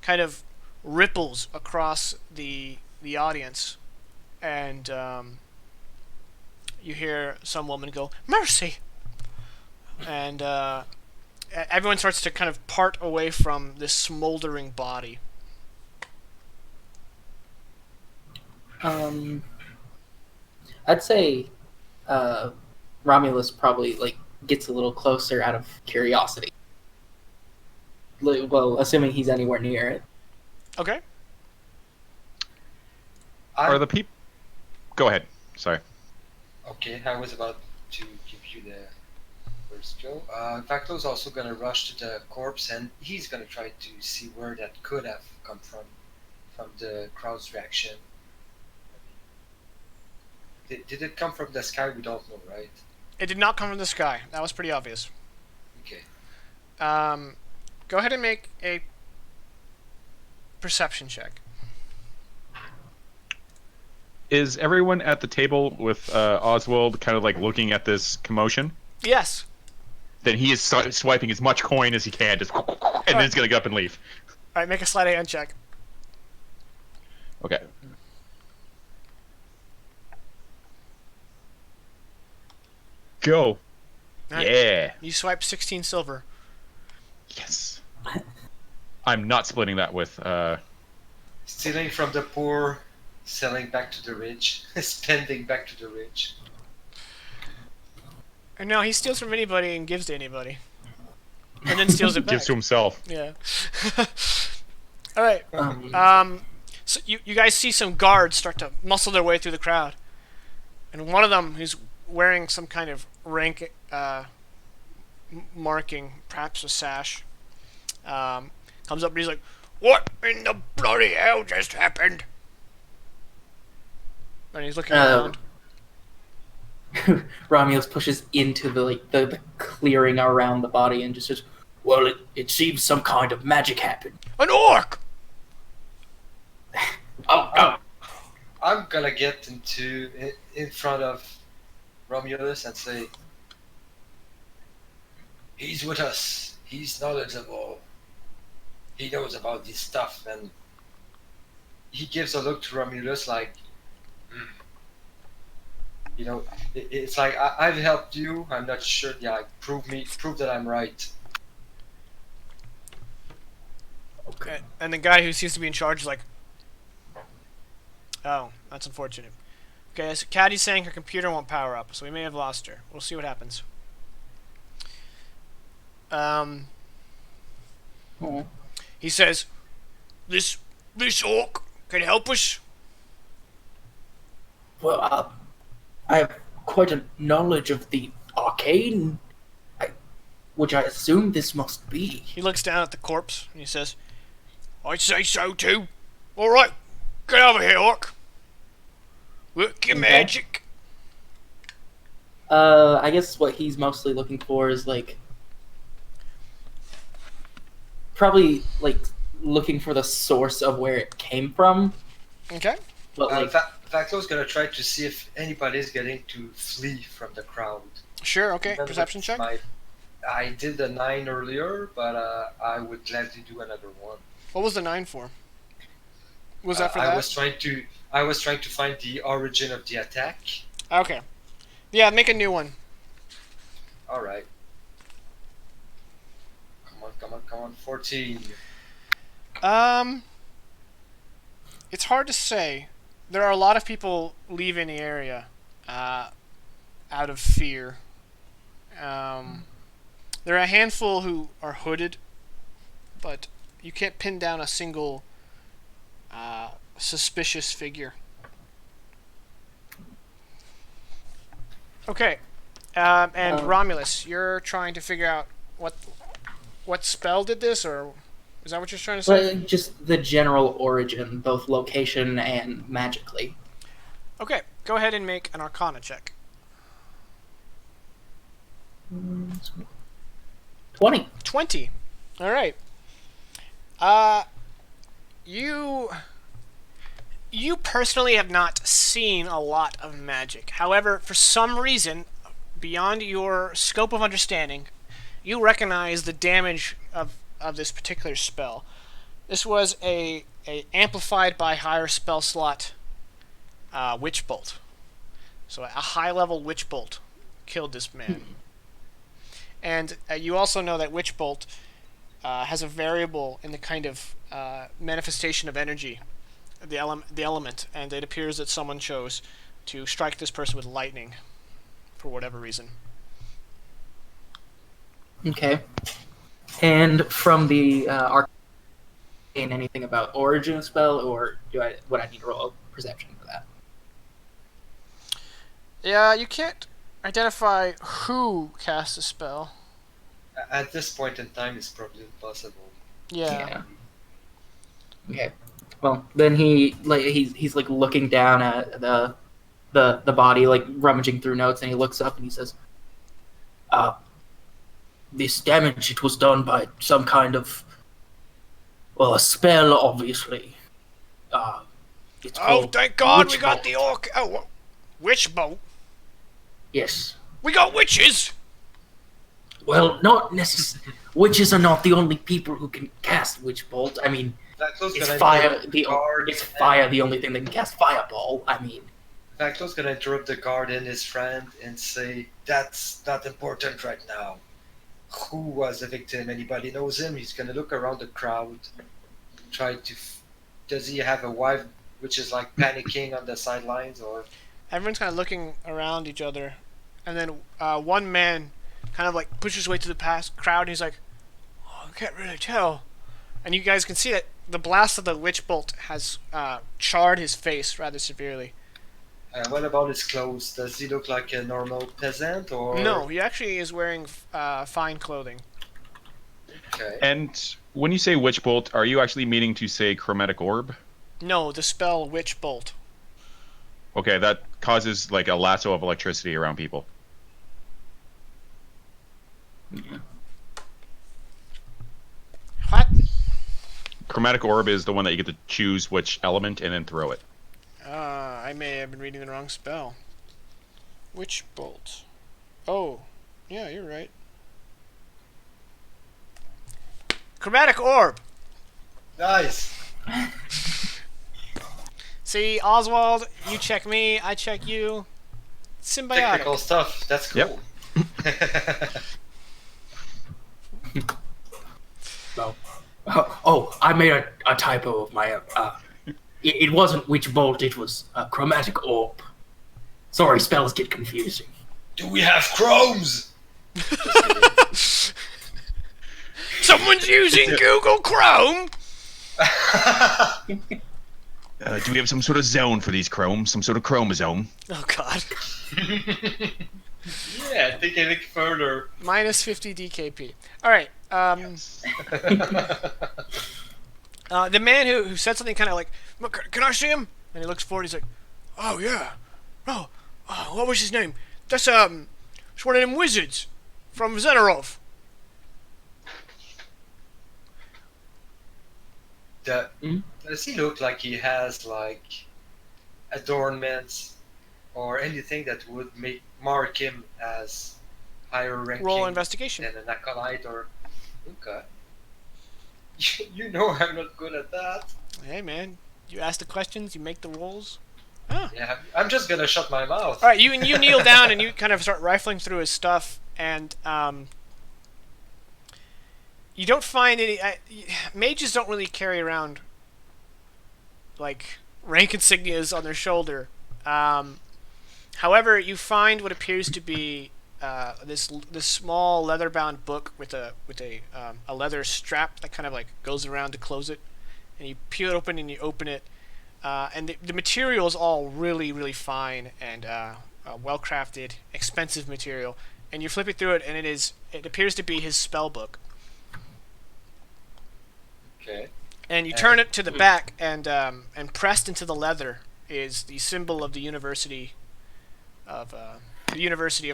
kind of ripples across the audience, and you hear some woman go, "Mercy!" And everyone starts to kind of part away from this smoldering body. I'd say Romulus probably gets a little closer out of curiosity. Well, assuming he's anywhere near it. Okay. Are the people? Go ahead. Sorry. Okay, I was about to give you the first go. Vaclo's also gonna rush to the corpse, and he's gonna try to see where that could have come from the crowd's reaction. Did it come from the sky? We don't know, right? It did not come from the sky. That was pretty obvious. Okay. Go ahead and make a perception check. Is everyone at the table with Oswald kind of looking at this commotion? Yes. Then he is swiping as much coin as he can, just, and then he's gonna get up and leave. All right, make a sleight of hand check. Okay. Go. Right. Yeah. You swipe 16 silver. Yes. I'm not splitting that with. Stealing from the poor, selling back to the rich, spending back to the rich. And no, he steals from anybody and gives to anybody. And then steals it back. Gives to himself. Yeah. All right. So you guys see some guards start to muscle their way through the crowd, and one of them, who's wearing some kind of rank marking, perhaps a sash, comes up and he's like, "What in the bloody hell just happened?" And he's looking around. Romulus pushes into the clearing around the body and just says, "Well, it seems some kind of magic happened." An orc! Oh. I'm gonna get in front of Romulus and say, "He's with us. He's knowledgeable. He knows about this stuff." And he gives a look to Romulus like, it's like, I've helped you. I'm not sure. Yeah, prove that I'm right. Okay. And the guy who seems to be in charge is like, "Oh, that's unfortunate." Okay, so Caddy's saying her computer won't power up, so we may have lost her. We'll see what happens. He says, this orc can help us." Well, I have quite a knowledge of the arcane, which I assume this must be. He looks down at the corpse and he says, "I'd say so too. All right, get over here, orc. Work your magic." I guess what he's mostly looking for is like probably like looking for the source of where it came from. Okay. But like, Vaclo's gonna try to see if anybody's getting to flee from the crowd. Sure. Okay. Even Perception with check. I did a 9 earlier, but I would gladly do another one. What was the 9 for? Was that for that? I was trying to find the origin of the attack. Okay. Yeah. Make a new one. All right. Come on. 14. It's hard to say. There are a lot of people leaving the area out of fear. There are a handful who are hooded, but you can't pin down a single suspicious figure. Okay. And Romulus, you're trying to figure out what spell did this, or is that what you're trying to say? just the general origin, both location and magically. Okay, go ahead and make an Arcana check. 20. 20. All right. You personally have not seen a lot of magic. However, for some reason, beyond your scope of understanding, you recognize the damage of this particular spell. This was a amplified by higher spell slot witch bolt. So a high level witch bolt killed this man. And you also know that witch bolt has a variable in the kind of manifestation of energy, the element, and it appears that someone chose to strike this person with lightning for whatever reason. Okay. And from the arcane, anything about origin of spell, or would I need to roll a perception for that? Yeah, you can't identify who cast the spell. At this point in time, it's probably impossible. Yeah. Okay. Well, then he's like looking down at the body, like rummaging through notes, and he looks up and he says, "This damage, it was done by some kind of, well, a spell, obviously. It's called Thank God Witch we got Bolt." the orc. Oh, witch bolt. Yes. We got witches. Well, not necessarily. Witches are not the only people who can cast Witch Bolt. I mean, Vaclo's is gonna fire interrupt the guard is fire the only thing that can cast Fireball? I mean, Vaclo's gonna interrupt the guard and his friend and say, "That's not important right now. Who was the victim? Anybody knows him?" He's gonna look around the crowd, try to. Does he have a wife which is like panicking on the sidelines, or? Everyone's kind of looking around each other, and then one man kind of like pushes his way through the crowd, and he's like, "Oh, I can't really tell." And you guys can see that the blast of the witch bolt has charred his face rather severely. What about his clothes? Does he look like a normal peasant, or? No, he actually is wearing fine clothing. Okay. And when you say witch bolt, are you actually meaning to say chromatic orb? No, the spell witch bolt. Okay, that causes like a lasso of electricity around people. What? Chromatic orb is the one that you get to choose which element and then throw it. I may have been reading the wrong spell. Witch bolt. Oh, yeah, you're right. Chromatic orb. Nice. See, Oswald, you check me, I check you. Symbiotic. Technical stuff. That's cool. well, I made a typo of my own. It wasn't Witch Bolt, it was Chromatic Orb. Sorry, spells get confusing. Do we have chromes? Someone's using Google Chrome. Do we have some sort of zone for these chromes? Some sort of chromosome? Oh God. Yeah, think a bit further. Minus 50 DKP. All right. The man who said something kind of like, "Can I see him?" And he looks forward. He's like, "Oh yeah. Oh, what was his name? That's It's one of them wizards from Xenarov. Does he look like he has like adornments or anything that would mark him as higher ranking Roll investigation. than an acolyte or? Okay. You know I'm not good at that. Hey, man. You ask the questions, you make the rolls. Oh. Yeah, I'm just gonna shut my mouth. All right, you kneel down and you kind of start rifling through his stuff, and you don't find any. Mages don't really carry around like rank insignias on their shoulder. However, you find what appears to be this small leather-bound book with a leather strap that kind of like goes around to close it, and you peel it open and you open it, and the material is all really, really fine and well-crafted, expensive material. And you flip it through it, and it appears to be his spell book. Okay. And you turn it to the back, and pressed into the leather is the symbol of the University of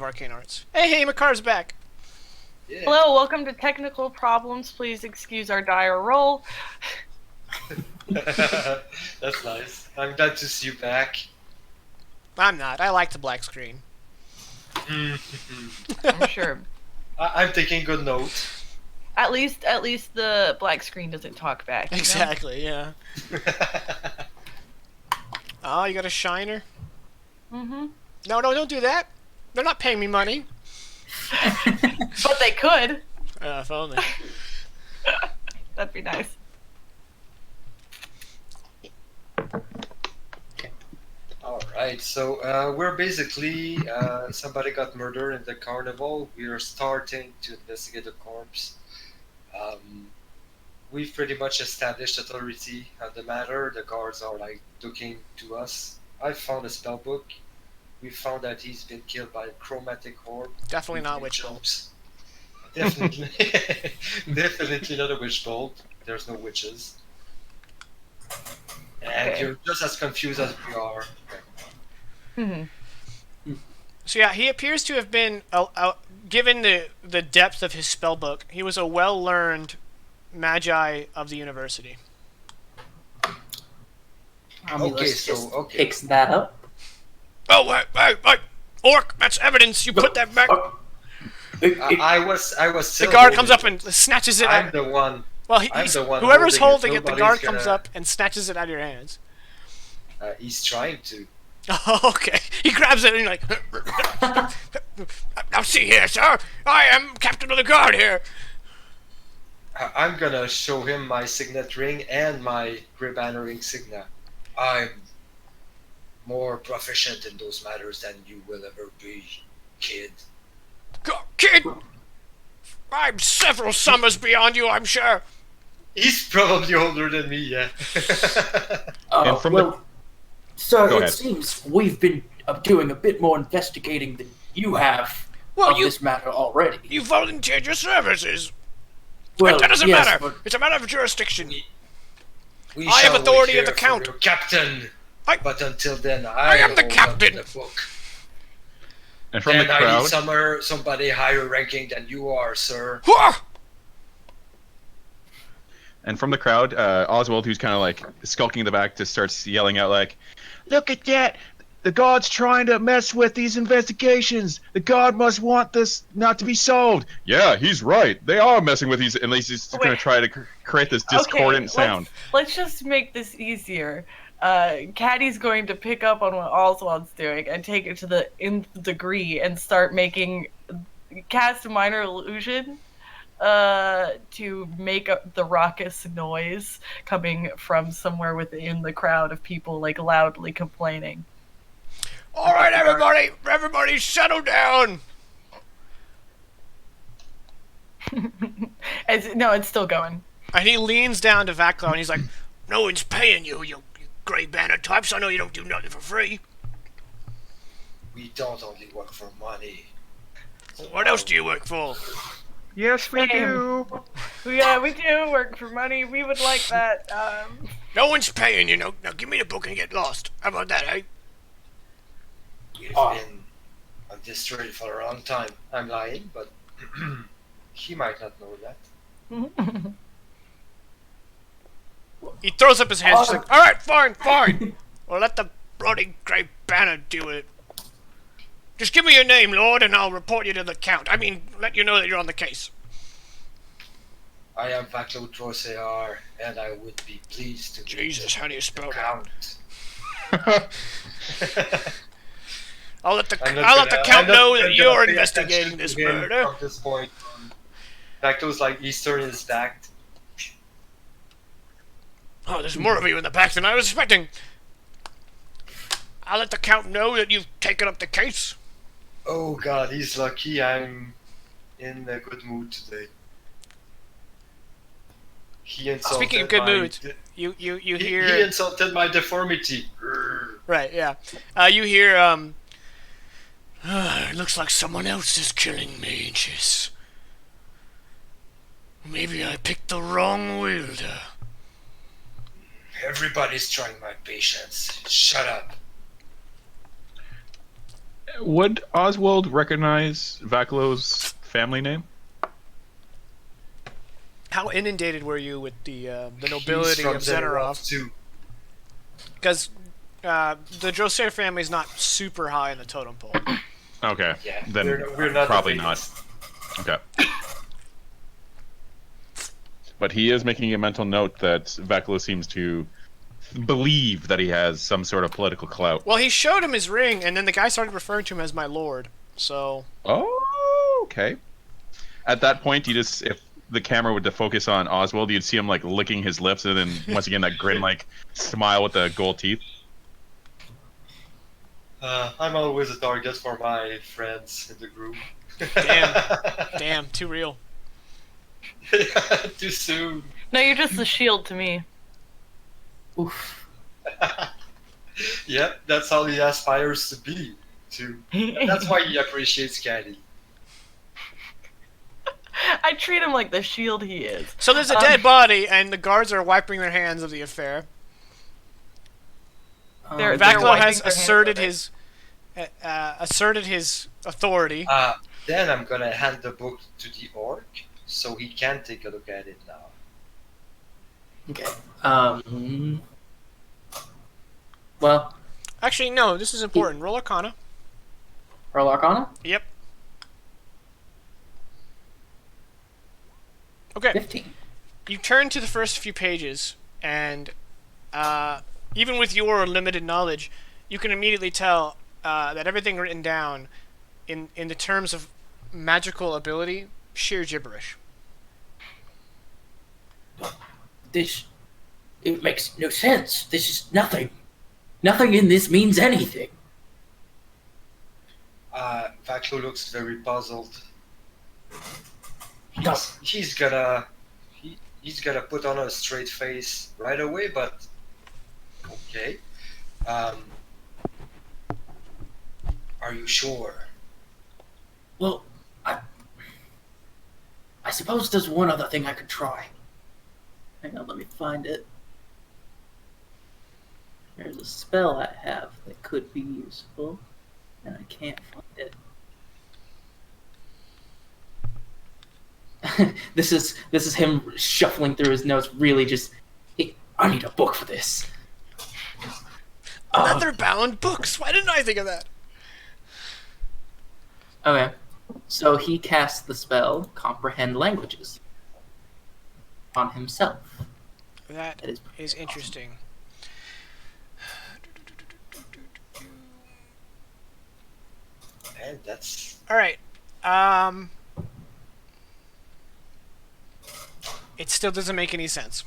Arcane Arts. Hey, Makar's back. Yeah. Hello, welcome to Technical Problems. Please excuse our dire roll. That's nice. I'm glad to see you back. I'm not. I like the black screen. I'm sure. I'm taking good notes. At least the black screen doesn't talk back. You know? Exactly. Yeah. Oh, you got a shiner? Mm-hmm. No, don't do that. They're not paying me money. But they could. If only. That'd be nice. Alright, so we're basically, somebody got murdered in the carnival. We are starting to investigate the corpse. We've pretty much established authority on the matter. The guards are like looking to us. I found a spell book. We found that he's been killed by a chromatic orb. Definitely not witch bolt. Definitely, definitely not a witch bolt. There's no witches. And Okay. you're just as confused as we are. Mm-hmm. So yeah, he appears to have been, given the depth of his spell book, he was a well-learned magi of the university. Romulus so, just okay. picks that up. Oh, wait, Orc, that's evidence. You put that back. I was The still guard comes holding up and snatches it. I'm the one. Well, I'm the one whoever's holding holding it. it, the guard Nobody's comes gonna- up and snatches it out of your hands. He's trying to. Oh, okay. He grabs it and you're like, now see here, sir. I am captain of the guard here. I'm gonna show him my signet ring and my grey banner insignia. I'm more proficient in those matters than you will ever be, kid. Kid, I'm several summers beyond you, I'm sure. He's probably older than me, yeah. And from the- sir, Go it ahead. seems we've been doing a bit more investigating than you have Well, on this matter already. You volunteered your services. Well, That doesn't yes, matter. but It's a matter of jurisdiction. We I have shall authority wait of the here count. for your captain. But until then, I am the hold captain. onto The book. And from Then the I crowd, need somebody higher ranking than you are, sir. Oswald, who's kind of like skulking in the back, just starts yelling out like, "Look at that! The guard's trying to mess with these investigations. The guard must want this not to be solved." Yeah, he's right. They are messing with these, and he's just going to try to create this discordant sound. Let's just make this easier. Caddy's going to pick up on what Oswald's doing and take it to the nth degree and start cast a minor illusion to make the raucous noise coming from somewhere within the crowd of people like loudly complaining. All right, everybody, settle down. No, it's still going. And he leans down to Vaklo and he's like, "No one's paying you, you grey banner types. I know you don't do nothing for free. We don't only work for money. What else do you work for?" Yes, we do. Yeah, we do work for money. We would like that. No one's paying you. Now give me the book and get lost. How about that, eh? We've been on this trade for a long time. I'm lying, but he might not know that. He throws up his hands, he's like, alright, fine. Well, let the bloody grey banner do it. Just give me your name, Lord, and I'll report you to the Count. I mean, let you know that you're on the case. I am Vaclo Drosear, and I would be pleased to Jesus, how do you spell that? Count. I'll let the Count know that you're investigating this murder. From this point on. Vaclo's like, he's turning his back. Oh, there's more of you in the back than I was expecting. I'll let the Count know that you've taken up the case. Oh god, he's lucky I'm in a good mood today. He insulted Speaking of good moods, you hear... He insulted my deformity. Right, yeah. You hear, it looks like someone else is killing mages. Maybe I picked the wrong wielder. Everybody's trying my patience. Shut up. Would Oswald recognize Vaclo's family name? How inundated were you with the nobility of Xenarov? Too. Because the Drosair family is not super high in the totem pole. Okay, Yeah, then we're not probably the not. biggest. Okay. But he is making a mental note that Vaclo seems to believe that he has some sort of political clout. Well, he showed him his ring, and then the guy started referring to him as my lord. So. Oh, okay. At that point, you just, if the camera were to focus on Oswald, you'd see him like licking his lips, and then once again that grin, like smile with the gold teeth. I'm always a target for my friends in the group. Damn, too real. Too soon. No, you're just the shield to me. Oof. Yeah, that's all he aspires to be, too. And that's why he appreciates Caddy. I treat him like the shield he is. So there's a dead body, and the guards are wiping their hands of the affair. They're Vaclo wiping has their hands asserted his authority. Then I'm gonna hand the book to the orc, so he can take a look at it now. Okay. Well, Actually, no, this is important. Roll Arcana. roll Arcana. Yep. Okay. 15. You turn to the first few pages, and even with your limited knowledge, you can immediately tell that everything written down in the terms of magical ability, sheer gibberish. It makes no sense. This is nothing. Nothing in this means anything. Vaclo looks very puzzled. No. He's gonna put on a straight face right away, but okay. Are you sure? Well, I suppose there's one other thing I could try. Hang on, let me find it. There's a spell I have that could be useful, and I can't find it. This is him shuffling through his notes, really just, I need a book for this. Leather-bound books! Why didn't I think of that? Okay, so he casts the spell Comprehend Languages on himself. That is interesting. And that's Alright. It still doesn't make any sense.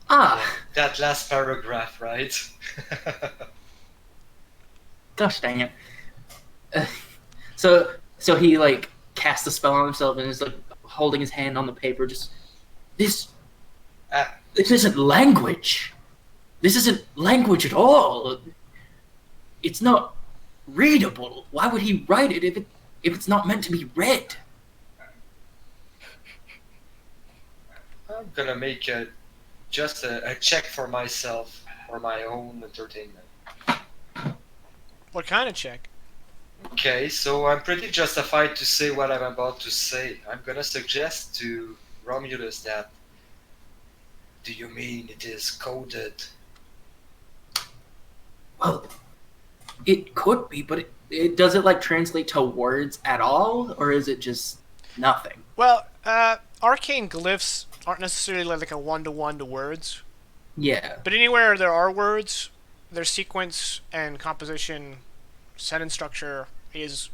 that last paragraph, right? Gosh dang it. So he like casts the spell on himself and is like holding his hand on the paper, just this isn't language. This isn't language at all. It's not readable. Why would he write it if it's not meant to be read? I'm gonna make just a check for myself, for my own entertainment. What kind of check? Okay, so I'm pretty justified to say what I'm about to say. I'm gonna suggest to Romulus that. Do you mean it is coded? Well, it could be, but does it like translate to words at all, or is it just nothing? Well, arcane glyphs aren't necessarily like a one-to-one to words, Yeah. but anywhere there are words, their sequence and composition, sentence structure is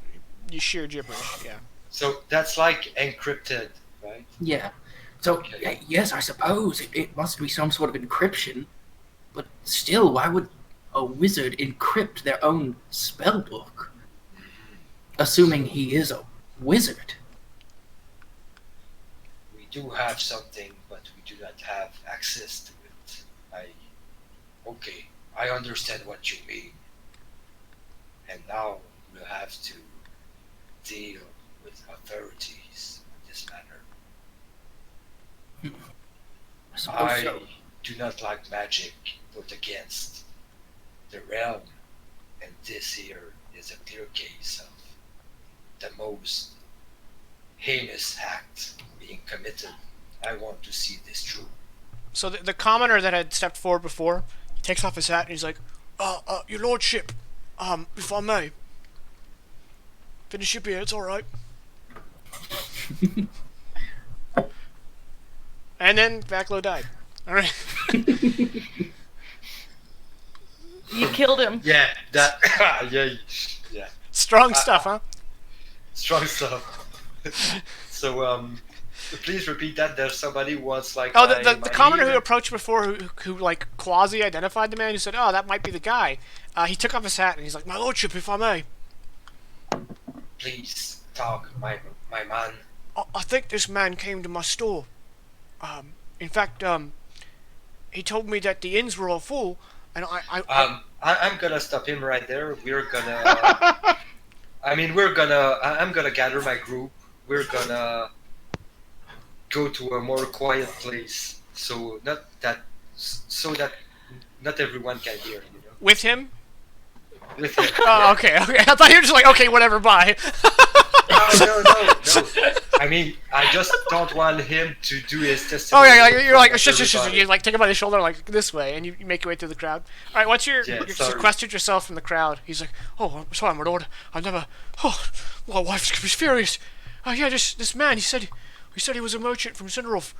sheer gibberish. Yeah. So that's like encrypted, right? Yeah. So, Okay. yes, I suppose it must be some sort of encryption. But still, why would a wizard encrypt their own spellbook? Assuming he is a wizard. We do have something, but we do not have access to it. Okay, I understand what you mean. And now we'll have to deal with authorities in this matter. I suppose I so. do not like magic put against the realm, and this here is a clear case of the most heinous act being committed. I want to see this through. So the commoner that had stepped forward before, he takes off his hat and he's like, your lordship, if I may. Finish your beer, it's alright. And then Vaklo died. Alright. You killed him. Yeah, that. yeah. Strong stuff, huh? Strong stuff. So, please repeat that. There's somebody who wants like. Oh, my the commoner who ear. approached before, who like quasi-identified the man, who said, "Oh, that might be the guy." He took off his hat and he's like, "My lordship, if I may." Please talk, my man. I think this man came to my store. In fact, he told me that the inns were all full, and I'm gonna stop him right there. We're gonna. I'm gonna gather my group. We're gonna go to a more quiet place, so that not everyone can hear. You know. with him. With him. Oh, okay. I thought you were just like, okay, whatever, bye. No. I mean, I just don't want him to do his Oh testimony. yeah, you're like, shit. everybody. You like take him by the shoulder like this way, and you make your way through the crowd. All right, once you're sorry. sequestered yourself from the crowd, he's like, "Oh, I'm sorry, my lord. I've never. Oh, my wife was furious. Yeah, this man. He said he was a merchant from Cinderolf.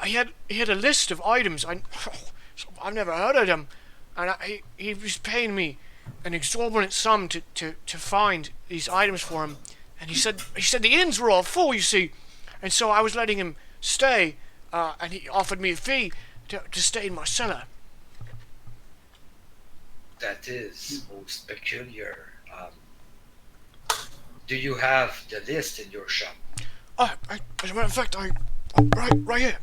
He had a list of items. I've never heard of them, and he was paying me an exorbitant sum to find these items for him. And he said the inns were all full, you see, and so I was letting him stay, and he offered me a fee to stay in my cellar." That is most peculiar. Do you have the list in your shop? As a matter of fact, right here.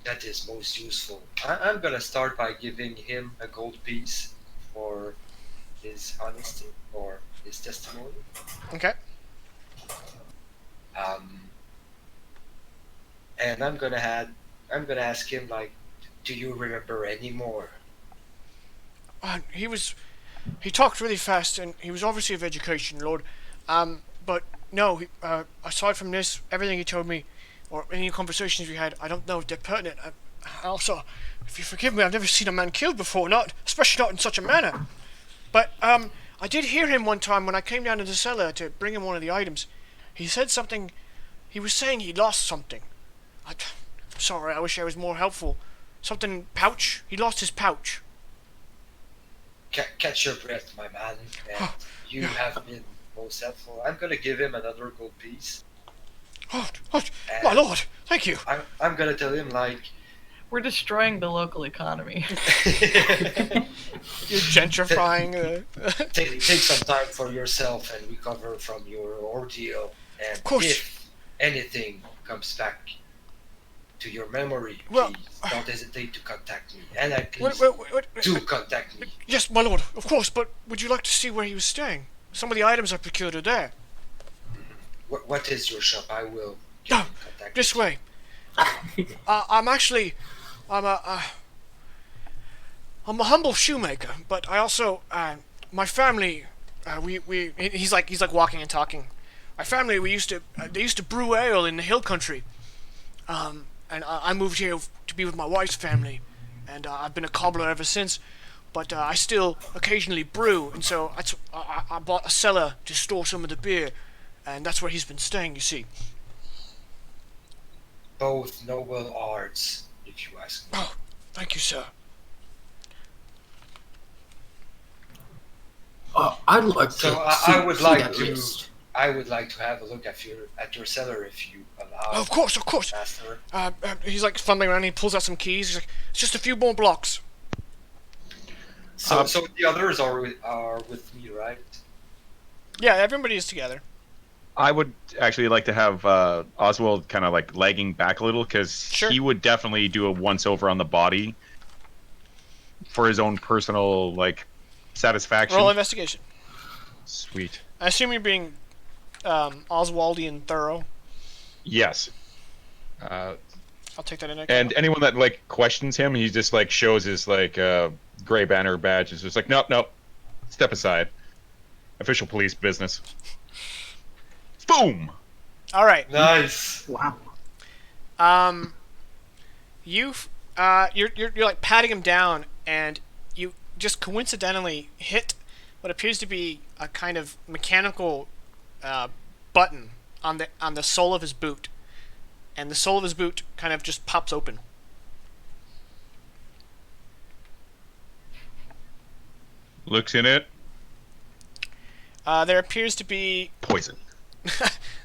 That is most useful. I'm gonna start by giving him a gold piece for his honesty or his testimony. Okay. And I'm gonna ask him like, do you remember any more? He talked really fast, and he was obviously of education, Lord. But no, aside from this, everything he told me, or any conversations we had, I don't know if they're pertinent. Also, if you forgive me, I've never seen a man killed before, especially not in such a manner. But I did hear him one time when I came down to the cellar to bring him one of the items. He said something. He was saying he lost something. I'm sorry, I wish I was more helpful. Something pouch. He lost his pouch. Catch your breath, my man. And you have been most helpful. I'm gonna give him another gold piece. Oh, my lord, thank you. I'm gonna tell him like, We're destroying the local economy. You're gentrifying. take some time for yourself and recover from your ordeal. And Of course. if anything comes back to your memory, Well, please don't hesitate to contact me. And please What? do contact me. Yes, my lord, of course. But would you like to see where he was staying? Some of the items I procured are there. What is your shop? I will get No, in contact this with way. I'm I'm a humble shoemaker, but I also, my family, he's like walking and talking. My family, they used to brew ale in the hill country. And I moved here to be with my wife's family, and I've been a cobbler ever since. But I still occasionally brew, and so I bought a cellar to store some of the beer, and that's where he's been staying, you see. Both noble arts, if you ask me. Oh, thank you, sir. I'd like So to I would like that to. list. I would like to have a look at your cellar if you allow. Oh, of course, of course. Master. He's like fumbling around, and he pulls out some keys. He's like, it's just a few more blocks. So the others are with me, right? Yeah, everybody is together. I would actually like to have Oswald kind of like lagging back a little, because Sure. he would definitely do a once-over on the body for his own personal like satisfaction. Roll investigation. Sweet. I assume you're being Oswaldian thorough. Yes. I'll take that in. And anyone that like questions him, he just like shows his like gray banner badge. It's just like, nope, step aside. Official police business. Boom. All right. Nice. Wow. You're like patting him down, and you just coincidentally hit what appears to be a kind of mechanical button on the sole of his boot, and the sole of his boot kind of just pops open. Looks in it. There appears to be Poison.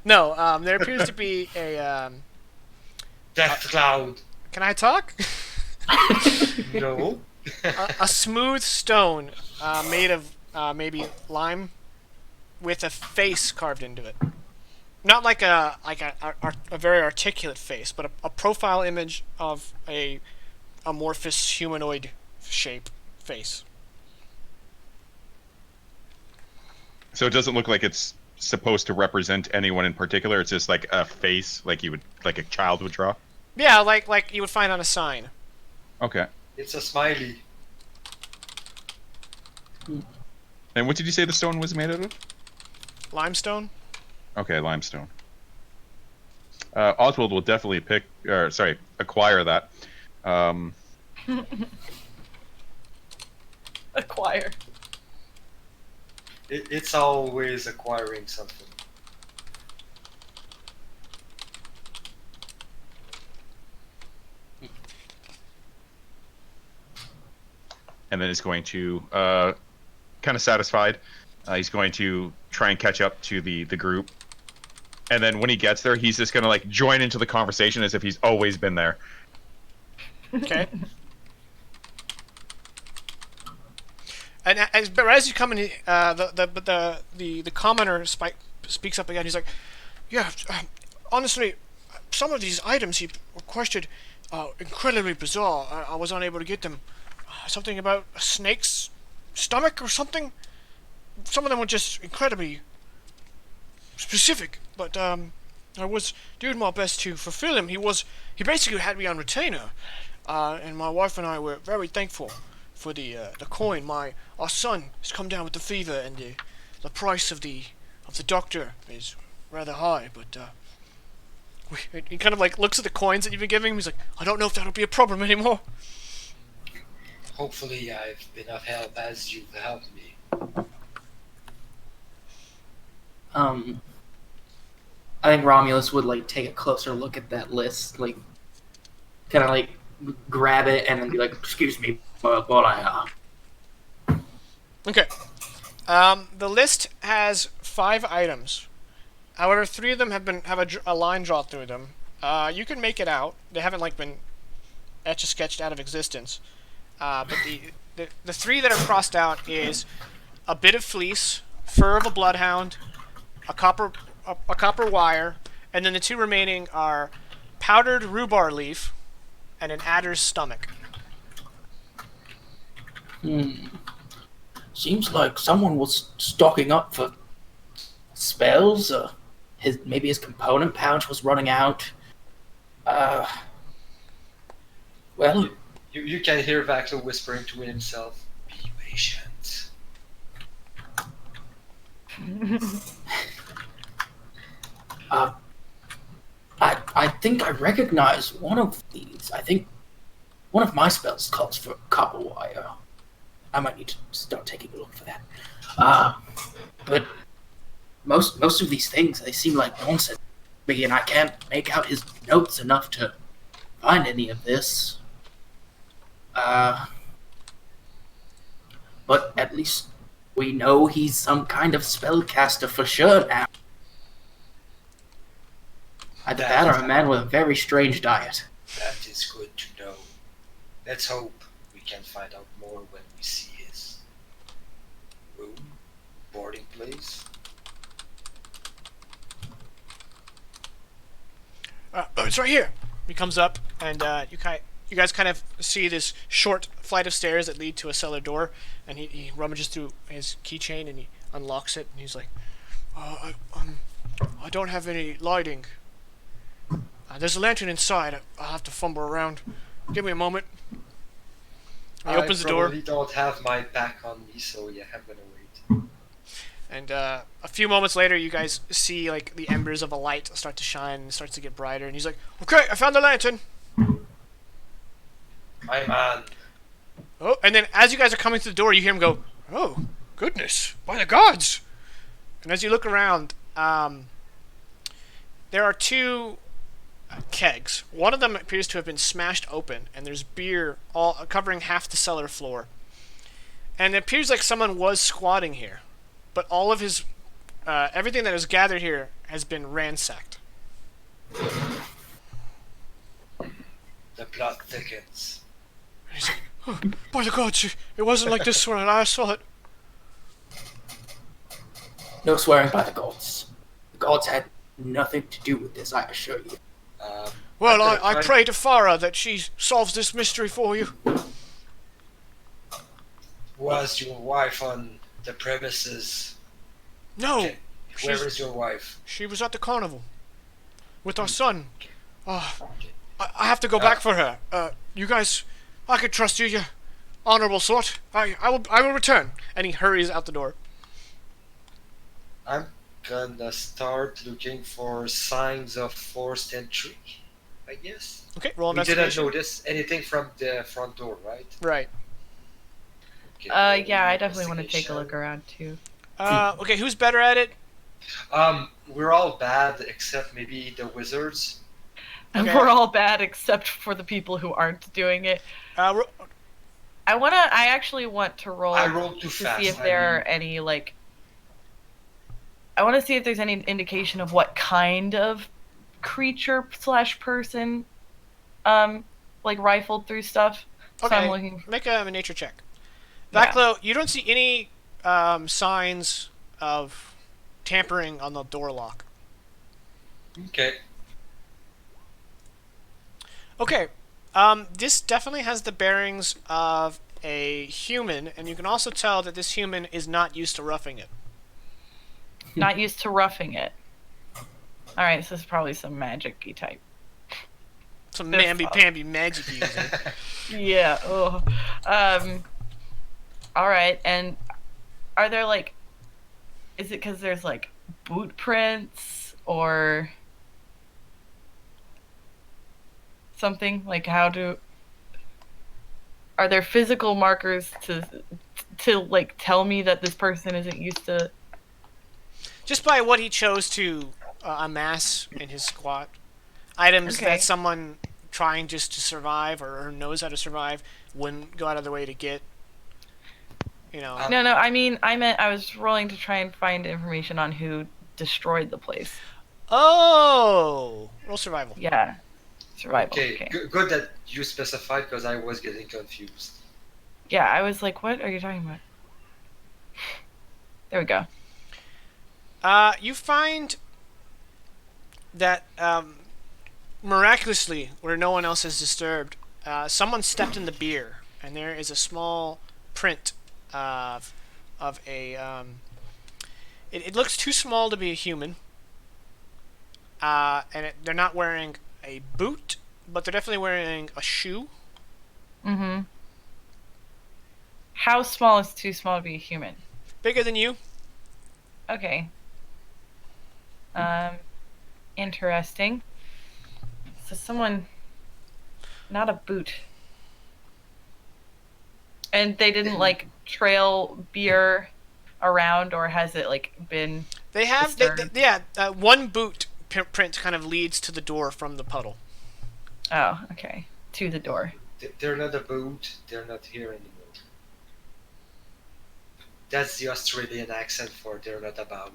no. There appears to be a. Death cloud. Can I talk? No. A smooth stone made of maybe lime, with a face carved into it. Not like a very articulate face, but a profile image of a amorphous humanoid shape face. So it doesn't look like it's supposed to represent anyone in particular. It's just like a face, like a child would draw. Yeah, like you would find on a sign. Okay. It's a smiley. And what did you say the stone was made out of? Limestone. Okay, limestone. Oswald will definitely acquire that. Acquire. It's always acquiring something. And then he's going to, kind of satisfied, he's going to try and catch up to the group. And then when he gets there, he's just going to like join into the conversation as if he's always been there. Okay. And as you come in, the commoner speaks up again. He's like, "Yeah, honestly, some of these items he requested are incredibly bizarre. I was unable to get them. Something about a snake's stomach or something. Some of them were just incredibly specific. But I was doing my best to fulfill him. He basically had me on retainer, and my wife and I were very thankful for the coin. Our son has come down with the fever, and the price of the doctor is rather high. But he kind of like looks at the coins that you've been giving him. He's like, I don't know if that'll be a problem anymore. Hopefully, I've been of help as you've helped me. I think Romulus would like take a closer look at that list, like kind of like grab it and then be like, "Excuse me, while I." Okay. The list has 5 items. However, 3 of them have a line drawn through them. You can make it out. They haven't like been etch-a-sketched out of existence. But the 3 that are crossed out is a bit of fleece, fur of a bloodhound, a copper wire, and then the 2 remaining are powdered rhubarb leaf and an adder's stomach. Seems like someone was stocking up for spells. Maybe his component pouch was running out. Well, You can hear Vaklo whispering to himself, "Be patient." I think I recognize one of these. I think one of my spells calls for copper wire. I might need to start taking a look for that. But most of these things, they seem like nonsense to me, and I can't make out his notes enough to find any of this. But at least we know he's some kind of spellcaster for sure now. Either that or a man with a very strange diet. That is good to know. Let's hope we can find out more when we see his room, boarding place. It's right here. He comes up, and you guys kind of see this short flight of stairs that lead to a cellar door, and he rummages through his keychain and he unlocks it, and he's like, I don't have any lighting. There's a lantern inside. I'll have to fumble around. Give me a moment. He opens the door. I probably don't have my back on me, so yeah, I'm gonna wait. And a few moments later, you guys see like the embers of a light start to shine and it starts to get brighter. And he's like, "Okay, I found the lantern." My man. Oh, and then as you guys are coming to the door, you hear him go, "Oh, goodness, by the gods!" And as you look around, there are two kegs. One of them appears to have been smashed open, and there's beer all covering half the cellar floor. And it appears like someone was squatting here, but all of his everything that is gathered here has been ransacked. The plot thickens. And he's like, "Oh, by the gods, it wasn't like this when I last saw it." No swearing by the gods. The gods had nothing to do with this, I assure you. Well, I pray to Farah that she solves this mystery for you. Was your wife on the premises? No, Okay. Where is your wife? she was at the carnival with our son. I have to go Uh, back for her. You guys, I could trust you. You're honorable sort. I will return. And he hurries out the door. I'm gonna start looking for signs of forced entry, I guess. Okay, roll We didn't investigation. notice anything from the front door, right? Right. Okay, Yeah, I definitely want to take a investigation. look around too. Okay, who's better at it? We're all bad except maybe the wizards. Okay. We're all bad except for the people who aren't doing it. I actually want to roll I rolled too to fast. see if there are any like. I want to see if there's any indication of what kind of creature / person, like rifled through stuff. So Okay, I'm looking. make a nature check. Yeah. Vaklo, you don't see any signs of tampering on the door lock. Okay. Okay, this definitely has the bearings of a human, and you can also tell that this human is not used to roughing it. Not used to roughing it. All right, this is probably some magic-y type. Some This mamby-pamby magic using. Yeah. Oh. All right, and are there like? Is it because there's like boot prints or something? Like, are there physical markers to like tell me that this person isn't used to? Just by what he chose to amass in his squat. Items Okay. that someone trying just to survive or knows how to survive wouldn't go out of their way to get. You know. No. I mean, I was rolling to try and find information on who destroyed the place. Oh! Roll survival. Yeah, survival. Okay. Okay. Good that you specified because I was getting confused. Yeah, I was like, what are you talking about? There we go. You find that miraculously, where no one else is disturbed, someone stepped in the beer, and there is a small print of a. It looks too small to be a human, and they're not wearing a boot, but they're definitely wearing a shoe. Mm-hmm. How small is too small to be a human? Bigger than you. Okay. Um, interesting. So someone, not a boot. And they didn't like trail beer around, or has it like been They have, disturbed? one boot print kind of leads to the door from the puddle. Oh, okay. To the door. They're not a boot. They're not here anymore. That's the Australian accent for "they're not about."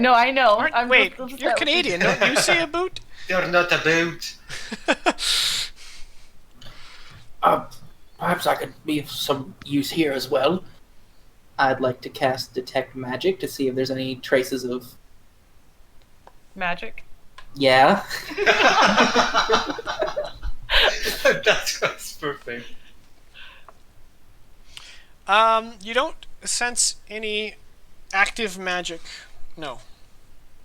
No, I know. Wait, you're Canadian, don't you see a boot? They're not a boot. Perhaps I could be of some use here as well. I'd like to cast Detect Magic to see if there's any traces of... Magic. Yeah? That was perfect. You don't sense any active magic, no,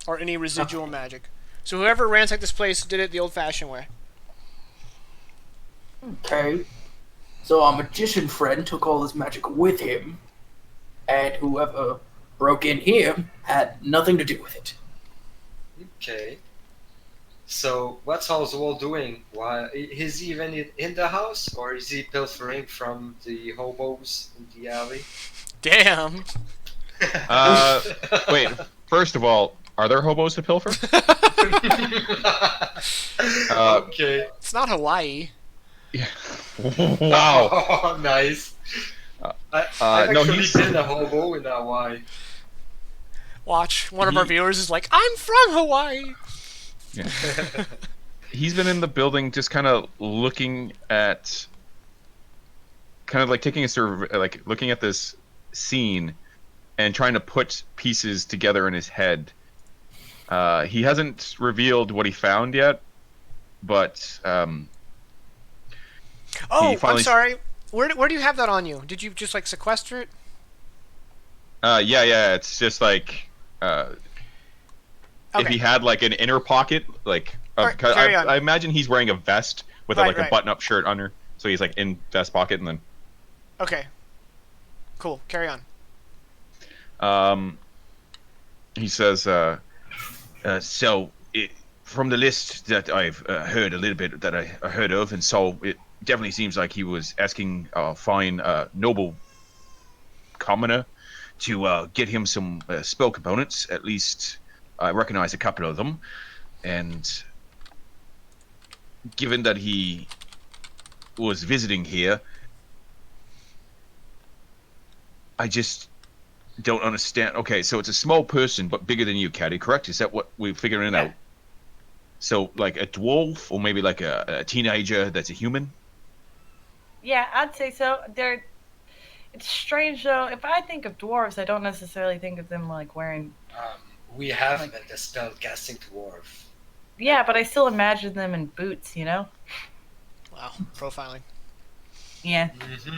or any residual magic. So whoever ransacked this place did it the old-fashioned way. Okay. So our magician friend took all this magic with him, and whoever broke in here had nothing to do with it. Okay. So what's Oswald doing? Why is he even in the house, or is he pilfering from the hobos in the alley? Damn. Wait. First of all, are there hobos to pilfer? Okay. It's not Hawaii. Yeah. Wow. Oh, nice. I've no, actually he's- been a hobo in Hawaii. Watch, one of our viewers is like, I'm from Hawaii. Yeah. He's been in the building just kind of looking at, kind of like taking a like looking at this scene and trying to put pieces together in his head. He hasn't revealed what he found yet, but Oh, He finally- I'm sorry. Where do you have that on you? Did you just like sequester it? yeah, it's just like if Okay. he had like an inner pocket, like Alright, carry on. I imagine he's wearing a vest with Right, like right. a button-up shirt under, so he's like in vest pocket, and then Okay. Cool. Carry on. he says, from the list that I've heard a little bit that I heard of and saw, it definitely seems like he was asking a fine noble commoner to get him some spell components. At least I recognize a couple of them, and given that he was visiting here, I just don't understand. Okay, so it's a small person but bigger than you, Caddy, correct? Is that what we're figuring out? So like a dwarf, or maybe like a teenager that's a human? Yeah, I'd say so. It's strange though. If I think of dwarves, I don't necessarily think of them like wearing. We have the spell casting dwarf. Yeah, but I still imagine them in boots. You know. Wow. Profiling. Yeah, Mm-hmm.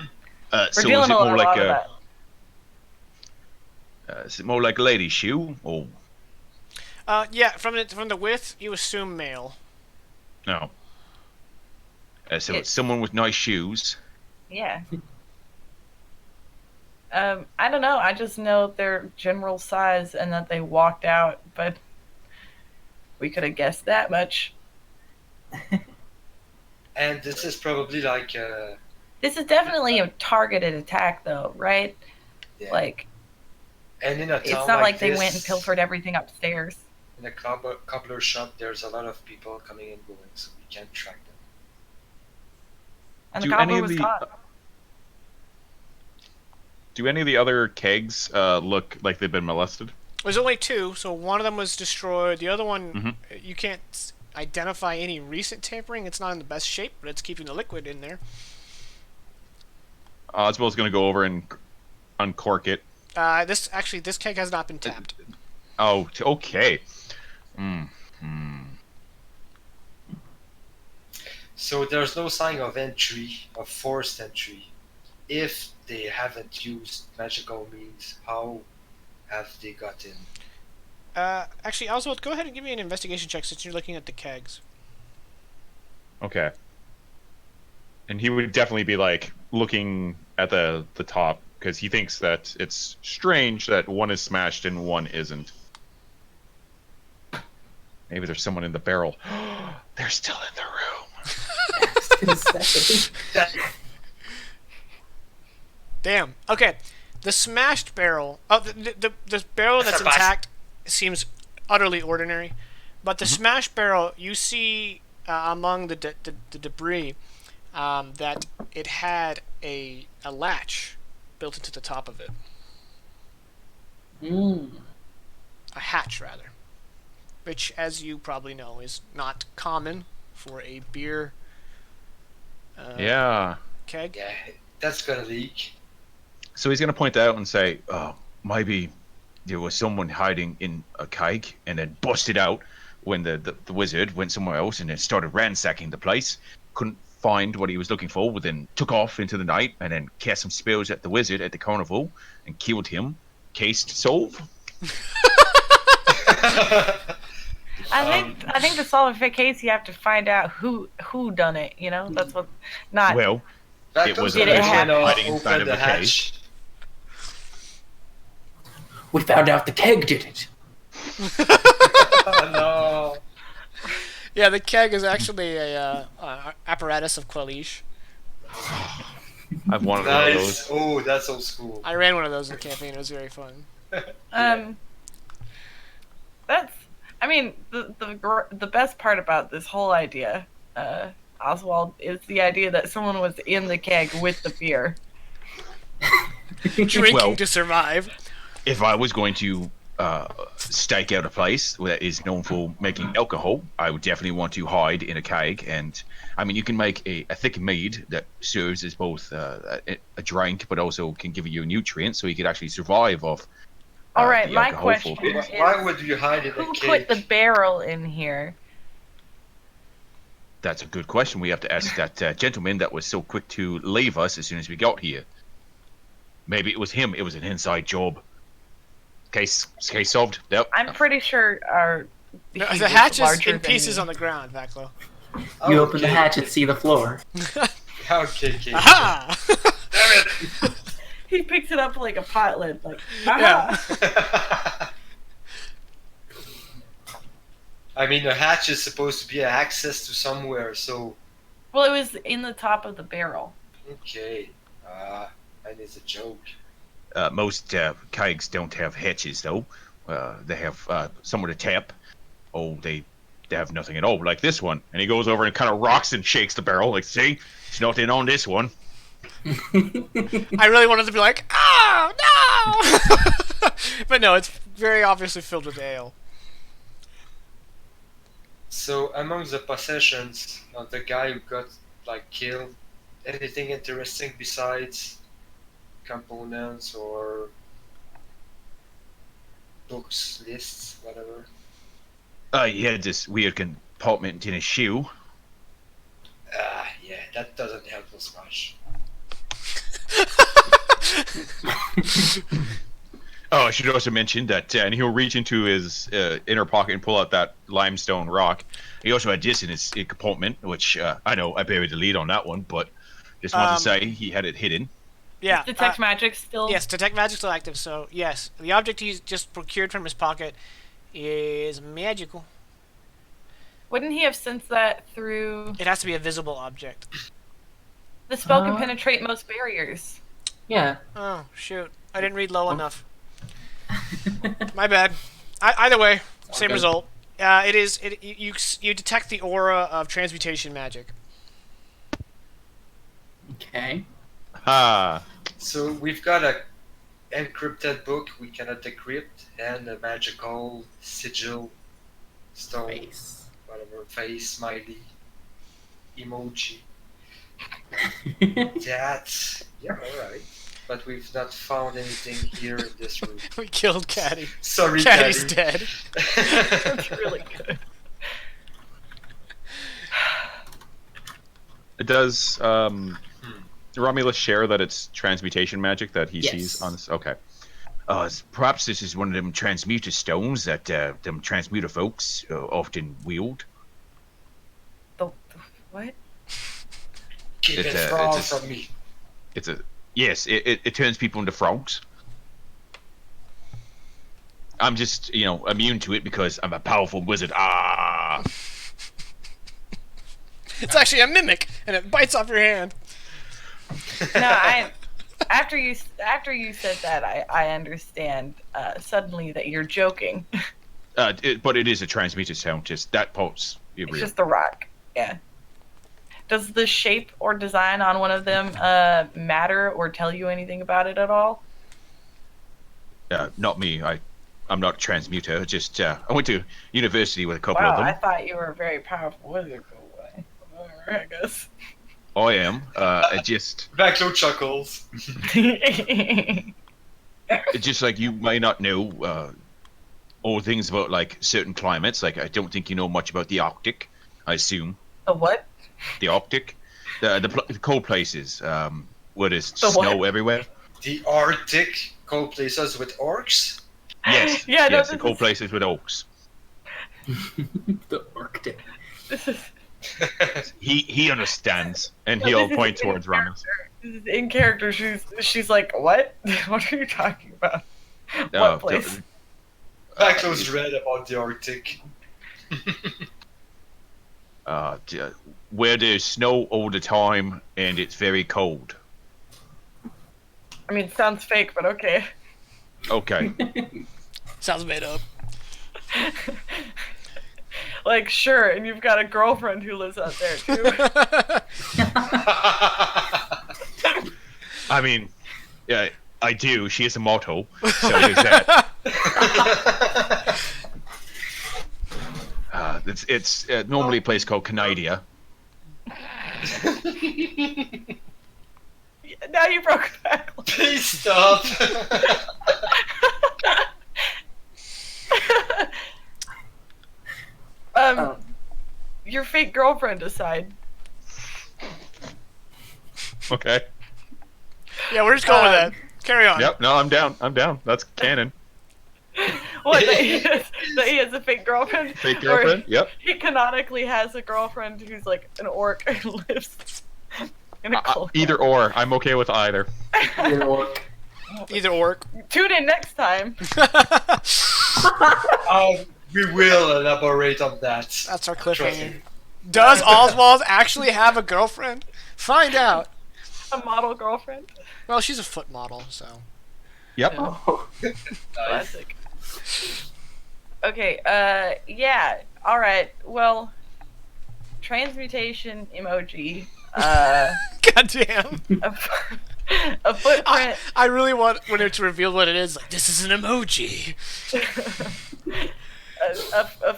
we're So dealing is it a more lot like of that. is it more like a lady shoe, or Yeah. From the width, you assume male. no? So It- it's someone with nice shoes. Yeah. I don't know. I just know their general size and that they walked out, but we could have guessed that much. And this is probably like This is definitely a targeted attack, though, right? yeah. Like, And in a it's town not like this, they went and pilfered everything upstairs. In a cobbler shop, there's a lot of people coming and going, so we can't track them. And the Do goblin any of was the- caught. Do any of the other kegs look like they've been molested? There's only two, so one of them was destroyed. The other one, Mhm. you can't identify any recent tampering. It's not in the best shape, but it's keeping the liquid in there. Oswald's gonna go over and uncork it. This keg has not been tapped. Oh, okay. So there's no sign of entry, of forced entry. If they haven't used magical means, how have they got in? Actually, Oswald, go ahead and give me an investigation check since you're looking at the kegs. Okay. And he would definitely be like looking at the top because he thinks that it's strange that one is smashed and one isn't. Maybe there's someone in the barrel. They're still in the room. I was gonna say. Damn. Okay. The smashed barrel. Oh, the barrel that's intact seems utterly ordinary, but the smashed barrel, you see among the debris that it had a latch built into the top of it. A hatch, rather. Which, as you probably know, is not common for a beer Yeah. keg. Yeah, that's gonna leak. So he's going to point out and say, maybe there was someone hiding in a keg and then busted out when the wizard went somewhere else and then started ransacking the place. Couldn't find what he was looking for, then took off into the night and then cast some spells at the wizard at the carnival and killed him. Case solved. I think to solve a case, you have to find out who done it. You know, that's what. Not. Well, it was Did it happen? hiding inside of the case. We found out the keg did it. Oh, no. Yeah, the keg is actually a apparatus of Quellish. I've wanted one of those. Nice. Oh, that's old school. I ran one of those in the campaign. It was very fun. That's. I mean, the best part about this whole idea, Oswald, is the idea that someone was in the keg with the beer. Drinking Well, to survive. If I was going to stake out a place that is known for making alcohol, I would definitely want to hide in a keg. And I mean, you can make a thick mead that serves as both a drink, but also can give you a nutrient, so you could actually survive off. All right, the my alcohol question for- is, Why would you hide in a who cake? put the barrel in here? That's a good question. We have to ask that gentleman that was so quick to leave us as soon as we got here. Maybe it was him. It was an inside job. Case solved. Yep. I'm pretty sure No, he the was hatch is larger in than pieces me. on the ground, Vaclo. You open the hatch and see the floor. Okay, okay. Aha! Damn it! He picks it up like a pot lid, like. Yeah. "Aha." I mean, the hatch is supposed to be access to somewhere, so Well, it was in the top of the barrel. okay. And it's a joke. Most kegs don't have hatches, though. They have somewhere to tap. Oh, they have nothing at all, like this one. And he goes over and kind of rocks and shakes the barrel, like, see? It's not in on this one. I really wanted to be like, oh, no! But no, it's very obviously filled with ale. So among the possessions of the guy who got like killed, anything interesting besides components or books, lists, whatever? He had this weird compartment in his shoe. Yeah, that doesn't help us much. Oh, I should also mention that, and he'll reach into his inner pocket and pull out that limestone rock. He also had this in his compartment, which I know I buried the lead on that one, but just wanted to say he had it hidden. Yeah. Detect magic still. Yes, detect magic still active. So yes, the object he's just procured from his pocket is magical. Wouldn't he have sensed that through? It has to be a visible object. The spell can penetrate most barriers. Yeah. Oh shoot! I didn't read low enough. My bad. Either way, same good. result. You detect the aura of transmutation magic. Okay. Ah, So we've got a encrypted book we cannot decrypt and a magical sigil, stone, Face. whatever, face, smiley, emoji. That's yeah, alright. But we've not found anything here in this room. We killed Caddy. Sorry, Caddy's Daddy. dead. That's really good. does Romulus share that it's transmutation magic that he Yes. sees on this? Okay. Perhaps this is one of them transmuter stones that them transmuter folks often wield. The what? Keep It's it a- far it's a- from me. It's a yes. It turns people into frogs. I'm just immune to it because I'm a powerful wizard. Ah. It's actually a mimic, and it bites off your hand. No, after you said that, I understand suddenly that you're joking. But it is a transmuted sound. Just that part's It's real. just the rock. Yeah. Does the shape or design on one of them matter or tell you anything about it at all? Not me. I'm not a transmuter. Just I went to university with a couple Wow, of them. I thought you were a very powerful wizard. I guess. I am. I just Backload chuckles. just like you might not know all things about like certain climates. Like I don't think you know much about the Arctic. I assume The what? the Arctic, the cold places where there's The snow what? everywhere. The Arctic cold places with orcs. Yes. Yeah, no, yes, the this cold is- places with oaks. The Arctic. This is He understands, and he'll point towards Ramos. in character. She's like, what? What are you talking about? What place? Backload's read about the Arctic. Where there's snow all the time and it's very cold. I mean, sounds fake, but okay. Okay. Sounds made up. Like, sure, and you've got a girlfriend who lives out there too. I mean, yeah, I do. She is a motto, so there's that. It's normally a place called Canadia. Now you broke it back. Please stop. Oh. Your fake girlfriend aside. Okay. Yeah, we're just going with that. Carry on. Yep. No, I'm down. I'm down. That's canon. What, that he has a fake girlfriend? Fake Or girlfriend. Yep. he canonically has a girlfriend who's like an orc and lives in a cold. Either or. I'm okay with either. Either orc. Either orc. Tune in next time. We will elaborate on that. That's our Trust cliffhanger. me. Does Oswald actually have a girlfriend? Find out. A model girlfriend. Well, she's a foot model, so. Yep. Oh. Nice. Classic. Okay, yeah. Alright, well, transmutation emoji. Goddamn. A footprint. I really want when it's revealed what it is. Like, this is an emoji. a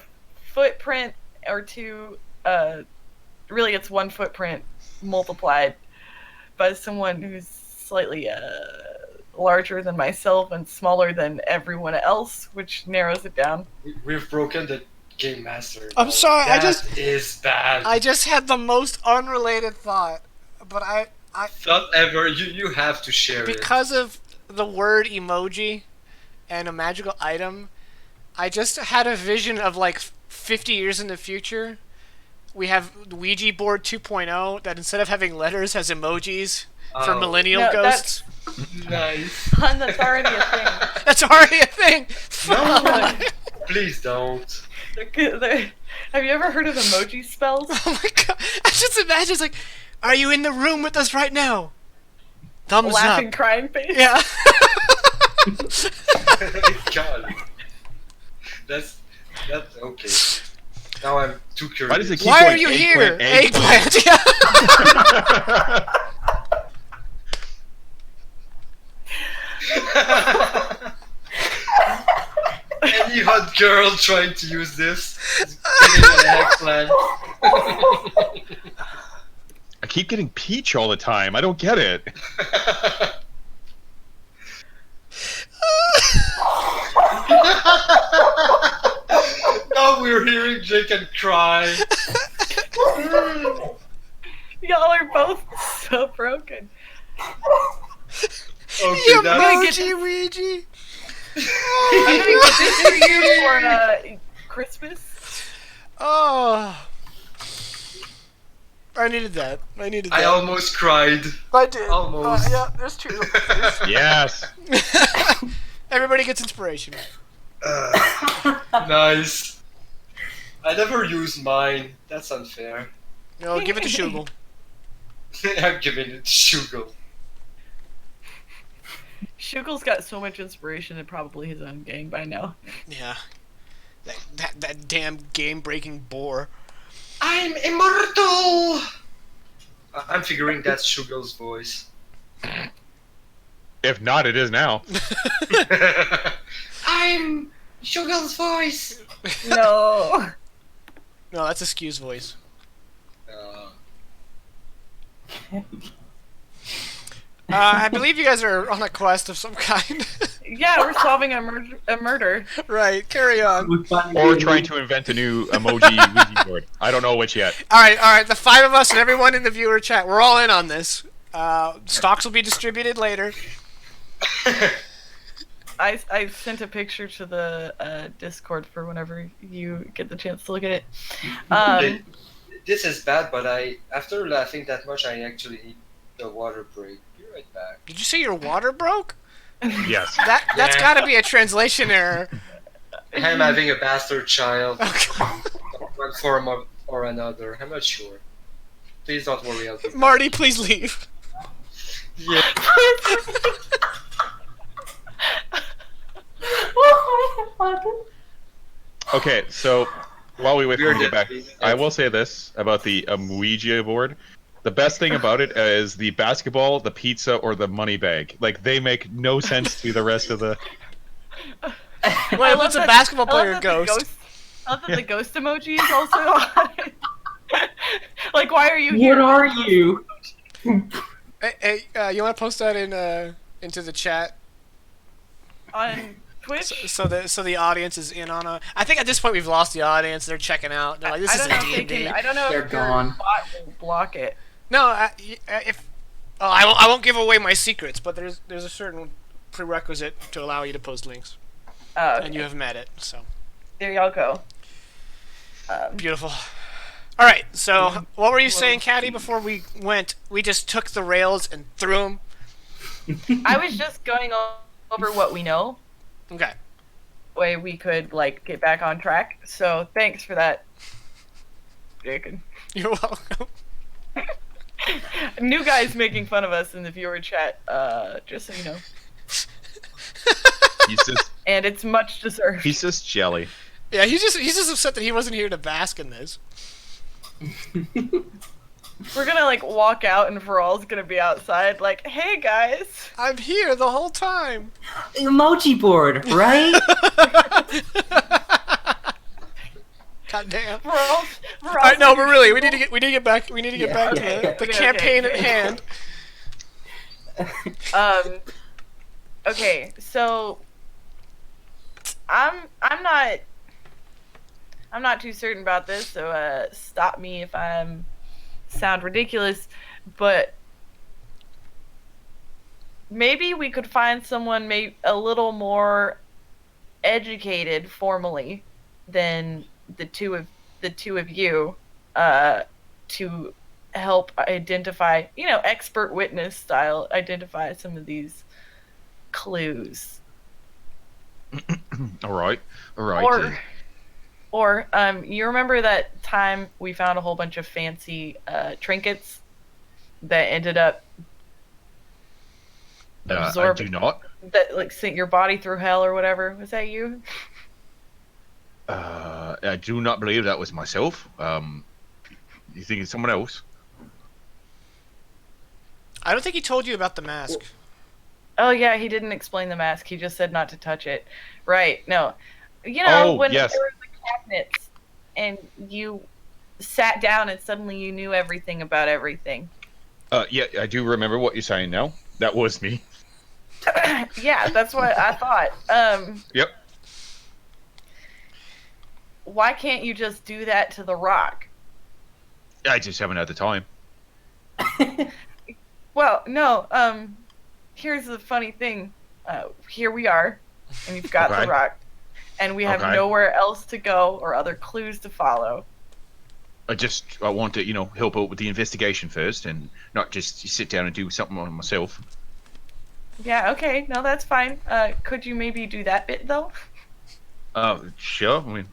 footprint or two. Really, it's one footprint multiplied by someone who's slightly larger than myself and smaller than everyone else, which narrows it down. We've broken the game master. I'm sorry, I That just- is bad. I just had the most unrelated thought, but I Not ever. You have to share it. because of the word emoji and a magical item, I just had a vision of like 50 years in the future. We have Ouija board 2.0 that instead of having letters has emojis for Oh. millennial No, ghosts. Nice. Hun, that's already a thing. That's already a thing. No, please don't. Have you ever heard of emoji spells? Oh my god! I just imagine it's like, are you in the room with us right now? Thumbs Laughing, up. crying face? Yeah. God. That's okay. Now I'm too curious. Why does it keep Why going are you here? eggplant? Yeah. Any hot girl trying to use this is getting an eggplant. I keep getting peach all the time. I don't get it. Now we're hearing Jaken cry. Y'all are both so broken. Okay, that's Emoji Ouija. I'm gonna get this for you for Christmas. Oh. Are I needed that. I needed that. I almost cried. I did. Almost. Yeah, there's two. Yes. Everybody gets inspiration. Nice. I never use mine. That's unfair. No, give it to Shugal. I'm giving it to Shugal. Shugal's got so much inspiration and probably his own gang by now. Yeah. That damn game-breaking bore. I'm immortal! I'm figuring that's Shugal's voice. If not, it is now. I'm Shugal's voice! No. No, that's a Skew's voice. I believe you guys are on a quest of some kind. Yeah, we're solving a murder. Right, carry on. Or trying to invent a new emoji Ouija board. I don't know which yet. Alright, the five of us and everyone in the viewer chat, we're all in on this. Stocks will be distributed later. I sent a picture to the Discord for whenever you get the chance to look at it. This is bad, but after laughing that much, I actually need a water break. Be right back. Did you say your water broke? Yes. That's Yeah. gotta be a translation error. I'm having a bastard child. Okay. One form or another. I'm not sure. Please don't worry. I'll be back. Marty, please leave. Yeah. Okay, so while we wait for We're him to get back, definitely- I will say this about the Ouija board. The best thing about it is the basketball, the pizza, or the money bag. Like, they make no sense to the rest of the... Well, what's a basketball player I ghost? love that the ghost emoji is also on it. Like, why are you What here? are you? Hey, you want to post that into the chat On Twitch? so the audience is in on a. I think at this point we've lost the audience. They're checking out. They're like, this I is don't know a if they D&D. can, I don't know They're if your gone. bot will block it. No, if I won't give away my secrets, but there's a certain prerequisite to allow you to post links, and you have met it. So There y'all go. beautiful. All right. So what were you saying, Caddy? Before we went, we just took the rails and threw them. I was just going over what we know, Okay. way we could like get back on track. So thanks for that, Jaken. You're welcome. New guys making fun of us in the viewer chat. Just so you know, and it's much deserved. He's just jelly. Yeah, he's just upset that he wasn't here to bask in this. We're gonna like walk out, and Veral's gonna be outside, like, "Hey guys." I'm here the whole time. Emoji board, right? God damn. Veral's All right, no, but really, we need to get back. We need to get Yeah, back to yeah, the, yeah. the Okay, campaign okay. at hand. Okay, so I'm not too certain about this, so stop me if I'm sound ridiculous, but maybe we could find someone a little more educated formally than the two of you to help identify, expert witness style, identify some of these clues. All right. Or you remember that time we found a whole bunch of fancy trinkets that ended up I do not. that like sent your body through hell or whatever? Was that you? I do not believe that was myself. You think it's someone else? I don't think he told you about the mask. Oh yeah, he didn't explain the mask. He just said not to touch it. Right? No, when yes. there were the cabinets and you sat down and suddenly you knew everything about everything. Yeah, I do remember what you're saying now. That was me. Yeah, that's what I thought. Yep. Why can't you just do that to the rock? I just haven't had the time. Well, no. Here's the funny thing. Here we are, and you've got Okay. the rock, and we have Okay. nowhere else to go or other clues to follow. I want to, help out with the investigation first, and not just sit down and do something on myself. Yeah, okay. No, that's fine. Could you maybe do that bit, though? Sure. I mean,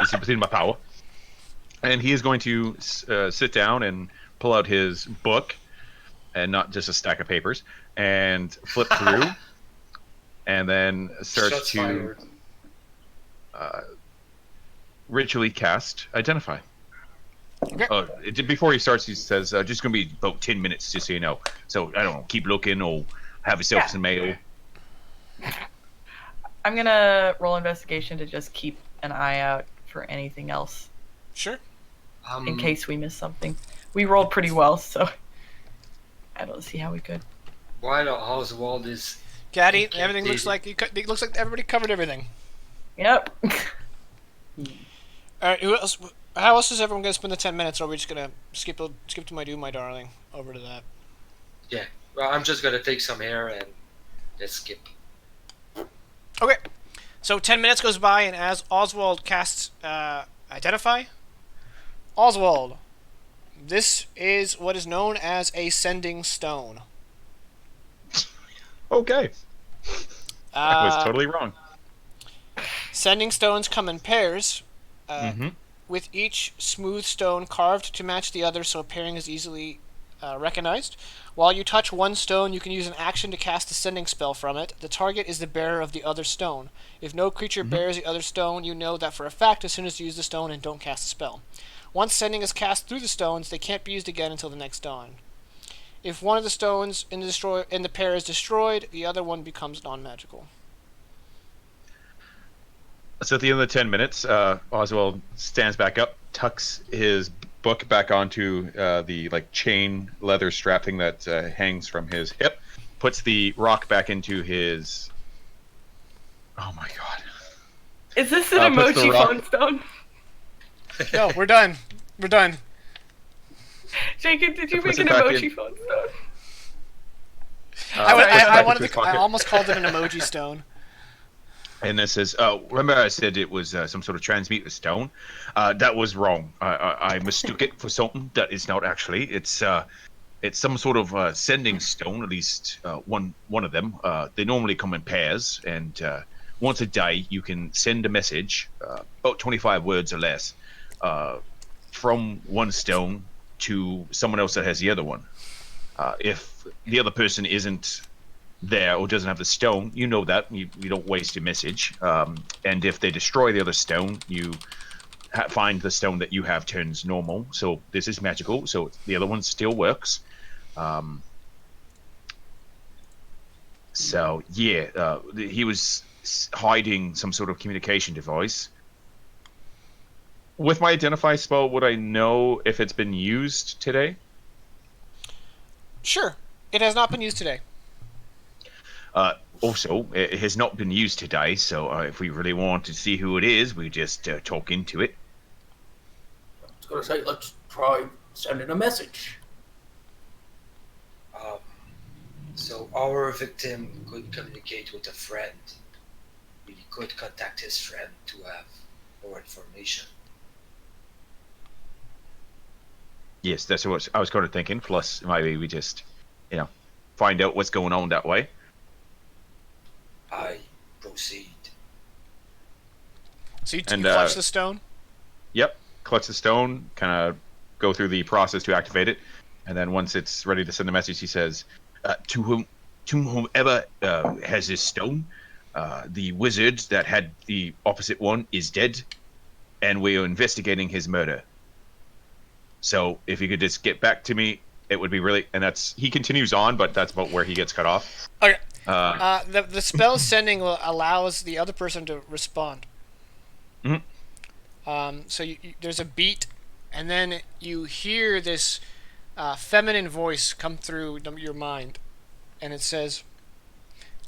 it's within my power. And he is going to sit down and pull out his book, and not just a stack of papers, and flip through, and then starts Shots to fired. ritually cast Identify. Okay. Before he starts, he says, just going to be about 10 minutes, just so you know. So, I don't know, keep looking, or have yourself some mail. I'm gonna roll investigation to just keep an eye out for anything else Sure. in case we miss something. We rolled pretty well, so I don't see how we could. While Oswald is... Caddy, everything looks like it looks like everybody covered everything. Yep. All right. Who else? How else is everyone gonna spend the 10 minutes? Or are we just gonna skip to my doom, my darling, over to that? Yeah. Well, I'm just gonna take some air and let's skip. Okay. So 10 minutes goes by, and as Oswald casts Identify, Oswald, this is what is known as a sending stone. Okay. I was totally wrong. Sending stones come in pairs, Mm-hmm. with each smooth stone carved to match the other, so a pairing is easily recognized. While you touch one stone, you can use an action to cast a sending spell from it. The target is the bearer of the other stone. If no creature bears the other stone, you know that for a fact as soon as you use the stone and don't cast a spell. Once sending is cast through the stones, they can't be used again until the next dawn. If one of the stones in the pair is destroyed, the other one becomes non-magical. So at the end of the 10 minutes, Oswald stands back up, tucks his book back onto the chain leather strap thing that hangs from his hip, puts the rock back into his... Oh my god. Is this an puts the emoji rock- phone stone? No, we're done. We're done. Jaken, did you puts make it an back emoji in. phone stone? I almost called it an emoji stone. And it says, remember I said it was some sort of transmuter stone? That was wrong. I mistook it for something that it's not actually. It's some sort of sending stone, at least one of them. They normally come in pairs, and once a day you can send a message, about 25 words or less, from one stone to someone else that has the other one. If the other person isn't there or doesn't have the stone, you know that. You don't waste your message. And if they destroy the other stone, you find the stone that you have turns normal. So this is magical, so the other one still works. So yeah, he was hiding some sort of communication device. With my Identify spell, would I know if it's been used today? Sure. It has not been used today. Also, it has not been used today, so if we really want to see who it is, we just talk into it. I was going to say, let's try sending a message. So our victim could communicate with a friend. We could contact his friend to have more information. Yes, that's what I was kind of thinking. Plus, maybe we just, find out what's going on that way. I proceed. So you clutch the stone? Yep, clutch the stone, kind of go through the process to activate it, and then once it's ready to send a message, he says, to whomever has this stone, the wizard that had the opposite one is dead, and we are investigating his murder. So if you could just get back to me, it would be really... And he continues on, but that's about where he gets cut off. Okay. The spell sending allows the other person to respond. Mm-hmm. So there's a beat, and then you hear this feminine voice come through your mind, and it says,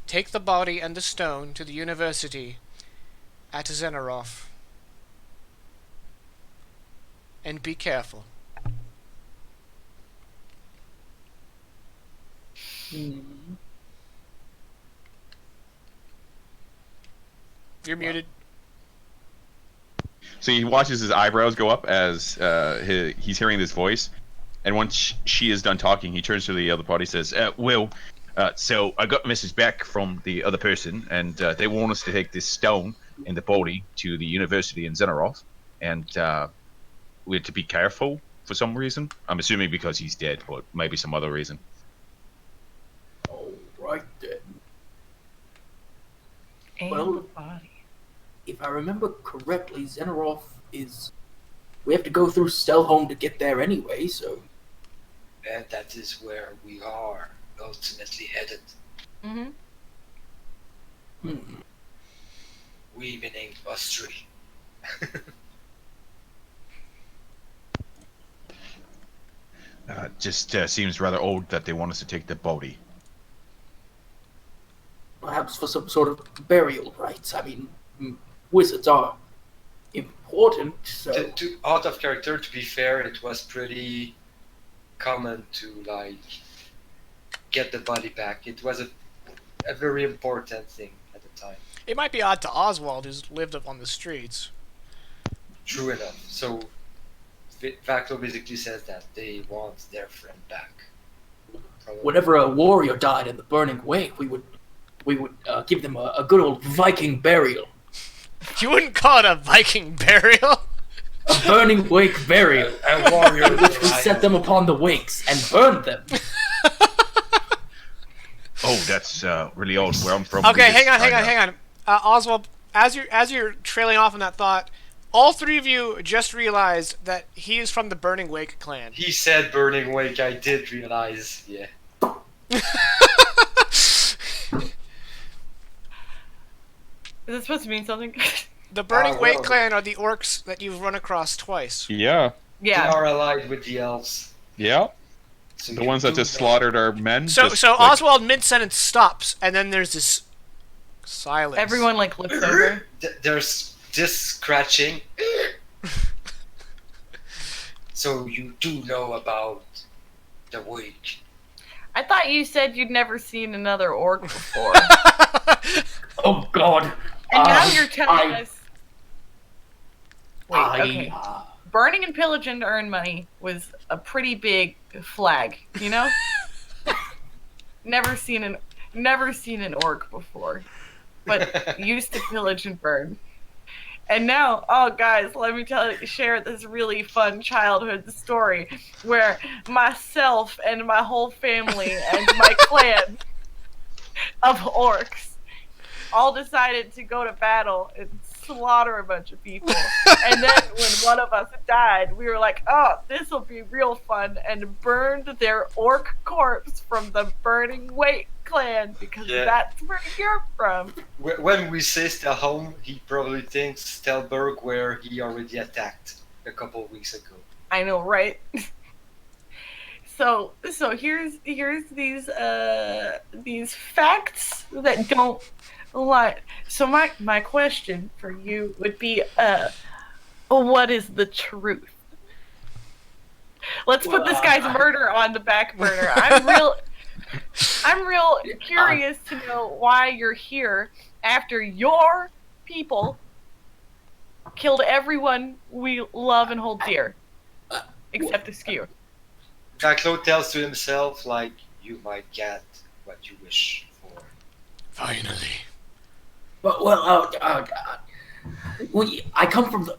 "Take the body and the stone to the university at Xenaroth, and be careful." You're muted. So he watches his eyebrows go up as he's hearing this voice, and once she is done talking, he turns to the other party, says, so I got a message back from the other person, and they want us to take this stone and the body to the university in Xenaroth, and we're to be careful for some reason. I'm assuming because he's dead, but maybe some other reason. All right then. And Well- the body. If I remember correctly, Xenaroth is. We have to go through Stelholm to get there anyway, so. And that is where we are ultimately headed. Mm-hmm. We meaning us three. Just seems rather old that they want us to take the body. Perhaps for some sort of burial rites. I mean, wizards are important, so. Out of character, to be fair, it was pretty common to like get the body back. It was a very important thing at the time. It might be odd to Oswald, who's lived up on the streets. True enough. So Vaclo basically says that they want their friend back. Probably. Whenever a warrior died in the Burning Wake, we would give them a good old Viking burial. You wouldn't call it a Viking burial? A Burning Wake burial. A warrior Which we set them upon the wakes and burned them. Oh, that's really old. Where I'm from. Okay, hang on. Oswald, as you're trailing off on that thought, all three of you just realized that he is from the Burning Wake clan. He said Burning Wake, I did realize, yeah. Is it supposed to mean something? The Burning well. Wake clan are the orcs that you've run across twice. Yeah. They Yeah. are allied with the elves. Yeah. So The you ones that do just know- slaughtered our men. So just, like- Oswald mid-sentence stops, and then there's this silence. Everyone like looks over. There's this scratching. So you do know about the wake. I thought you said you'd never seen another orc before. Oh God! And now you're telling us. Wait, okay. Burning and pillaging to earn money was a pretty big flag, you know? never seen an orc before. But used to pillage and burn. And now, oh guys, let me share this really fun childhood story where myself and my whole family and my clan of orcs all decided to go to battle and slaughter a bunch of people. And then when one of us died, we were like, oh, this will be real fun, and burned their orc corpse from the Burning Wake clan, because that's where you're from. When we say Stelholm, he probably thinks Stelberg, where he already attacked a couple weeks ago. I know, right? So here's these facts that don't lie. So my question for you would be, what is the truth? Let's put this guy's murder on the back burner. I'm real curious to know why you're here after your people killed everyone we love and hold dear, except the skewer. Vaclo tells to himself, like, you might get what you wish for. Finally. But, well, I come from the.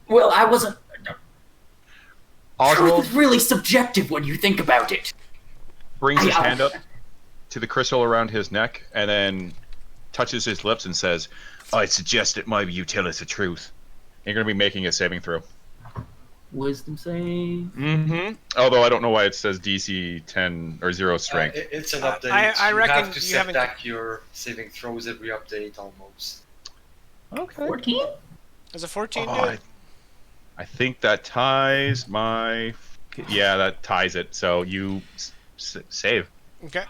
Well, I wasn't. Truth Oswald is really subjective when you think about it. brings his hand up to the crystal around his neck and then touches his lips and says, I suggest that maybe you tell us the truth. You're going to be making a saving throw. Wisdom save. Mm-hmm. Although I don't know why it says DC 10 or 0 strength. It's an update. I you reckon have to you set haven't- back your saving throws every update almost. Okay. 14? Does a 14 Oh, do it? I think that ties my... Yeah, that ties it. So you save. Okay.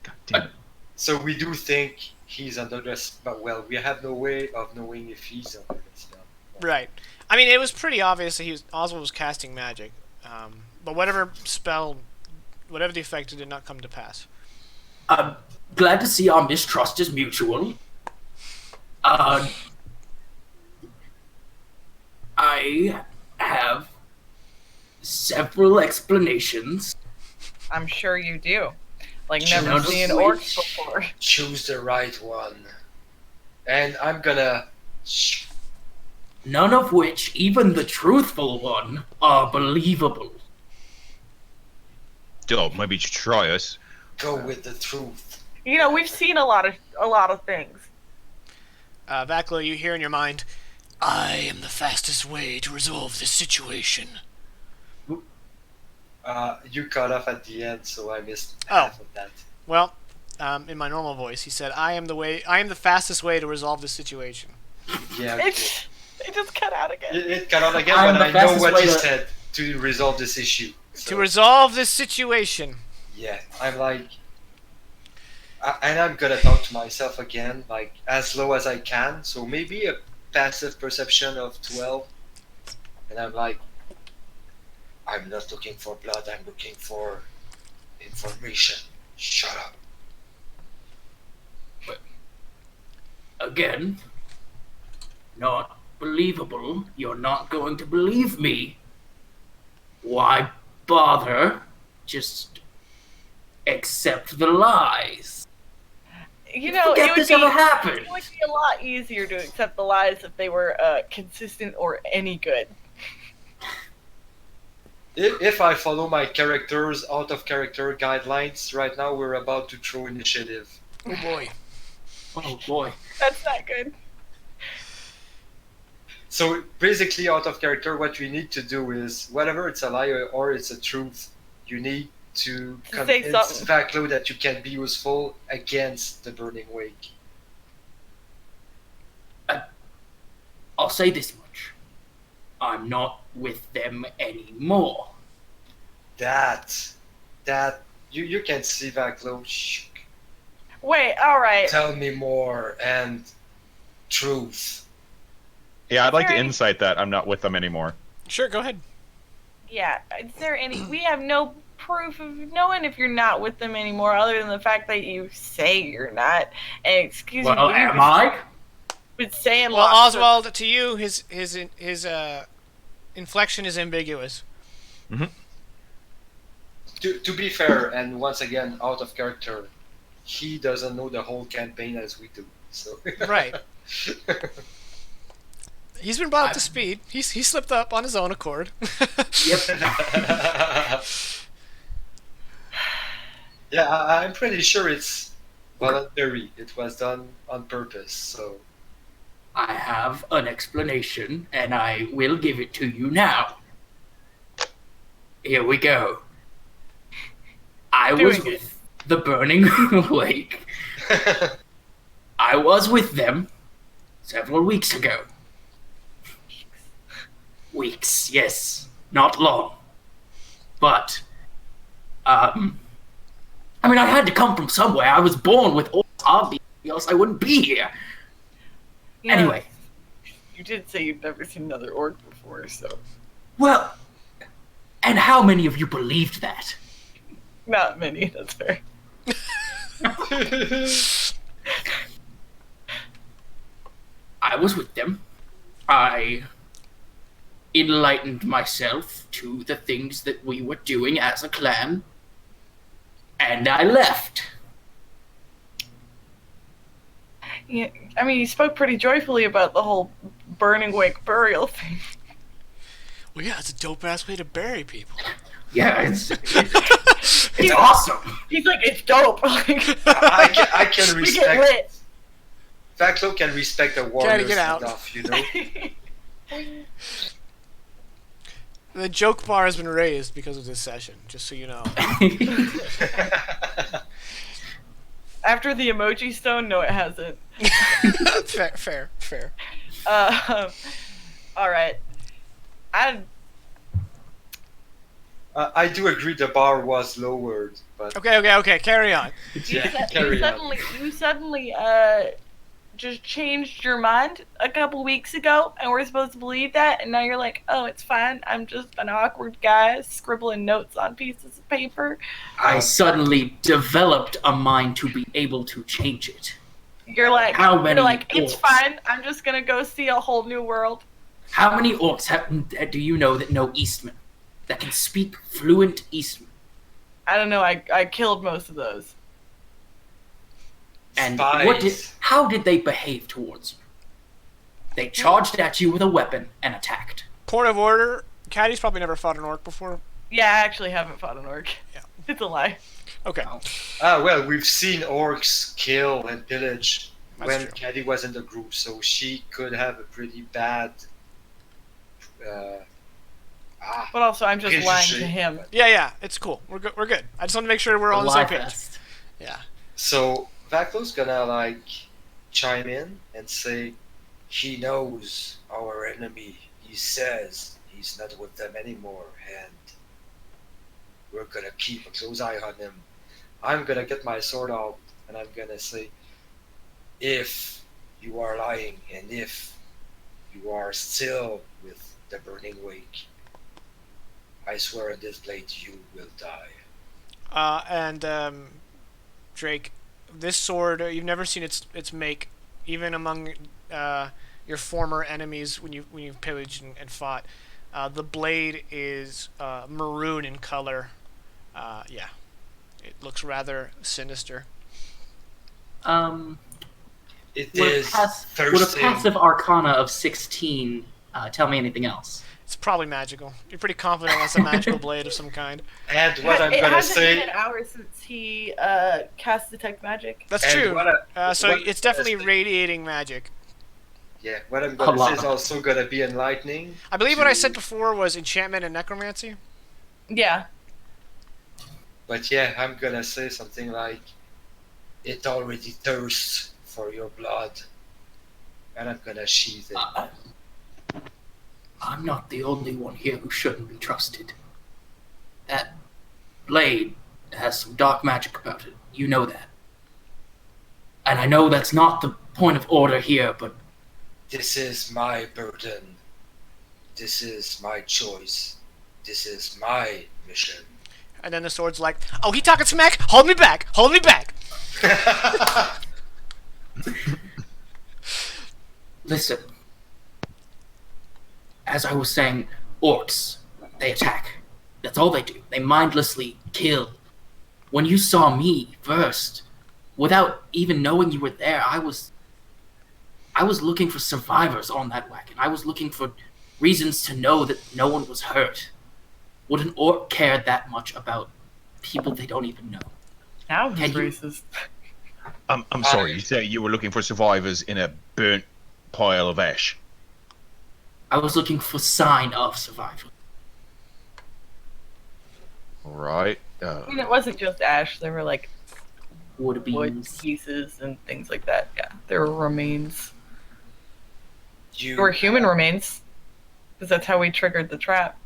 God damn it. So we do think he's under the spell. Well, we have no way of knowing if he's under the spell. Right. I mean, it was pretty obvious that Oswald was casting magic. But whatever the effect, it did not come to pass. I'm glad to see our mistrust is mutual. I have several explanations. I'm sure you do. Like None never of seen which- orcs before. Choose the right one. And I'm gonna. None of which, even the truthful one, are believable. Oh, maybe try us. Go with the truth. You know, we've seen a lot of things. Vaklo, you hear in your mind, I am the fastest way to resolve this situation. You cut off at the end, so I missed Oh. half of that. Well, in my normal voice, he said, I am the fastest way to resolve this situation. Yeah, okay. It just cut out again. It cut off again, I'm but the I know fastest what way you to- said to resolve this issue. So, To resolve this situation. yeah, I'm like. And I'm gonna talk to myself again, like as low as I can. So maybe a passive perception of 12. And I'm like, I'm not looking for blood, I'm looking for information. Shut up. Again, not believable. You're not going to believe me. Why bother? Just accept the lies. You know, Forget this ever happened. it would be a lot easier to accept the lies if they were consistent or any good. If I follow my character's out of character guidelines, right now we're about to throw initiative. Oh boy. Oh boy. That's not good. So basically, out of character, what we need to do is whatever it's a lie or it's a truth, you need to To say convince something. Vaklo that you can be useful against the Burning Wake. I'll say this much. I'm not with them anymore. That you can see Vaklo. Shh. Wait, alright. Tell me more and truth. Yeah, I'd like to Alright. insight that I'm not with them anymore. Sure, go ahead. Yeah, is there any... We have no proof of knowing if you're not with them anymore other than the fact that you say you're not. And excuse Well, me, am I? been saying Well, lots of- Oswald, to you, his inflection is ambiguous. To be fair, and once again out of character, he doesn't know the whole campaign as we do. So Right. He's been brought up to speed. He slipped up on his own accord. Yep. Yeah, I'm pretty sure it's voluntary. It was done on purpose. So I have an explanation, and I will give it to you now. Here we go. I was Doing it. with the Burning Wake. I was with them several weeks ago. Weeks, yes. Not long. But, I mean, I had to come from somewhere. I was born with orcs, obviously, else I wouldn't be here. You know, Anyway, you did say you've never seen another orc before, so... well, and how many of you believed that? Not many, that's fair. I was with them. I enlightened myself to the things that we were doing as a clan. And I left. Yeah, I mean, you spoke pretty joyfully about the whole Burning Wake burial thing. Well, yeah, it's a dope-ass way to bury people. Yeah, it's awesome. He's like, it's dope. Like, I can we get respect. lit. Vaklo can respect the Gotta warriors get out. enough, you know. The joke bar has been raised because of this session, just so you know. After the emoji stone, no, it hasn't. Fair. All right. I do agree the bar was lowered, but Okay, carry on. yeah, carry on. You suddenly just changed your mind a couple weeks ago, and we're supposed to believe that, and now you're like, oh, it's fine. I'm just an awkward guy scribbling notes on pieces of paper. I suddenly developed a mind to be able to change it. You're like, How many it's orcs? fine. I'm just gonna go see a whole new world. How many orcs do you know that know Eastman? That can speak fluent Eastman? I don't know. I killed most of those. And Spies. how did they behave towards you? They charged at you with a weapon and attacked. Point of order, Caddy's probably never fought an orc before. Yeah, I actually haven't fought an orc. Yeah. It's a lie. Okay. Oh. Well, we've seen orcs kill and pillage That's when true. Caddy was in the group, so she could have a pretty bad. But also, I'm just lying to him. Yeah, it's cool. We're good. We're good. I just want to make sure we're all on the same page. Fest. Yeah. So Vaklo's gonna chime in and say he knows our enemy. He says he's not with them anymore, and we're gonna keep a close eye on him. I'm gonna get my sword out and I'm gonna say, if you are lying and if you are still with the Burning Wake, I swear on this blade you will die. Drake, this sword, you've never seen its make, even among your former enemies when you pillaged and fought. The blade is maroon in color. Yeah, it looks rather sinister. It Would is a thirsting. passive arcana of 16 tell me anything else? It's probably magical. You're pretty confident that's a magical blade of some kind. And what I'm It gonna hasn't say. been an hour since he cast Detect Magic. That's And true. So what it's definitely I'm gonna say- radiating magic. Yeah, what I'm gonna say is lot. also gonna be enlightening. I believe what I said before was enchantment and necromancy. Yeah. But yeah, I'm gonna say something like, it already thirsts for your blood. And I'm gonna sheath it. I'm not the only one here who shouldn't be trusted. That blade has some dark magic about it. You know that. And I know that's not the point of order here, but This is my burden. This is my choice. This is my mission. And then the sword's like, oh, he talking smack? Hold me back! Hold me back! listen. As I was saying, orcs, they attack. That's all they do. They mindlessly kill. When you saw me first, without even knowing you were there, I was looking for survivors on that wagon. I was looking for reasons to know that no one was hurt. Would an orc care that much about people they don't even know? Now Can he's you- racist. I'm sorry. You say you were looking for survivors in a burnt pile of ash. I was looking for sign of survival. All right. I mean, it wasn't just ash. There were like Would wood beams. pieces and things like that. Yeah, there were remains. You There were human remains, because that's how we triggered the trap.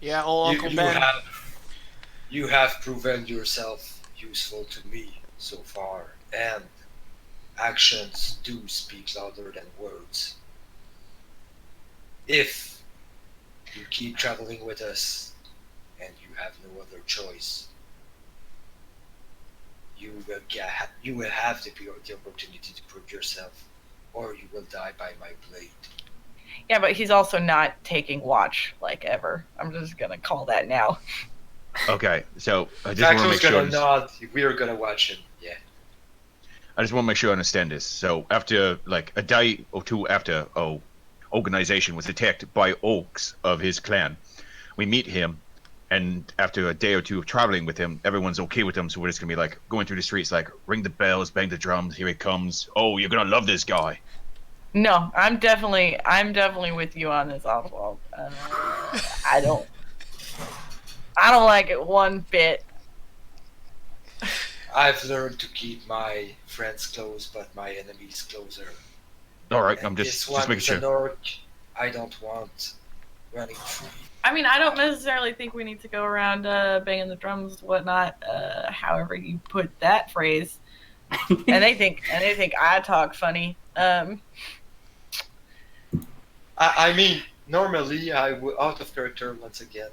Yeah, old Uncle Ben. You have proven yourself useful to me so far, and actions do speak louder than words. If you keep traveling with us and you have no other choice, you will have the opportunity to prove yourself, or you will die by my blade. Yeah, but he's also not taking watch, like, ever. I'm just gonna call that now. Okay, so I just want to Vaklo's make sure. gonna nod. We are gonna watch him. Yeah. I just want to make sure I understand this. So after like a day or two after organization was attacked by orcs of his clan, we meet him, and after a day or two of traveling with him, everyone's okay with him. So we're just gonna be like going through the streets, like ring the bells, bang the drums. Here he comes. Oh, you're gonna love this guy. No, I'm definitely with you on this, Oswald. I don't like it one bit. I've learned to keep my friends close, but my enemies closer. All right, And I'm this just one making is sure. an orc I don't want running free. I mean, I don't necessarily think we need to go around banging the drums, whatnot. However you put that phrase, and they think I talk funny. I mean, normally I would, out of character once again,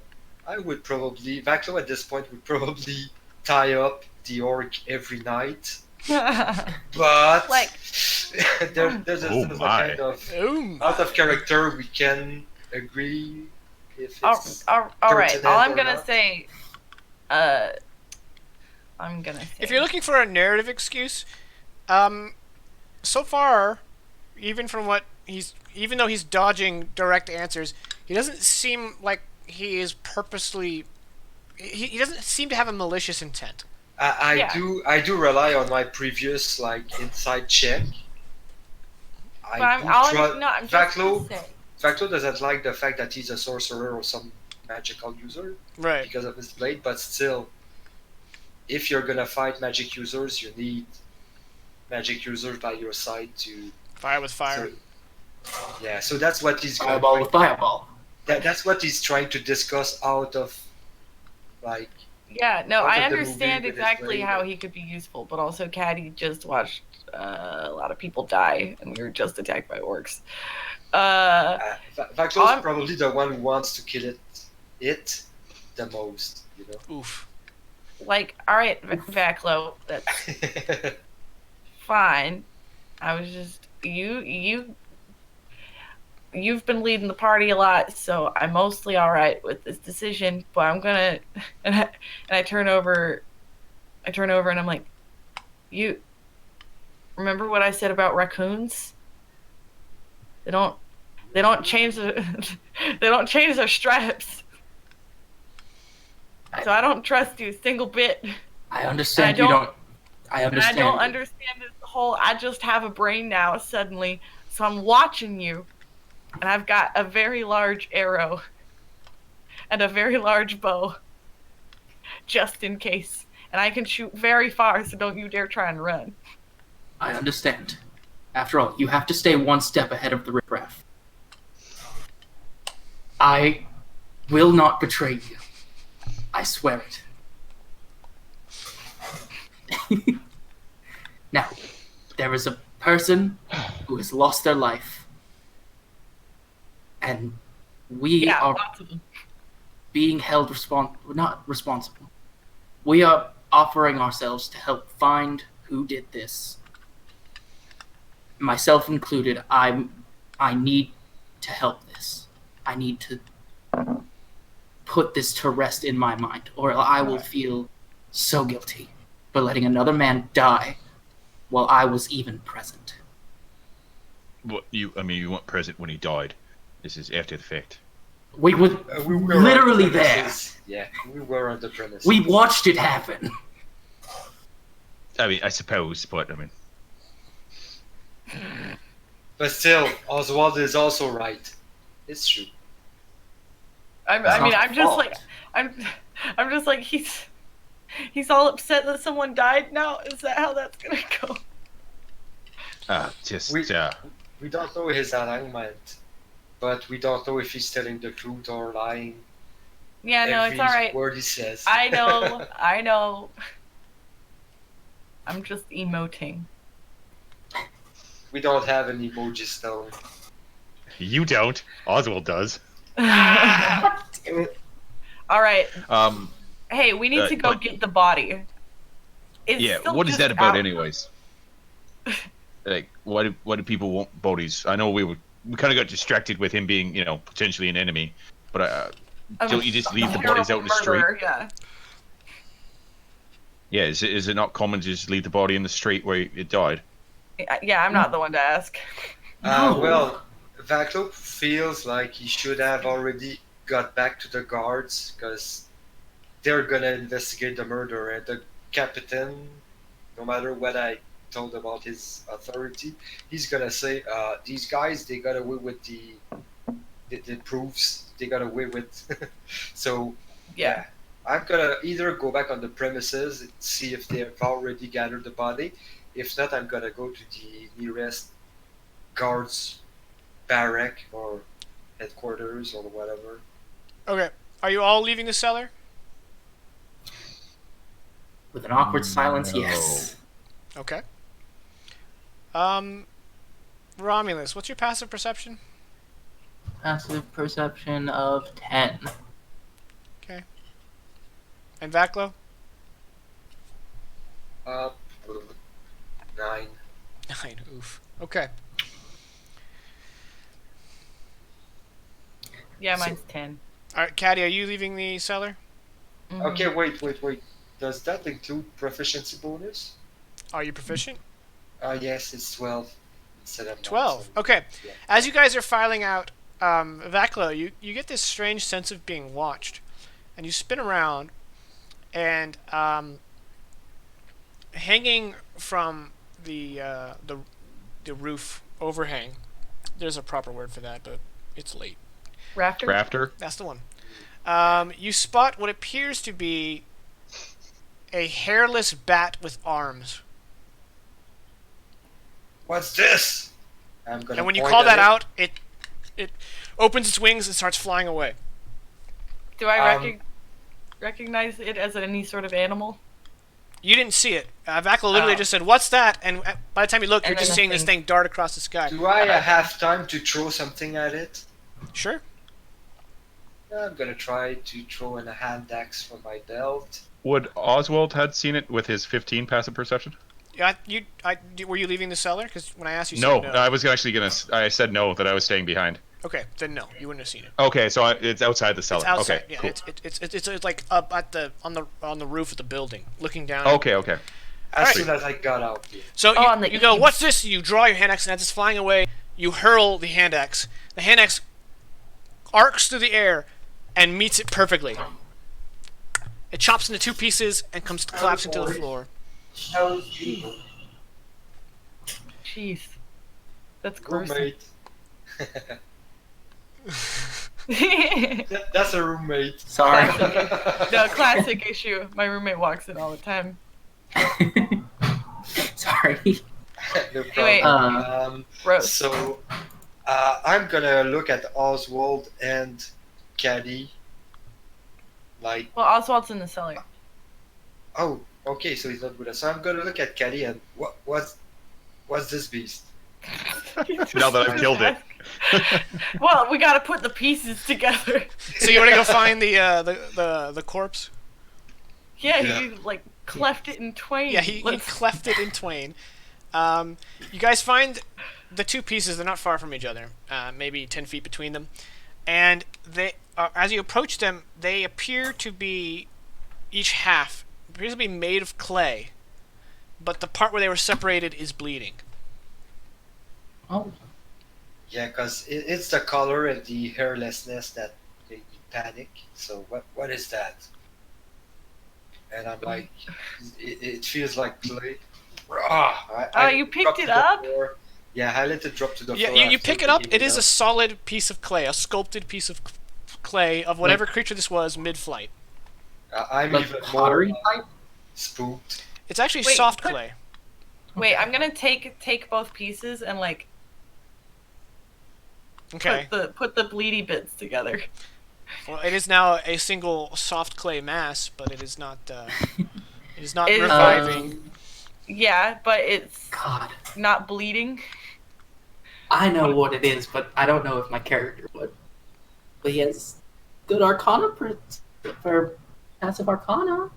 I would probably, Vaklo at this point would probably tie up the orc every night. But Like, there's Oh a my. kind of Ooh. out of character we can agree if All it's right. All pertinent I'm or gonna not. say, I'm gonna say. If you're looking for a narrative excuse, so far, even though he's dodging direct answers, he doesn't seem like he is purposely. He doesn't seem to have a malicious intent. Yeah. I do rely on my previous inside check. But I'm just gonna Vaclo say. Vaclo doesn't like the fact that he's a sorcerer or some magical user Right. because of his blade, but still, if you're gonna fight magic users, you need magic users by your side to. Fire with fire. Yeah, so that's what he's Fireball with fireball. That's what he's trying to discuss out of, Yeah, no, out I of the understand movie with his exactly blade. how he could be useful, but also Caddy just watched a lot of people die, and we were just attacked by orcs. Vaclo's probably the one who wants to kill it the most, you know. Oof. Like, all right, Vaclo, that's fine. I was just you've been leading the party a lot, so I'm mostly all right with this decision. But I'm gonna and I turn over and I'm like, you remember what I said about raccoons? They don't change they don't change their stripes. So I don't trust you a single bit. I understand And you don't. I And understand. I don't understand this whole I just have a brain now suddenly. So I'm watching you. And I've got a very large arrow. And a very large bow. Just in case. And I can shoot very far, so don't you dare try and run. I understand. After all, you have to stay one step ahead of the riffraff. I will not betray you. I swear it. Now, there is a person who has lost their life. And we are lots of them. being held not responsible. We are offering ourselves to help find who did this. Myself included, I need to help this. I need to put this to rest in my mind, or I will feel so guilty for letting another man die while I was even present. What you weren't present when he died. This is after the fact. We were We were literally on the there. premises. Yeah, we were on the premises. We watched it happen. I mean, I suppose, but I mean, But still, Oswald is also right. It's true. I'm just like he's all upset that someone died now. Is that how that's gonna go? We don't know his alignment, but we don't know if he's telling the truth or lying. Yeah, no, it's all right. Every word he says. I know. I'm just emoting. We don't have an emoji stone. you don't. Oswald does. All right. Um, Hey, we need to go get the body. It's yeah. still What is just that about, out. anyways? Like, why do people want bodies? I know we kind of got distracted with him being, potentially an enemy, but don't you just leave the bodies out in the street? Murderer, yeah. Yeah, is it not common to just leave the body in the street where it died? Yeah, I'm not the one to ask. No. Well, Vaclo feels like he should have already got back to the guards because they're gonna investigate the murder, and the captain, no matter what I told about his authority, he's gonna say, these guys, they got away with the proofs, they got away with. So Yeah. I'm gonna either go back on the premises and see if they've already gathered the body. If not, I'm gonna go to the nearest guards barrack or headquarters or whatever. Okay. Are you all leaving the cellar? With an awkward silence, No. yes. Okay. Romulus, what's your passive perception? Passive perception of 10. Okay. And Vaclo? 9. 9. Oof. Okay. Yeah, mine's 10. All right, Caddy, are you leaving the cellar? Mhm. Okay, wait. Does that include proficiency bonus? Are you proficient? Yes, it's 12 instead of 9. 12. So, Okay. yeah. As you guys are filing out, Vaklo, you get this strange sense of being watched, and you spin around, and hanging from the roof overhang. There's a proper word for that, but it's late. Rafter? Rafter. That's the one. You spot what appears to be a hairless bat with arms. What's this? I'm gonna. And when you point call at that it. out, it opens its wings and starts flying away. Do I Um, recognize it as any sort of animal? You didn't see it. Vaklo literally Oh. just said, "What's that?" And by the time you look, And you're just then seeing this nothing. thing dart across the sky. Do I have time to throw something at it? Sure. I'm gonna try to throw in a hand axe from my belt. Would Oswald had seen it with his 15 passive perception? Yeah, were you leaving the cellar? Because when I asked you, No, said no. I was actually gonna. I said no, that I was staying behind. Okay, then no, you wouldn't have seen it. Okay, so it's outside the cellar. It's outside. Okay, Yeah, cool. it's like up at on the roof of the building, looking down. Okay. As Alright. soon as I got out here. So on the you go, eaves. "What's this?" You draw your hand axe, and as it's flying away, you hurl the hand axe. The hand axe arcs through the air and meets it perfectly. It chops into 2 pieces and comes collapsing to the floor. Jeez. That's gross. Roommate. The That's a roommate. Sorry. classic issue. My roommate walks in all the time. Sorry. No Anyway. problem. Gross. So, I'm gonna look at Oswald and Caddy. Like, Well, Oswald's in the cellar. oh, okay, so he's not with us. So I'm gonna look at Caddy and what's this beast? Now that I've killed it. Well, we gotta put the pieces together. So you want to go find the corpse? Yeah, Yeah. he like cleft it in twain. Yeah, he Let's- cleft it in twain. You guys find the 2 pieces. They're not far from each other, maybe 10 feet between them. And they, as you approach them, they appear to be each half appears to be made of clay, but the part where they were separated is bleeding. Oh, Yeah, because it's the color and the hairlessness that made me panic. So what is that? And I'm like, it feels like clay. You picked dropped it to the up? floor. Yeah, I let it drop to the Yeah, floor. you after pick it up. picking It is a solid piece of clay, a sculpted piece of clay of whatever creature this was mid-flight. I'm like even pottery more type? spooked. It's actually Wait, soft put- clay. Wait, I'm gonna take both pieces and like Okay. put the bleedy bits together. Well, it is now a single soft clay mass, but it is not. It is not It is, reviving. Yeah, but it's God. not bleeding. I know what it is, but I don't know if my character would. But he has good Arcana for passive Arcana.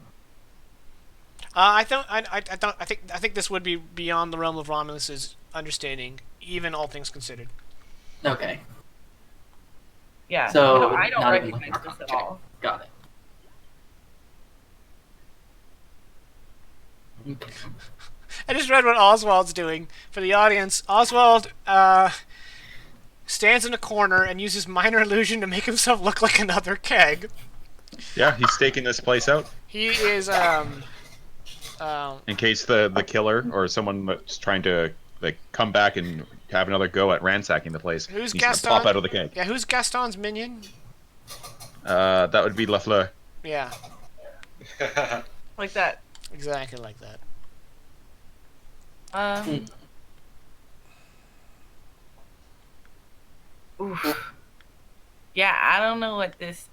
I think this would be beyond the realm of Romulus's understanding, even all things considered. Okay, Yeah. So, no, I don't not even recognize like this at okay. all. got it. Okay. I just read what Oswald's doing for the audience. Oswald stands in a corner and uses minor illusion to make himself look like another keg. Yeah, he's staking this place out He is in case the killer or someone that's trying to like come back and have another go at ransacking the place. Who's he's gonna Gaston? pop out of the keg. yeah. Who's Gaston's minion? That would be Lafleur. Yeah, Like that. exactly like that. Oof. Yeah, I don't know what this.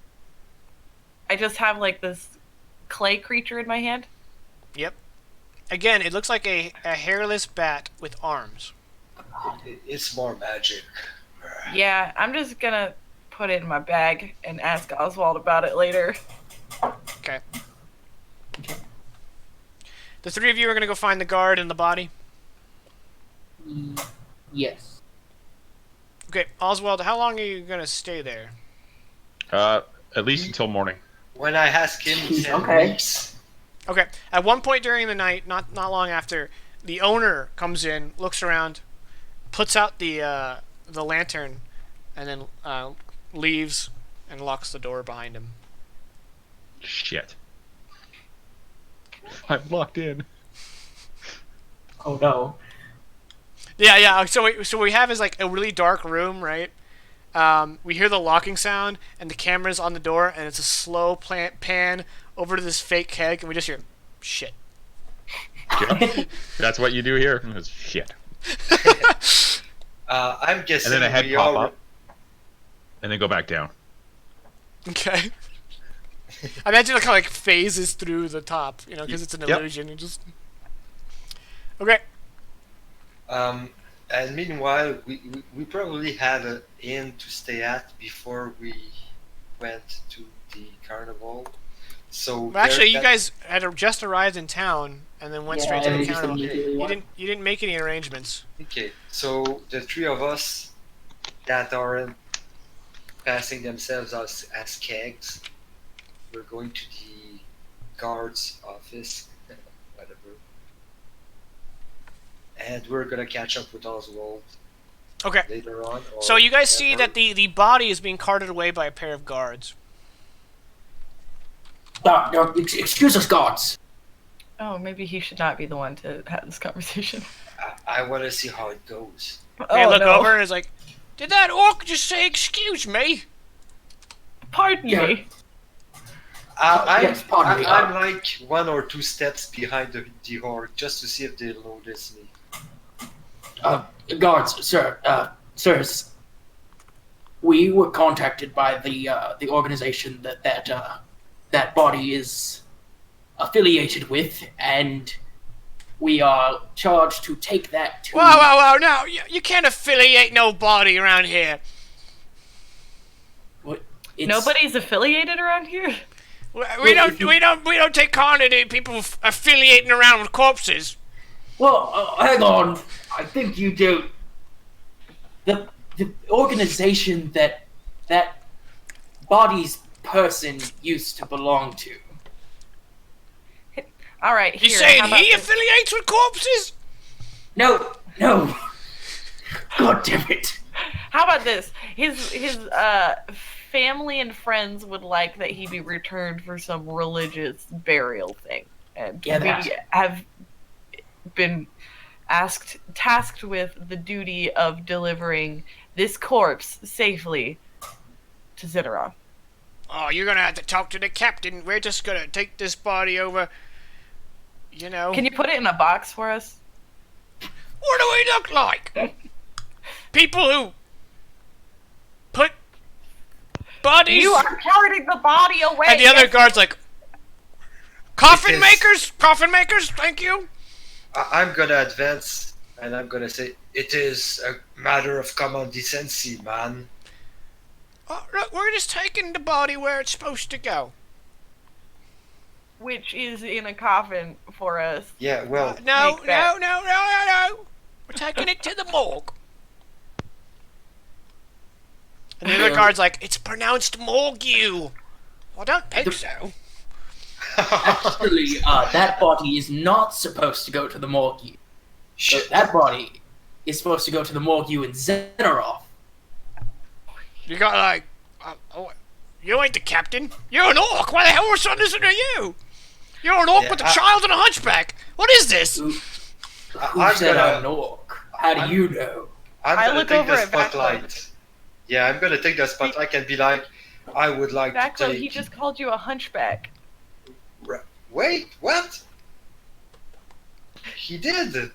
I just have like this clay creature in my hand. Yep. Again, it looks like a hairless bat with arms. It's more magic. Yeah, I'm just gonna put it in my bag and ask Oswald about it later. Okay. The 3 of you are gonna go find the guard and the body. Yes. Okay, Oswald, how long are you gonna stay there? At least until morning. When I ask him, he said Okay. weeks. Okay, at one point during the night, not long after, the owner comes in, looks around, puts out the lantern, and then leaves and locks the door behind him. Shit. I'm locked in. Oh no. Yeah. So we have is like a really dark room, right? We hear the locking sound, and the camera's on the door, and it's a slow pan over to this fake keg, and we just hear, shit. Yep. That's what you do here. It's shit. I'm guessing And then a head we pop all. up. And then go back down. Okay. I imagine it kind of like phases through the top, you know, because it's an Yep. illusion. You just. Okay. And meanwhile, we probably had an inn to stay at before we went to the carnival. So Well, actually, you guys had just arrived in town and then went straight to and the we just carnival. immediately You went. didn't make any arrangements. Okay, so the three of us that aren't passing themselves as kegs, we're going to the guard's office, whatever, and we're gonna catch up with Oswald Okay. later on. Or So you guys see never. that the body is being carted away by a pair of guards. Excuse us, gods. Oh, maybe he should not be the one to have this conversation. I want to see how it goes. They Oh, look no. over and is like, "Did that orc just say excuse me?" Pardon Yeah. me. Yes, pardon me. I'm like 1 or 2 steps behind the orc just to see if they'll notice me. Guards, sirs. We were contacted by the organization that body is affiliated with, and we are charged to take that to. Whoa! No, you can't affiliate nobody around here. It's, Nobody's affiliated around here? We don't take kindly to people affiliating around with corpses. Well, hang on. I think you do. The organization that body's person used to belong to. All right, You here. saying how about he this? affiliates with corpses? No. God damn it. How about this? His family and friends would like that he be returned for some religious burial thing, and Yeah, we that. have been tasked with the duty of delivering this corpse safely to Zitteron. Oh, you're gonna have to talk to the captain. We're just gonna take this body over. You know. Can you put it in a box for us? What do we look like? People who put bodies. You are carrying the body away. And the other guard's like, coffin It is- makers. Coffin makers. Thank you. I'm gonna advance and I'm gonna say it is a matter of common decency, man. Oh, look, we're just taking the body where it's supposed to go. Which is in a coffin for us. Yeah, well, No. Make that- No. We're taking it to the morgue. And the other guard's like, it's pronounced morgue. Well, I don't think so. Actually, that body is not supposed to go to the morgue. shit. That body is supposed to go to the morgue in Xenorov. You got like, you ain't the captain. You're an orc. Why the hell are son listening to you? You're an orc Yeah, with a child and a hunchback. What is this? Who I'm said I'm an gonna, orc? How do you know? I'm I gonna look take over the at Backlund. spotlight. Yeah, I'm gonna take the spotlight and be like, I would like to Backlund, take. he just called you a hunchback. Wait, what? He did.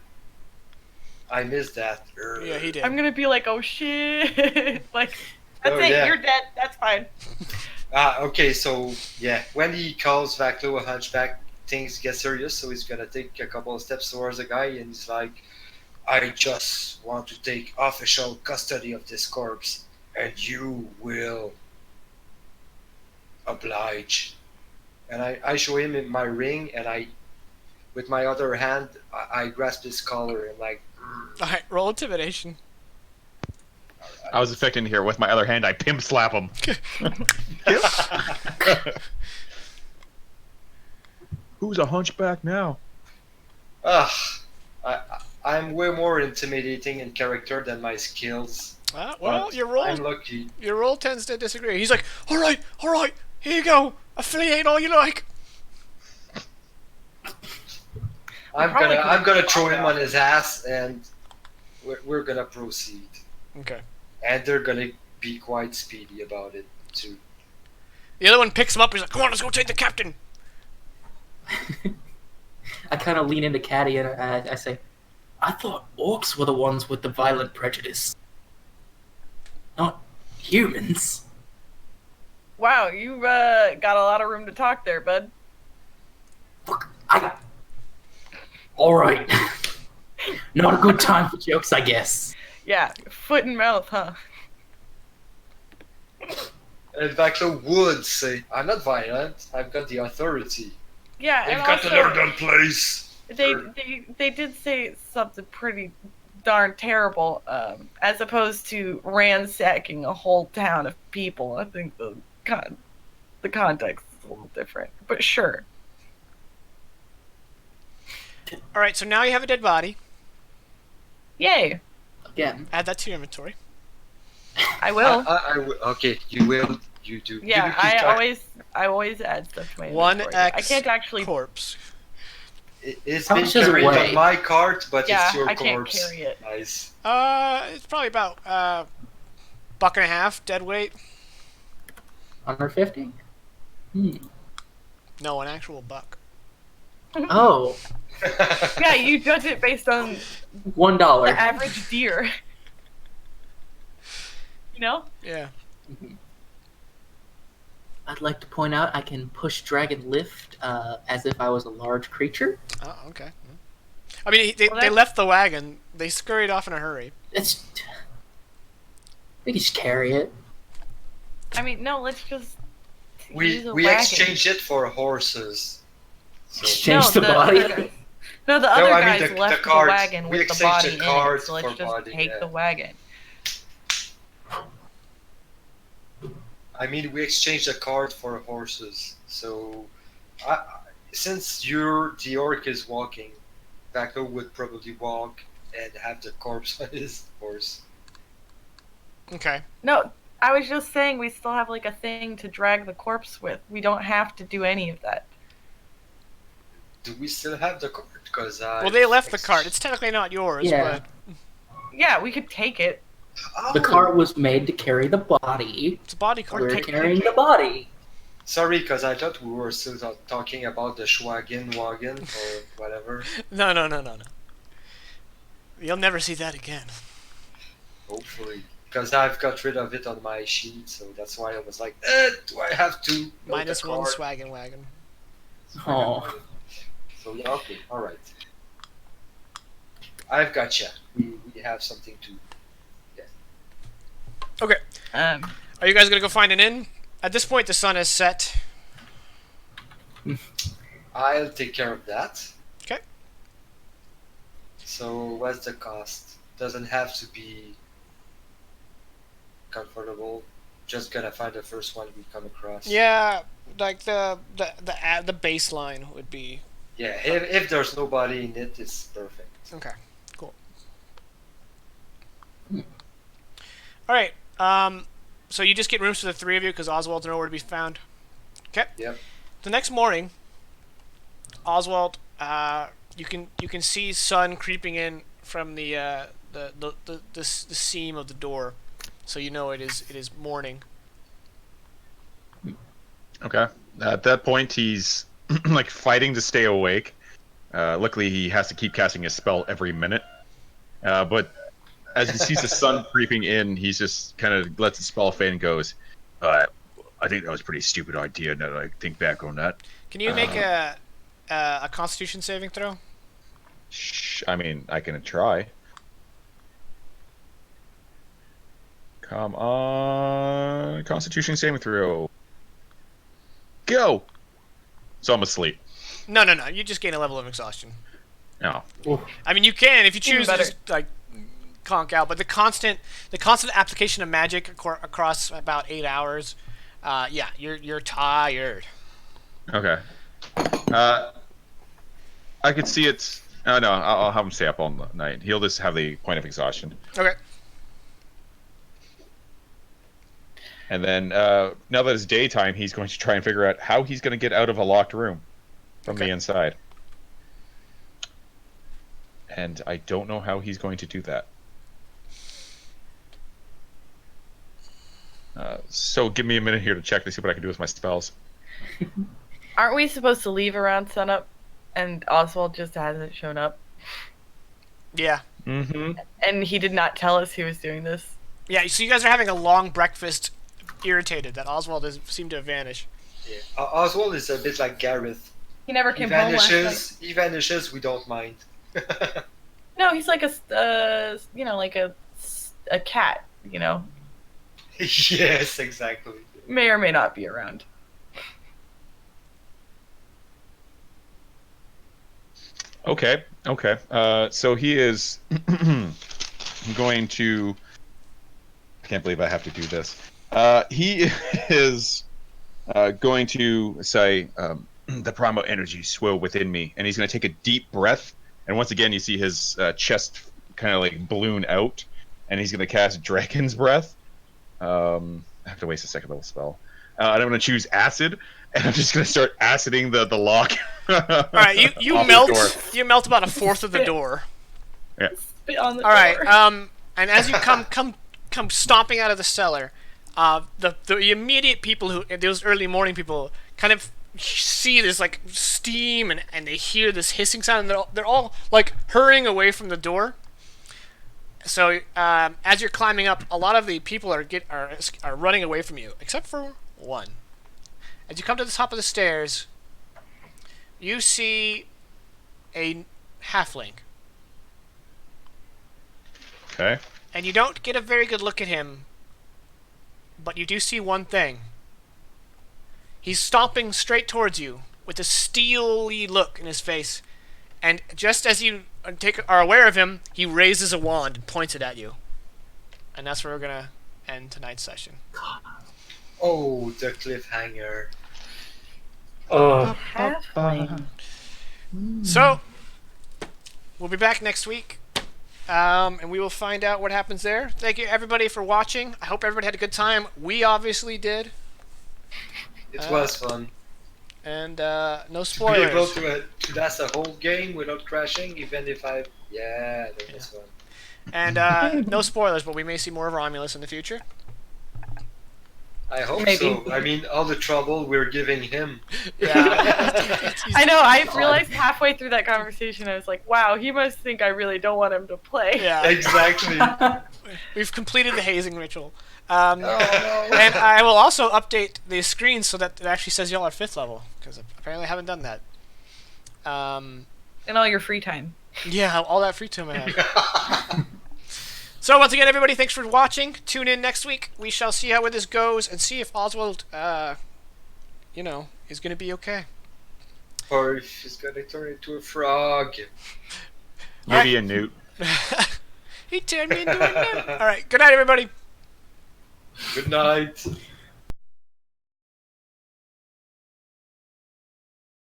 I missed that. Yeah, he did. I'm gonna be like, oh shit. Like, that's Oh, it, yeah. you're dead. That's fine. Okay, so yeah, when he calls Vaclo a hunchback, things get serious. So he's gonna take a couple of steps towards the guy, and he's like, "I just want to take official custody of this corpse, and you will oblige." And I show him in my ring, and with my other hand, I grasp his collar and like, Alright, roll intimidation. I was expecting to hear with my other hand, I pimp slap him. Who's a hunchback now? Ugh, I'm way more intimidating in character than my skills. Well, But your I'm roll lucky. tends to disagree. He's like, alright, here you go. Affiliate all you like. I'm probably gonna could've- throw him on his ass, and we're gonna proceed. Okay. And they're gonna be quite speedy about it too. The other one picks him up. He's like, come on, let's go take the captain. I kind of lean into Caddy and I say, I thought orcs were the ones with the violent prejudice. Not humans. Wow, you got a lot of room to talk there, bud. Look, Alright. Not a good time for jokes, I guess. Yeah, foot and mouth, huh? And Vaclo would say, I'm not violent, I've got the authority. Yeah, and You've got also, to learn that place. they did say something pretty darn terrible, as opposed to ransacking a whole town of people. I think the context is a little different, but sure. Alright, so now you have a dead body. Yay! Again. Add that to your inventory. I will. Okay, you will. You do. Yeah, You keep track. I always add stuff to my One inventory. I X can't actually. corpse. It's How been much does it carried weigh? on my cart, but Yeah, it's your I can't corpse. carry it. Nice. It's probably about $1.50 dead weight. 150? No, an actual buck. Oh, Yeah, you judge it based on $1. the average deer. You know? Yeah. I'd like to point out I can push, drag, and lift as if I was a large creature. Oh, okay. I mean, they Well, left the wagon. They scurried off in a hurry. It's. We can just carry it. I mean, no, let's just we use a we wagon. exchanged it for horses. So, Exchange the body. No, the other I mean guys the left cards. the wagon We with the exchanged body the in it, cards so let's for just body, take yeah. the wagon. I mean, we exchanged the cart for horses. So, since the orc is walking, Vaclo would probably walk and have the corpse on his horse. Okay. No, I was just saying we still have like a thing to drag the corpse with. We don't have to do any of that. Do we still have the cart? Because Well, they left the cart. It's technically not yours, Yeah. but Yeah, we could take it. The cart was made to carry the body. it's a body cart. We're carrying the body. Sorry, because I thought we were still talking about the Schwagen wagon or whatever. No. You'll never see that again. Hopefully. Because I've got rid of it on my sheet, so that's why I was like, do I have to? note Minus the one cart? swaggin' wagon. Oh. So, yeah, okay, alright. I've gotcha. We have something to. Okay. Um, Are you guys gonna go find an inn? At this point, the sun has set. I'll take care of that. Okay. So, what's the cost? Doesn't have to be comfortable. Just gotta find the first one we come across. Yeah, like the baseline would be. Yeah, if there's nobody in it, it's perfect. Okay. Cool. All right. So you just get rooms for the three of you because Oswald's nowhere to be found. Okay. Yep. The next morning, Oswald, you can see sun creeping in from the seam of the door, so you know it is morning. Okay. At that point, he's like fighting to stay awake. Luckily, he has to keep casting his spell every minute. But as he sees the sun creeping in, he's just kind of lets the spell fade and goes, I think that was a pretty stupid idea now that I think back on that. Can you make a Constitution saving throw? I mean, I can try. Come on. Constitution saving throw. Go! So I'm asleep. No. You just gain a level of exhaustion. No. I mean, you can if you Even choose to better. just like conk out, but the constant application of magic across about 8 hours, yeah, you're tired. Okay. I could see it. Oh no, I'll have him stay up all night. He'll just have the point of exhaustion. Okay. And then now that it's daytime, he's going to try and figure out how he's going to get out of a locked room from the inside. And I don't know how he's going to do that. So give me a minute here to check to see what I can do with my spells. Aren't we supposed to leave around sunup? And Oswald just hasn't shown up. Yeah. Mm-hmm. And he did not tell us he was doing this. Yeah. So you guys are having a long breakfast. Irritated that Oswald has seemed to have vanished. Yeah. Oswald is a bit like Gareth. He never He came home last night. vanishes, we don't mind. No, he's like like a cat, Yes, exactly. May or may not be around. Okay. So he is going to. I can't believe I have to do this. He is going to say, the primal energy swell within me, and he's going to take a deep breath. And once again, you see his chest kind of like balloon out, and he's going to cast Dragon's Breath. I have to waste a second level spell. And I'm going to choose Acid, and I'm just going to start aciding the lock. All right, you Off the melt door. you melt about a fourth of the door. Spit on the All right, door. and as you come stomping out of the cellar, the immediate people who those early morning people kind of see this like steam and they hear this hissing sound and they're all like hurrying away from the door. So as you're climbing up, a lot of the people are running away from you, except for one. As you come to the top of the stairs, you see a halfling. Okay. And you don't get a very good look at him, but you do see one thing. He's stomping straight towards you with a steely look in his face, and just as you are aware of him, he raises a wand and points it at you. And that's where we're gonna end tonight's session. Oh, the cliffhanger. Halfling. So we'll be back next week. And we will find out what happens there. Thank you, everybody, for watching. I hope everybody had a good time. We obviously did. It was fun. And no To be spoilers. able to last a whole game without crashing, even if that was fun. And no spoilers, but we may see more of Romulus in the future. I hope Maybe. so. I mean, all the trouble we're giving him. Yeah. I know, I realized halfway through that conversation, I was like, wow, he must think I really don't want him to play. Yeah. Exactly. We've completed the hazing ritual. Oh no. And I will also update the screen so that it actually says y'all are 5th level, because apparently I haven't done that. In all your free time. Yeah, all that free time I have. So once again, everybody, thanks for watching. Tune in next week. We shall see how this goes and see if Oswald, is going to be okay. Or if he's gonna turn into a frog. Maybe a newt. He turned me into a nut. All right, good night, everybody. Good night.